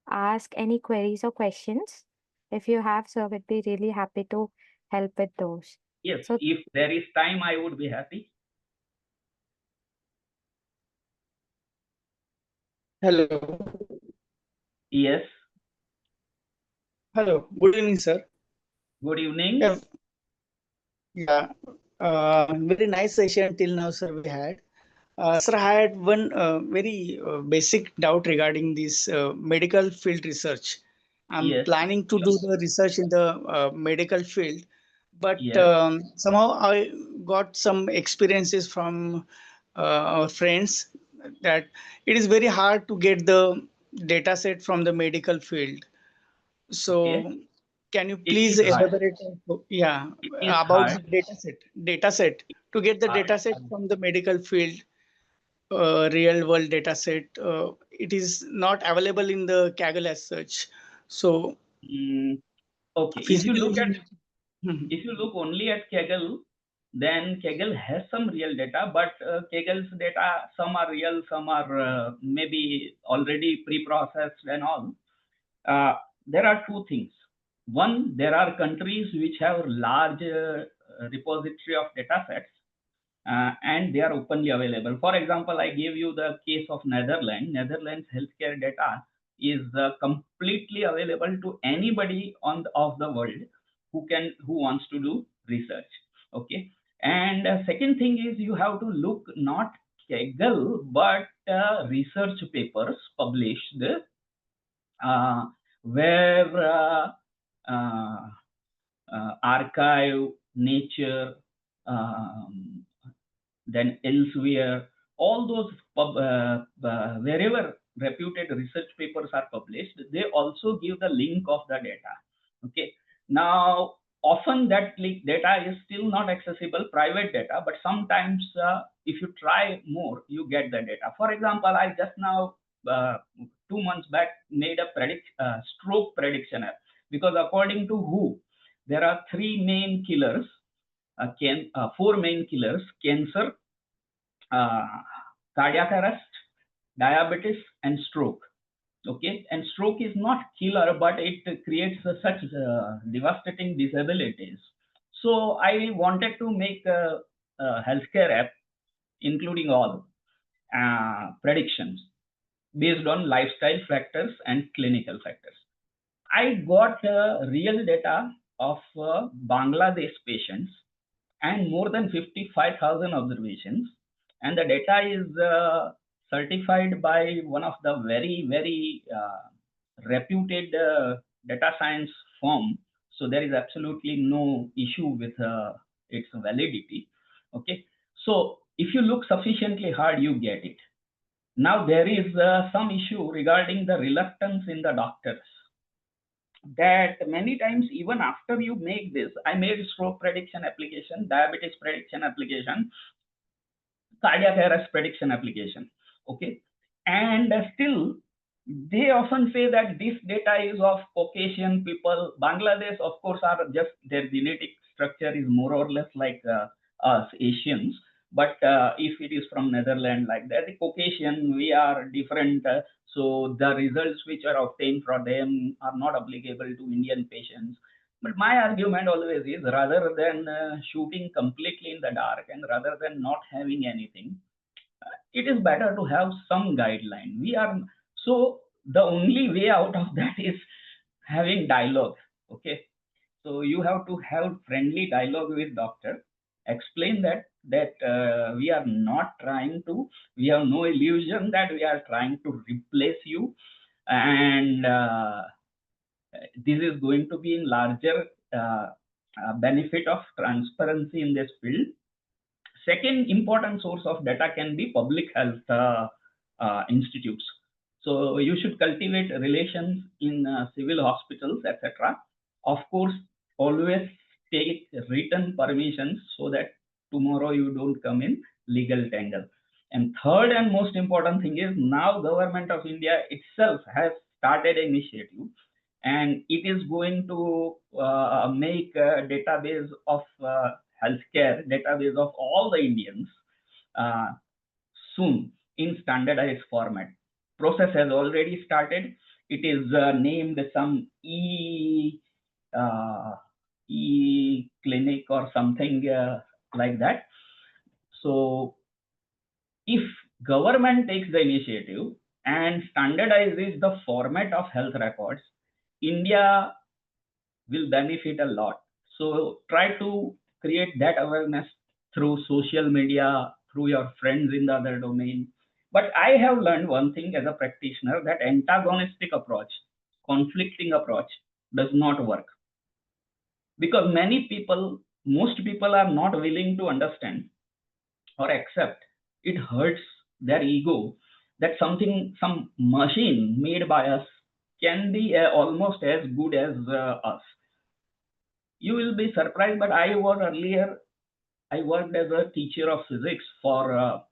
Speaker 1: ask any queries or questions. If you have, sir, we'd be really happy to help with those.
Speaker 15: Yes, so, if there is time, I would be happy.
Speaker 16: Hello.
Speaker 15: Yes.
Speaker 16: Hello. Good evening, sir.
Speaker 15: Good evening.
Speaker 16: Yeah. Very nice session till now, sir, we had. Sir, I had one very basic doubt regarding this medical field research. I'm
Speaker 15: Yes.
Speaker 16: planning to do the research in the medical field, but
Speaker 15: Yes.
Speaker 16: somehow I got some experiences from our friends that it is very hard to get the data set from the medical field. So
Speaker 15: Okay.
Speaker 16: can you
Speaker 15: It
Speaker 16: please
Speaker 15: is hard.
Speaker 16: elaborate yeah,
Speaker 15: It is
Speaker 16: about
Speaker 15: hard.
Speaker 16: the data set to get the
Speaker 15: Hard.
Speaker 16: data set from the medical field, real world data set. It is not available in the Kaggle as such. So
Speaker 15: Okay.
Speaker 16: physically,
Speaker 15: If you look only at Kaggle, then Kaggle has some real data, but Kaggle's data, some are real, some are maybe already pre-processed and all. There are two things. One, there are countries which have large repository of data sets, and they are openly available. For example, I gave you the case of Netherlands. Netherlands healthcare data is completely available to anybody of the world who wants to do research. Okay, and second thing is you have to look not Kaggle but research papers published where archive, nature, um, then elsewhere, all those wherever reputed research papers are published, they also give the link of the data. Okay. Now, often that link data is still not accessible, private data, but sometimes if you try more, you get the data. For example, I just now 2 months back made a stroke prediction app, because according to WHO, there are four main killers: cancer, cardiac arrest, diabetes, and stroke. Okay, and stroke is not killer, but it creates such devastating disabilities. So I wanted to make a healthcare app including all predictions based on lifestyle factors and clinical factors. I got real data of Bangladesh patients and more than 55,000 observations, and the data is certified by one of the very reputed data science firm. So there is absolutely no issue with its validity. Okay, so if you look sufficiently hard, you get it. Now there is some issue regarding the reluctance in the doctors, that many times even after you make this, I made stroke prediction application, diabetes prediction application, cardiac arrest prediction application. Okay, and still they often say that this data is of Caucasian people. Bangladesh, of course, are just their genetic structure is more or less like us Asians. But if it is from Netherlands, like that, the Caucasian, we are different. So the results which are obtained for them are not applicable to Indian patients. But my argument always is, rather than shooting completely in the dark and rather than not having anything, it is better to have some guideline. So the only way out of that is having dialogue. Okay, so you have to have friendly dialogue with doctor, explain that we are not trying to, we have no illusion that we are trying to replace you, and this is going to be in larger benefit of transparency in this field. Second important source of data can be public health institutes. So you should cultivate relations in civil hospitals, etc. Of course, always take written permissions so that tomorrow you don't come in legal tangle. And third and most important thing is, now government of India itself has started an initiative, and it is going to make a database of healthcare, database of all the Indians uh, soon in standardized format. Process has already started. It is named some e-clinic or something like that. So if government takes the initiative and standardizes the format of health records, India will benefit a lot. So try to create that awareness through social media, through your friends in the other domain. But I have learned one thing as a practitioner, that antagonistic approach conflicting approach does not work. Because most people are not willing to understand or accept. It hurts their ego that some machine made by us can be almost as good as us. You will be surprised, but I worked as a teacher of physics for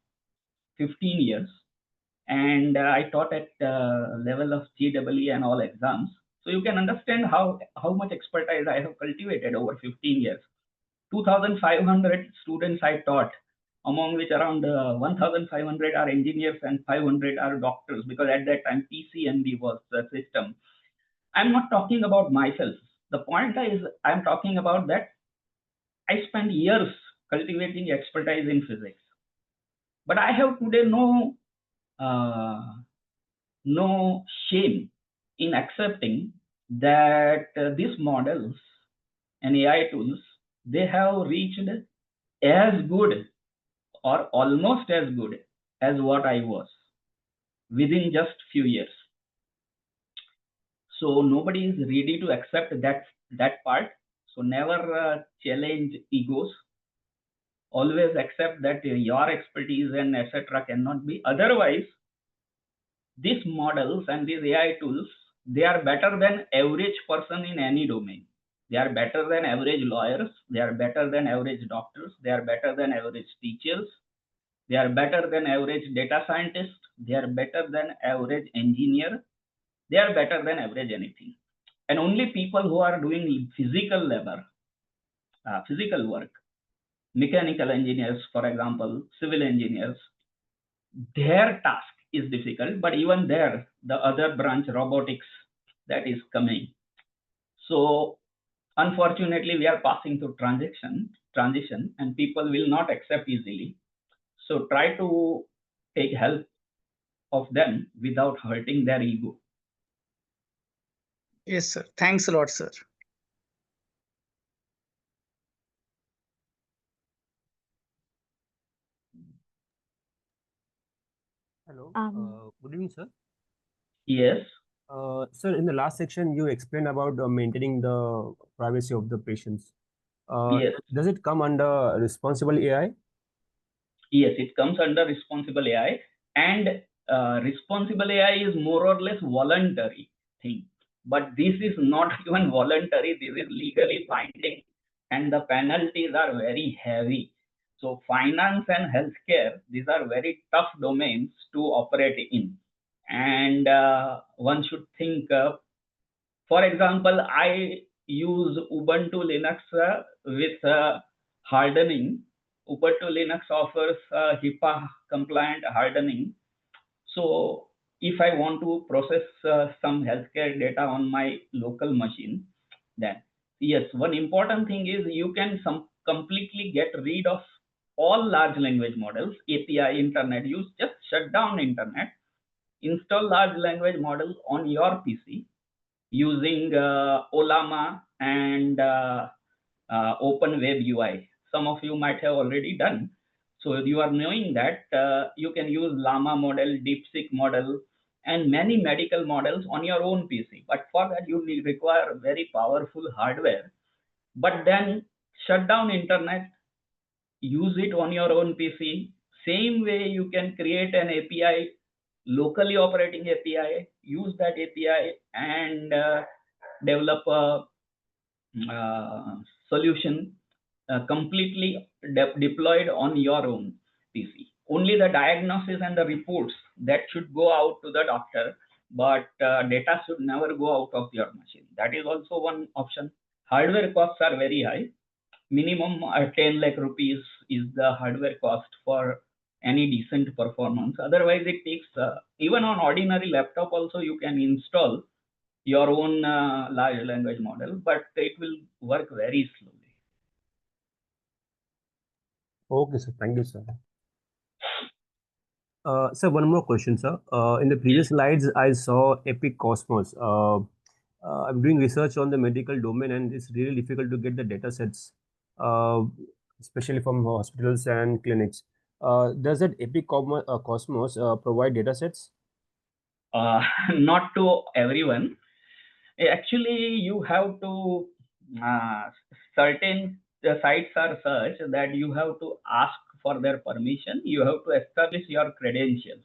Speaker 15: 15 years, and I taught at level of GEE and all exams. So you can understand how much expertise I have cultivated over 15 years. 2,500 students I taught, among which around 1,500 are engineers and 500 are doctors, because at that time PCMB was the system. I'm not talking about myself. The point is, I'm talking about that I spent years cultivating expertise in physics, but I have today no shame in accepting that these models and AI tools, they have reached as good or almost as good as what I was within just few years. So nobody is ready to accept that part. So never challenge egos. Always accept that your expertise and etc. cannot be. Otherwise, these models and these AI tools, they are better than average person in any domain. They are better than average lawyers. They are better than average doctors. They are better than average teachers. They are better than average data scientists. They are better than average engineer. They are better than average anything. And only people who are doing physical labor, physical work, mechanical engineers, for example, civil engineers, their task is difficult, but even there, the other branch, robotics, that is coming. So unfortunately, we are passing through transition, and people will not accept easily. So try to take help of them without hurting their ego.
Speaker 16: Yes, sir. Thanks a lot, sir.
Speaker 9: Hello.
Speaker 1: Um,
Speaker 9: Good evening, sir.
Speaker 15: Yes.
Speaker 9: Sir, in the last section, you explained about maintaining the privacy of the patients.
Speaker 15: Yes.
Speaker 9: Does it come under responsible AI?
Speaker 15: Yes, it comes under responsible AI, and responsible AI is more or less voluntary thing. But this is not even voluntary. This is legally binding, and the penalties are very heavy. So finance and healthcare, these are very tough domains to operate in, and one should think. For example, I use Ubuntu Linux with hardening. Ubuntu Linux offers HIPAA compliant hardening. So if I want to process some healthcare data on my local machine, then yes, one important thing is you can completely get rid of all large language models, API, internet use. Just shut down internet, install large language models on your PC using Olama and Open Web UI. Some of you might have already done. So you are knowing that you can use Llama model, DeepSeek model, and many medical models on your own PC. But for that, you will require very powerful hardware. But then shut down internet, use it on your own PC. Same way you can create an API, locally operating API, use that API and develop a solution completely deployed on your own PC. Only the diagnosis and the reports that should go out to the doctor, but data should never go out of your machine. That is also one option. Hardware costs are very high. Minimum 10 lakh rupees is the hardware cost for any decent performance. Otherwise, it takes even on ordinary laptop also you can install your own large language model, but it will work very slowly.
Speaker 9: Okay, sir. Thank you, sir. Sir, one more question, sir. In the previous slides, I saw Epic Cosmos. I'm doing research on the medical domain, and it's really difficult to get the data sets, especially from hospitals and clinics. Does that Epic Cosmos provide data sets?
Speaker 15: Not to everyone. Actually, you have to certain sites are such that you have to ask for their permission. You have to establish your credentials.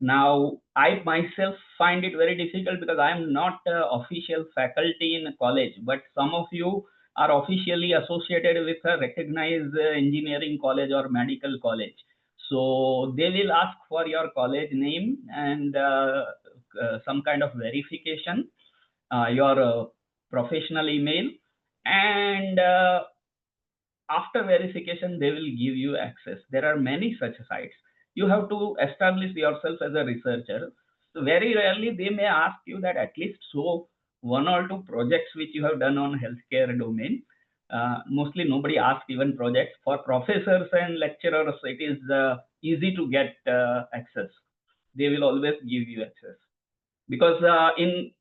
Speaker 15: Now, I myself find it very difficult because I am not official faculty in a college, but some of you are officially associated with a recognized engineering college or medical college. So they will ask for your college name and some kind of verification, your professional email, and after verification they will give you access. There are many such sites. You have to establish yourself as a researcher. So very rarely they may ask you that at least show one or two projects which you have done on healthcare domain. Mostly nobody asks even projects. For professors and lecturers it is easy to get access. They will always give you access, because in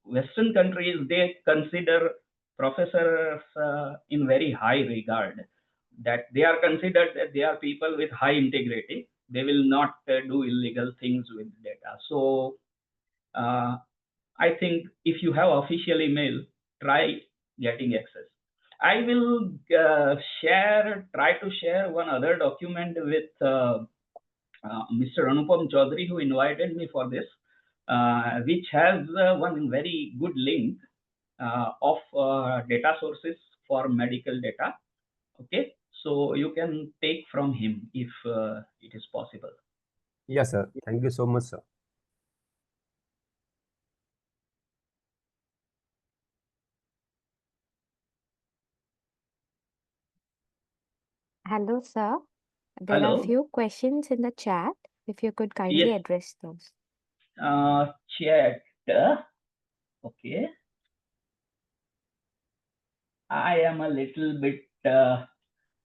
Speaker 15: Western countries they consider professors in very high regard, that they are considered that they are people with high integrity. They will not do illegal things with data. So I think if you have official email, try getting access. I will try to share one other document with Mr. Anupam Chaudhary, who invited me for this, which has one very good link of data sources for medical data. Okay, so you can take from him if it is possible.
Speaker 9: Yes, sir. Thank you so much, sir.
Speaker 1: Hello, sir. There are
Speaker 15: Hello.
Speaker 1: few questions in the chat. If you could kindly
Speaker 15: Yes.
Speaker 1: address those.
Speaker 15: Chat. Okay. I am a little bit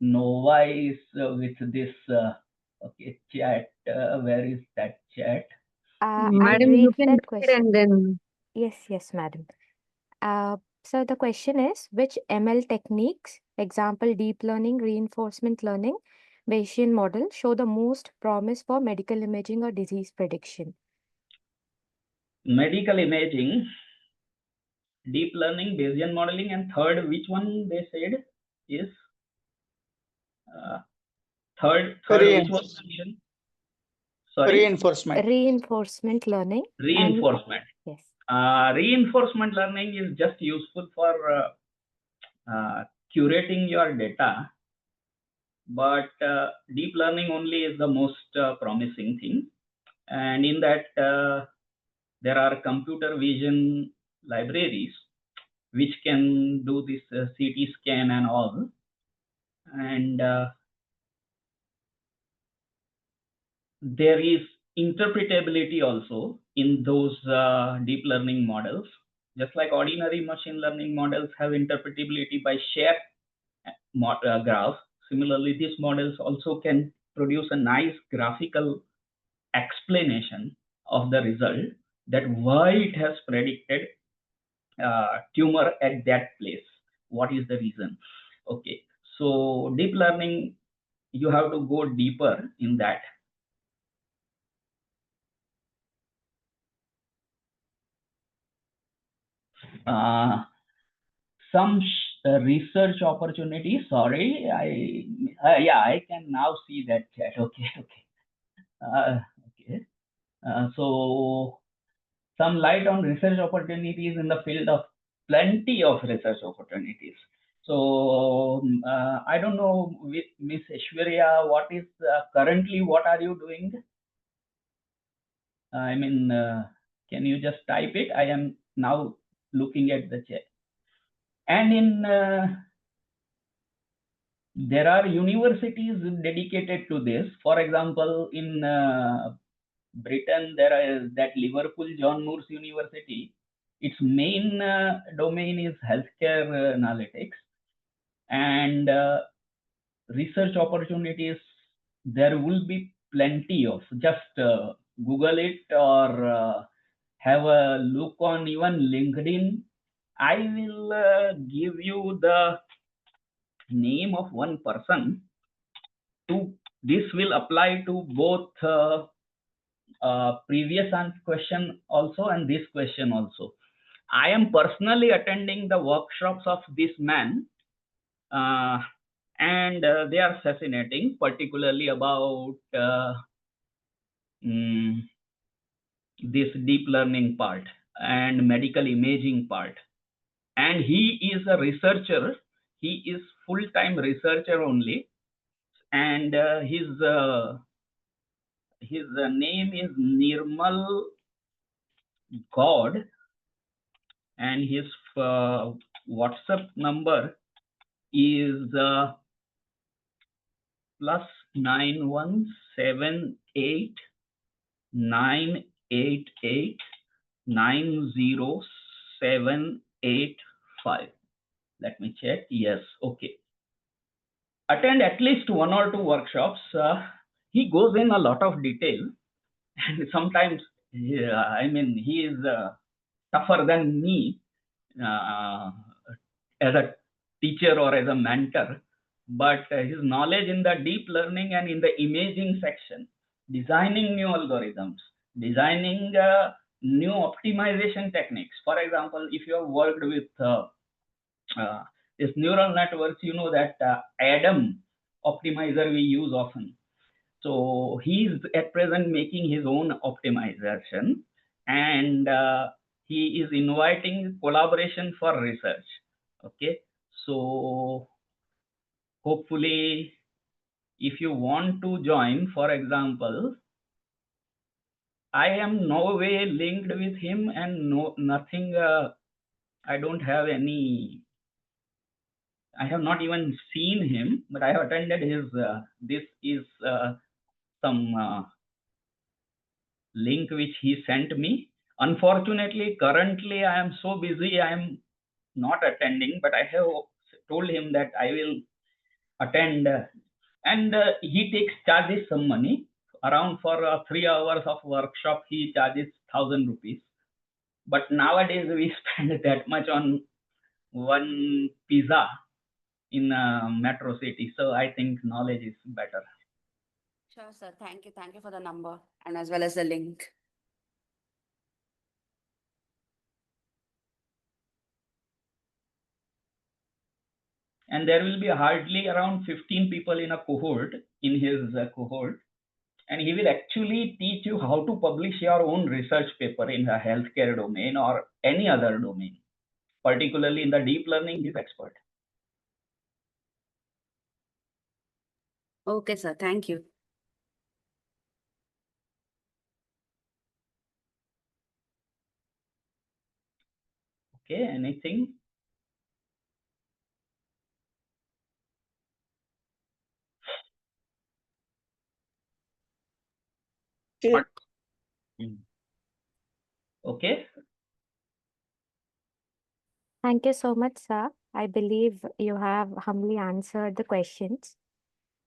Speaker 15: novice with this. Okay, chat. Where is that chat?
Speaker 1: I'll
Speaker 17: Madam,
Speaker 1: read
Speaker 17: you can
Speaker 1: that
Speaker 17: read
Speaker 1: question.
Speaker 17: and then
Speaker 1: Yes, madam. So the question is, which ML techniques, example deep learning, reinforcement learning, Bayesian model, show the most promise for medical imaging or disease prediction?
Speaker 15: Medical imaging, deep learning, Bayesian modeling, and third, which one they said is third, which was mentioned? Sorry,
Speaker 1: Reinforcement learning.
Speaker 15: reinforcement.
Speaker 1: Yes.
Speaker 15: Reinforcement learning is just useful for curating your data, but deep learning only is the most promising thing. And in that, there are computer vision libraries which can do this CT scan and all. And there is interpretability also in those deep learning models. Just like ordinary machine learning models have interpretability by shape graph, similarly these models also can produce a nice graphical explanation of the result, that why it has predicted tumor at that place. What is the reason? Okay, so deep learning, you have to go deeper in that. Some research opportunities. Sorry, I can now see that chat. Okay. Okay. So some light on research opportunities in the field of plenty of research opportunities. So I don't know, with Miss Aishwarya, what is currently, what are you doing? I mean, can you just type it? I am now looking at the chat. And in there are universities dedicated to this. For example, in Britain, there is that Liverpool John Moores University. Its main domain is healthcare analytics, and research opportunities there will be plenty of. Just Google it or have a look on even LinkedIn. I will give you the name of one person. This will apply to both previous question also and this question also. I am personally attending the workshops of this man, and they are fascinating, particularly about this deep learning part and medical imaging part. And he is a researcher. He is full-time researcher only, and his name is Nirmal God, and his WhatsApp number is +9178988907885. Let me check. Yes, okay. Attend at least one or two workshops. He goes in a lot of detail, and sometimes, I mean, he is tougher than me as a teacher or as a mentor. But his knowledge in the deep learning and in the imaging section, designing new algorithms, designing new optimization techniques. For example, if you have worked with this neural networks, you know that Adam optimizer we use often. So he's at present making his own optimization, and he is inviting collaboration for research. Okay, so hopefully, if you want to join, for example, I am no way linked with him, and nothing. I don't have any. I have not even seen him, but I have attended his. This is some link which he sent me. Unfortunately, currently I am so busy, I am not attending, but I have told him that I will attend, and he takes charges some money. Around for 3 hours of workshop, he charges 1,000 rupees. But nowadays we spend that much on one pizza in a metro city. So I think knowledge is better.
Speaker 17: Sure, sir. Thank you. Thank you for the number and as well as the link.
Speaker 15: And there will be hardly around 15 people in a cohort, in his cohort. And he will actually teach you how to publish your own research paper in the healthcare domain or any other domain. Particularly in the deep learning, he's expert.
Speaker 17: Okay, sir. Thank you.
Speaker 15: Okay, anything? Okay.
Speaker 1: Thank you so much, sir. I believe you have humbly answered the questions.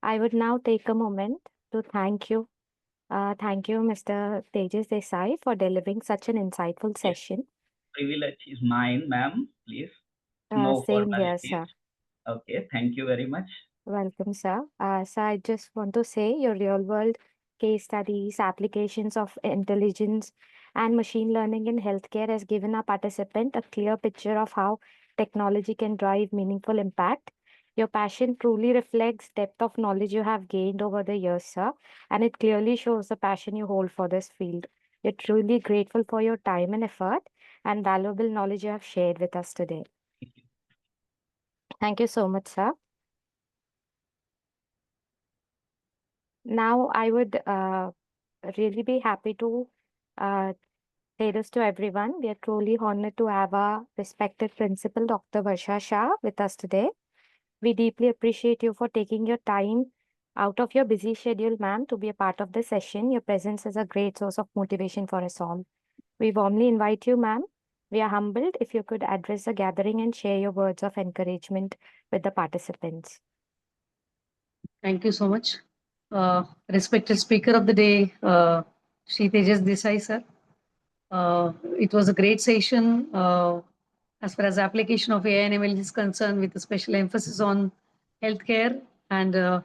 Speaker 1: I would now take a moment to thank you. Thank you, Mr. Tejas Desai, for delivering such an insightful session.
Speaker 15: Privilege is mine, ma'am. Please. No
Speaker 1: Same here,
Speaker 15: formalities.
Speaker 1: sir.
Speaker 15: Okay, thank you very much.
Speaker 1: Welcome, sir. Sir, I just want to say your real world case studies, applications of intelligence and machine learning in healthcare has given our participant a clear picture of how technology can drive meaningful impact. Your passion truly reflects depth of knowledge you have gained over the years, sir, and it clearly shows the passion you hold for this field. We're truly grateful for your time and effort and valuable knowledge you have shared with us today. Thank you so much, sir. Now, I would really be happy to say this to everyone. We are truly honored to have our respected principal, Dr. Varsha Shah, with us today. We deeply appreciate you for taking your time out of your busy schedule, ma'am, to be a part of this session. Your presence is a great source of motivation for us all. We warmly invite you, ma'am. We are humbled if you could address the gathering and share your words of encouragement with the participants.
Speaker 18: Thank you so much. Respected speaker of the day, Shri Tejas Desai, sir. It was a great session as far as application of AI and ML is concerned, with a special emphasis on healthcare. And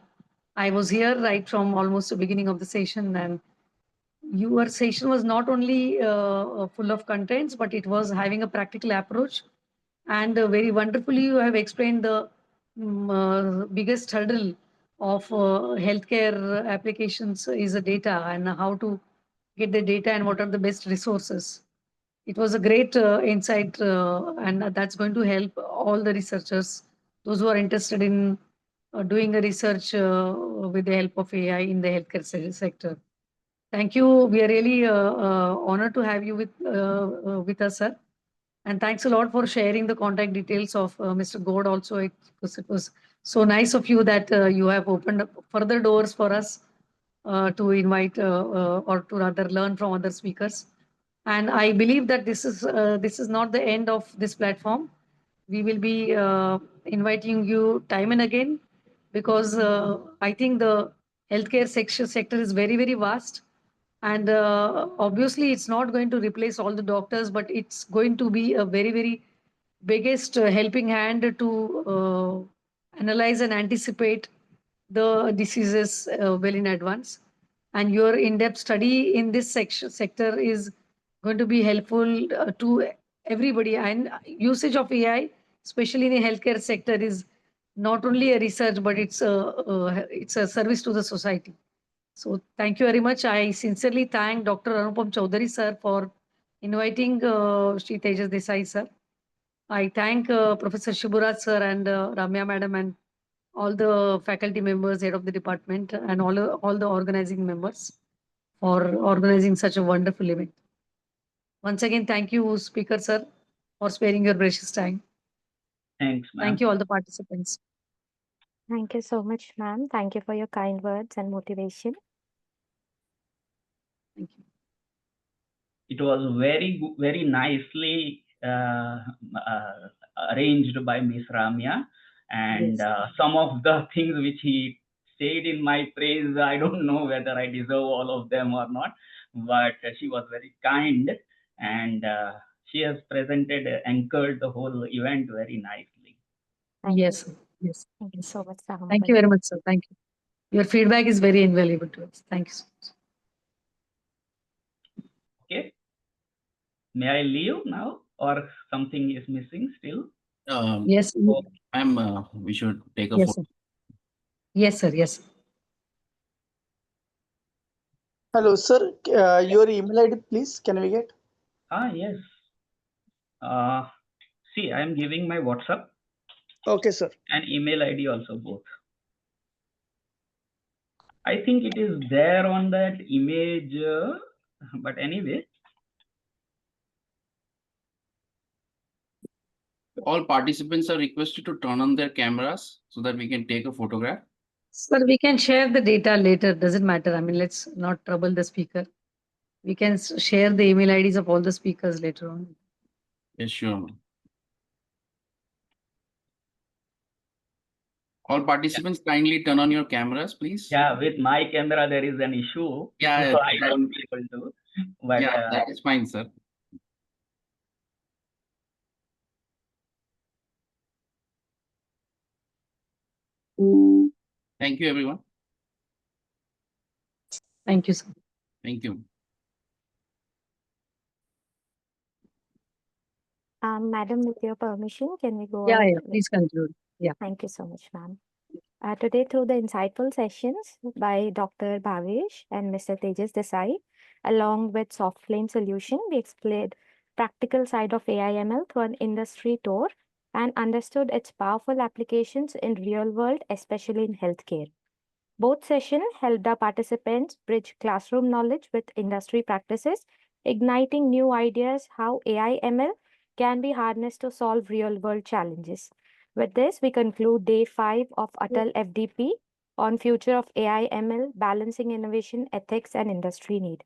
Speaker 18: I was here right from almost the beginning of the session, and your session was not only full of contents, but it was having a practical approach. And very wonderfully, you have explained the biggest hurdle of healthcare applications is the data and how to get the data and what are the best resources. It was a great insight, and that's going to help all the researchers, those who are interested in doing a research with the help of AI in the healthcare sector. Thank you. We are really honored to have you with us, sir. And thanks a lot for sharing the contact details of Mr. Gord also. It was so nice of you that you have opened up further doors for us to invite or to rather learn from other speakers. And I believe that this is not the end of this platform. We will be inviting you time and again because I think the healthcare sector is very, very vast. And obviously, it's not going to replace all the doctors, but it's going to be a very, very biggest helping hand to analyze and anticipate the diseases well in advance. And your in-depth study in this sector is going to be helpful to everybody. And usage of AI, especially in the healthcare sector, is not only a research, but it's a service to the society. So thank you very much. I sincerely thank Dr. Anupam Chaudhary sir for inviting Shri Tejas Desai sir. I thank Professor Shiburaj sir and Ramya madam and all the faculty members, head of the department, and all the organizing members for organizing such a wonderful event. Once again, thank you, Speaker sir, for sparing your precious time.
Speaker 15: Thanks, ma'am.
Speaker 18: Thank you, all the participants.
Speaker 1: Thank you so much, ma'am. Thank you for your kind words and motivation.
Speaker 18: Thank you.
Speaker 15: It was very nicely arranged by Miss Ramya, and some of the things which he said in my praise, I don't know whether I deserve all of them or not, but she was very kind, and she has anchored the whole event very nicely.
Speaker 18: Yes, yes.
Speaker 1: Thank you so much, sir.
Speaker 18: Thank you very much, sir. Thank you. Your feedback is very invaluable to us. Thank you so much.
Speaker 15: Okay. May I leave now, or something is missing still?
Speaker 18: Yes.
Speaker 3: Ma'am, we should take a
Speaker 18: Yes,
Speaker 3: photo.
Speaker 18: sir. Yes, sir. Yes. Sir.
Speaker 16: Hello, sir. Your email ID, please. Can we get?
Speaker 15: Yes. See, I am giving my WhatsApp.
Speaker 16: Okay, sir.
Speaker 15: And email ID also, both. I think it is there on that image, but anyway.
Speaker 3: All participants are requested to turn on their cameras so that we can take a photograph.
Speaker 18: Sir, we can share the data later. Doesn't matter. I mean, let's not trouble the speaker. We can share the email IDs of all the speakers later on.
Speaker 3: Yes, sure. All participants, kindly turn on your cameras, please.
Speaker 15: Yeah, with my camera there is an issue.
Speaker 3: Yeah,
Speaker 15: so I won't be able to. But
Speaker 3: yeah, that is fine, sir. Thank you, everyone.
Speaker 18: Thank you, sir.
Speaker 3: Thank you.
Speaker 1: Madam, with your permission, can we go
Speaker 18: Yeah,
Speaker 1: ahead?
Speaker 18: yeah. Please conclude. Yeah.
Speaker 1: Thank you so much, ma'am. Today, through the insightful sessions by Dr. Bhavesh and Mr. Tejas Desai, along with Soft Flame Solution, we explored practical side of AI/ML through an industry tour and understood its powerful applications in real world, especially in healthcare. Both sessions helped our participants bridge classroom knowledge with industry practices, igniting new ideas how AI/ML can be harnessed to solve real world challenges. With this, we conclude day 5 of ATAL FDP on future of AI/ML, balancing innovation, ethics, and industry need.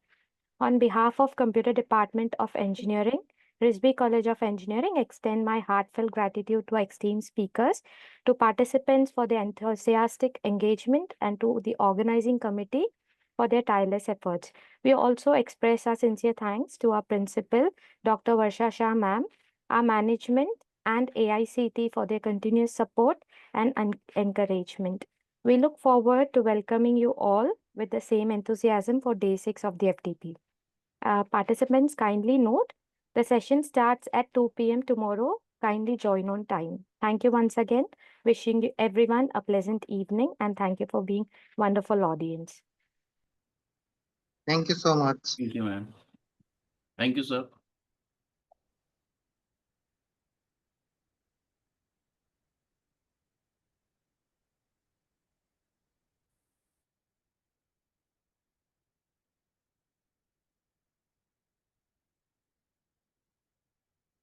Speaker 1: On behalf of Computer Department of Engineering, Risby College of Engineering, extend my heartfelt gratitude to our esteemed speakers, to participants for their enthusiastic engagement, and to the organizing committee for their tireless efforts. We also express our sincere thanks to our principal, Dr. Varsha Shah ma'am, our management, and AICT for their continuous support and encouragement. We look forward to welcoming you all with the same enthusiasm for day 6 of the FDP. Participants, kindly note, the session starts at 2 p.m. tomorrow. Kindly join on time. Thank you once again. Wishing everyone a pleasant evening, and thank you for being wonderful audience.
Speaker 13: Thank you so much.
Speaker 3: Thank you, ma'am. Thank you, sir.